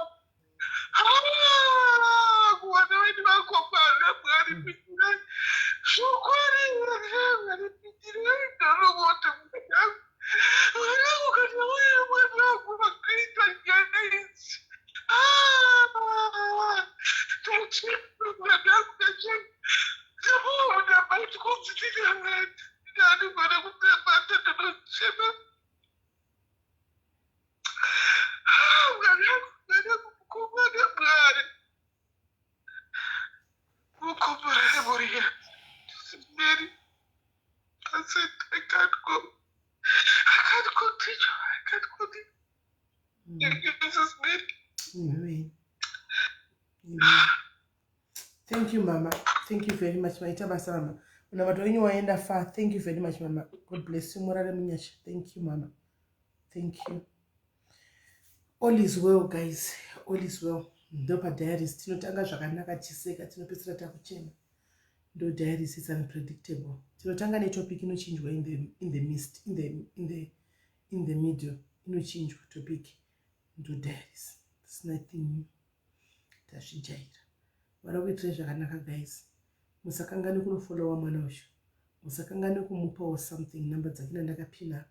Kuwana vedu vakomana Mwari pindirai. Zvokwadi Mwari pindirai. Ndinongoti mwanangu. Mwanangu kana uye mwana wangu vakaita nyaya idzi. Tachema mwanangu tachema. Ndamuona bati kunzi ndinangati. Ndani mwana kutema. I can't go. I can't continue. I can't continue. Thank you, Mrs. Mary. Amen. Amen. Thank you, Mama. Thank you very much, my Mama. When you waenda far, thank you very much, Mama. God bless you. Morale Munyash. Thank you, Mama. Thank you. All is well, guys. All is well. Ndopa diaries tinotanga zvakanaka chiseka tinopedzera takuchema. Ndo diaries is unpredictable. Tinotanga netopic inochinjwa in the midst, in the middle inochinjwa topic. Ndo diaries. It's nothing new. Tashijaira. Varakuitira zvakanaka, guys. Musakangani kunofollowa mwana ushu. Musakangani kumupawo something number dzakina ndakapina.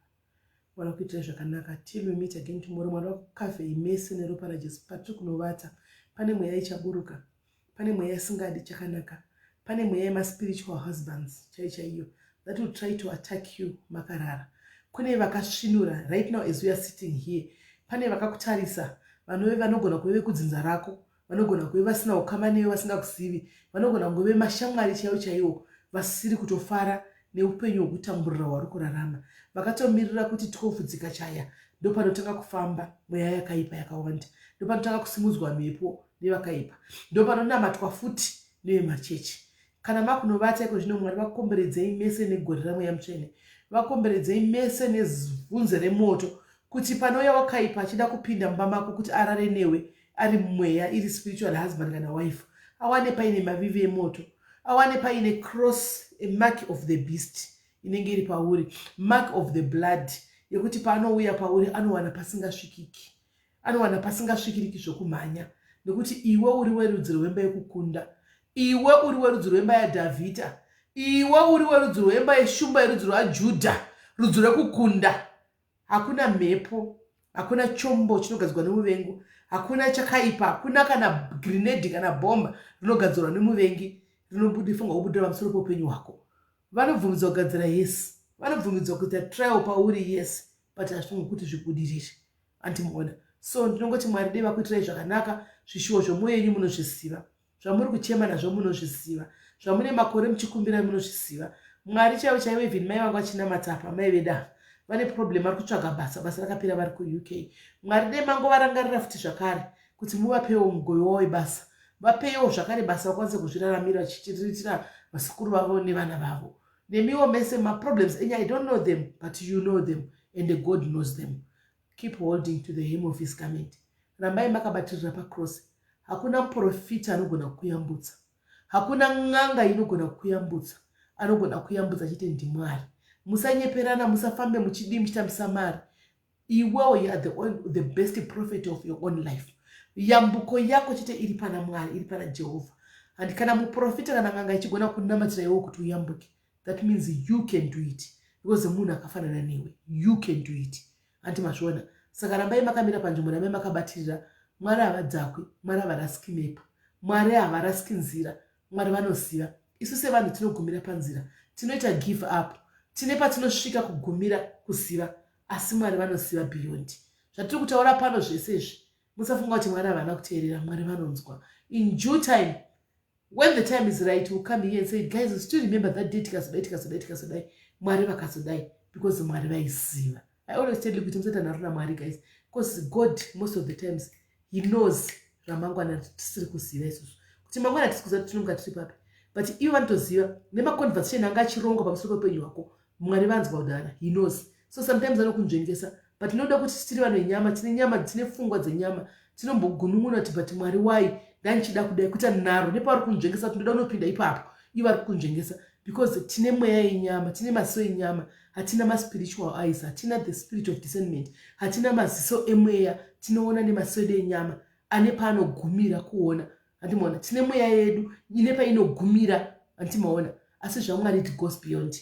Varakuitira zvakanaka. Till we meet again tomorrow. Mwana wakafe imese neropa raJesu patiri kunovata. Pane mweya ichaburuka. Pane mweya isingadi chakanaka. Pane mweya ma spiritual husbands chaiyo that will try to attack you makarara. Kune vakasvinura right now as we are sitting here. Pane vakakutarisa. Vanove vanogona kuve kudzinza rako. Vanogona kuve vasina ukama newe vasingakuzivi. Vanogona kuve mashamwari chaiwo vasiri kutofara neupenyu hwekutamburira hwari kurarama. Vakatomirira kuti 12 dzikachaya ndopanotanga kufamba mweya yakaipa yakawanda. Ndopanotanga kusimudzwa mhepo nevakaipa. Ndopanonamatwa futi nevemachechi. Kana makunovata iko zvino Mwari vakomberedzei mese negore ramweya mutsvene. Vakomberedzei mese nezvunze remoto kuti panouya wakaipa achida kupinda mumba mako kuti arare newe ari mweya iri spiritual husband kana wife. Awane paine mavivi emoto. Awane paine cross, a mark of the beast inenge iri pauri, mark of the blood yekuti paanouya pauri anowana pasingasvikiki. Anowana pasingasvikiriki zvokumhanya nekuti iwe uri werudzi rwemba yekukunda. Iwe uri werudzi rwemba yaDhavhidha. Iwe uri werudzi rwemba yeshumba yerudzi rwaJudha, rudzi rwekukunda. Hakuna mhepo, hakuna chombo chinogadzirwa nemuvengi, hakuna chakaipa, hakuna kana grenade kana bomba rinogadzirwa nemuvengi rinofungwa kubudira pamusoro poupenyu hwako. Vanobvumidza kugadzira yes, vanobvumidza kuita trial pauri yes, but hazvifungwa kuti zvibudirire. Antimuona. So ndinongoti Mwari dei vakuitirai zvakanaka, zvishuwo zvomwoyo yenyu munozvisiva. Zvamuri kuchema nazvo munozvisiva. Zvamune makore muchikumbira munozvisiva. Mwari chaiwo even mai vangu vachina matapa, mai veda. Vane problem vari kutsvaga basa rakapira vari kuUK. Mwari dei mango varangarira futi zvakare kuti muvapewo mugoyo wavo webasa. Vapewo zvakare basa vakwanise kuzviraramira vachichiriritira vasikuru vavo nevana vavo. Nemiwo mese problems enyu, I don't know them, but you know them and God knows them. Keep holding to the hem of his garment. Rambai makabatirira pacross. Hakuna muprofita anogona kuyambutsa. Hakuna ng'anga inogona kuyambutsa. Anogona kuyambutsa chete ndimwari. Musanyeperana, musafambe muchidi muchitambisa mari. Iwewe you are the best prophet of your own life. Yambuko yako chete iri pana Mwari, iri pana Jehovah. And kana muprofita kana ng'anga ichigona kunamatira iwewe kuti uyambuke, that means you can do it. Because munhu akafanana newe, you can do it. Anti mazvona. Saka rambai makamira panzvimbo rambai makabatirira. Mwari havadzakwi, Mwari havarasiki mepa, Mwari havarasiki nzira, Mwari vanoziva. Isu sevanhu tinogumira panzira, tinoita give up, tine patinosvika kugumira kuziva, asi Mwari vanoziva beyond. Zvatiri kutaura pano zvese izvi, musafunga kuti Mwari havana kuteerera, Mwari vanonzwa. In due time, when the time is right, we'll come here and say, guys, you still remember that day tikazodai, Mwari vakazodai, because Mwari vaiziva. I always tell you kuti musatana runa Mwari, guys, because God most of the times he knows ramangwana tisiri kuziva isusu. Kuti mangwana tisikuziva kuti tinonga tiri papi. But iwe vanotoziva nemaconversation anga achironga pamusoro pepenyu hwako, Mwari vanzwa kudara, he knows. So sometimes anokunzvengesa, but tinoda kuti tiri vanhu venyama, tine nyama, tine pfungwa dzenyama, tinombogunun'una kuti but Mwari wai ndanichida kudai kuti naro nepauri kunzvengesa kuti ndoda unopinda ipapo, ivo vari kunzvengesa because tine mweya yenyama, tine maziso enyama, hatina ma-spiritual eyes, hatina the spirit of discernment, hatina maziso emweya, tinoona nemaziso edu enyama ane paanogumira kuona. Andimaona, tine mweya yedu ine painogumira, andimaona, asi zvaMwari it goes beyond.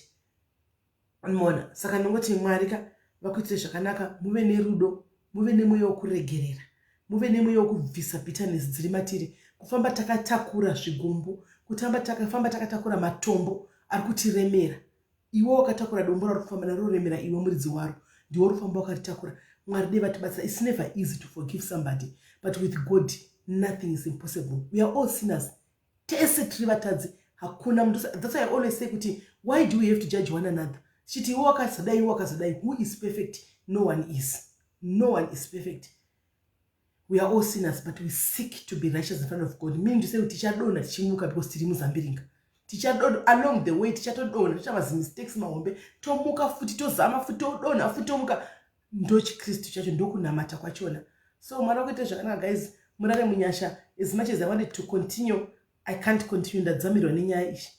Andimaona, saka ndingoti Mwari vakuitire zvakanaka, muve nerudo, muve nemweya wokuregerera, muve nemweya wokubvisa bitterness dziri matiri, kufamba takatakura zvigumbu, kufamba takatakura matombo ari kutiremera. Iwe wakatakura dombo rari kufamba naro remera, iwe muridzi waro ndiwo rufamba wakaritakura. Mwari dei vatibasa. It's never easy to forgive somebody, but with God nothing is impossible. We are all sinners. Tese tiri vatadzi, hakuna mndu. That's why I always say kuti, why do we have to judge one another? chiti iwo wakazodai, who is perfect? No one is. No one is perfect. We are all sinners, but we seek to be righteous in front of God. Meaning to say, tichadona tichimuka because tiri muzambiringa. Tichadona along the way, tichatodona, tichamazi mistakes mahombe, tomuka futi, tozama futi, todona futi, tomuka. Ndochi Kristu chacho ndokunamata kwachona. So mara kuita zvakanaka guys, murare munyasha. As much as I wanted to continue, I can't continue. Ndadzamirwa nenyaya ishi.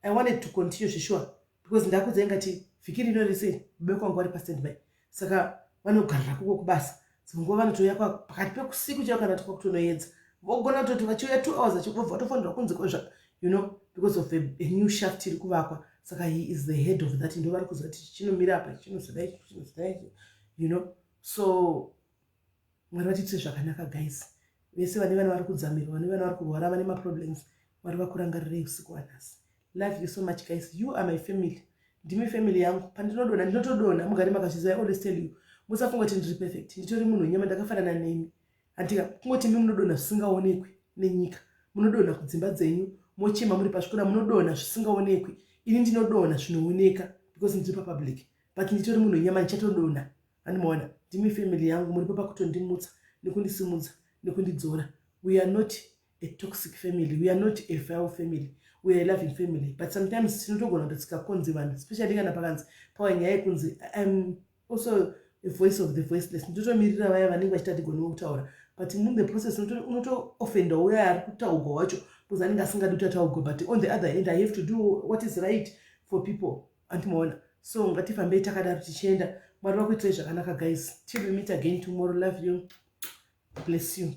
I wanted to continue zvishwa because ndakudza ngati vhiki rino rese baba kwangu ari pastandby. Saka vanogarira kuko kubasa. Zvingo vanotoya pakati pekusiku chaiyo kana kutonoedza. Vogona kutoti vachiuya 2 hours achibva vatofanirwa kunzi kozva, you know, because of a new shaft iri kuvakwa. Saka he is the head of that. Ndo vari kuziva kuti chinomira apa, chinozodai, you know. So mwari vatitse zvakanaka guys. Vese vane vana vari kudzamirwa, vane vana vari kurwara, vane maproblems, mwari vakurangarirei usiku wanhasi. Love you so much guys. You are my family. Ndimi family yangu. Pandinodona ndinotodona mugari makazviziva. I always tell you, musafunga kuti ndiri perfect. Nditori munhu nyama ndakafanana nemi. Andika kungoti mimi munodona zvisingaonekwi nenyika. Munodona kudzimba dzenyu, mochema muri pazvikora munodona zvisingaonekwi. Ini ndinodona zvinooneka because ndiri papublic. But nditori munhu nyama ndichatodona. Animaona, ndimi family yangu, muri papa kutondimutsa, nekundisimudza, nekundidzora. We are not a toxic family. We are not a foul family. We are a loving family. But sometimes tinotogona kutsika konzi vanhu, especially kana pakanzi panyaya yekunzi I'm also a voice of the voiceless. Ndotomirira vaya vanenge vachita tigone kutaura. But in the process unoto-offenda uya ari kutaurwa wacho because anenge asingadi kuti ataurwe. But on the other hand, I have to do what is right for people. Antimaona. So ngatifambei takadaro tichienda. Mwari vakuitirai zvakanaka guys. Till we meet again tomorrow. Love you. Bless you.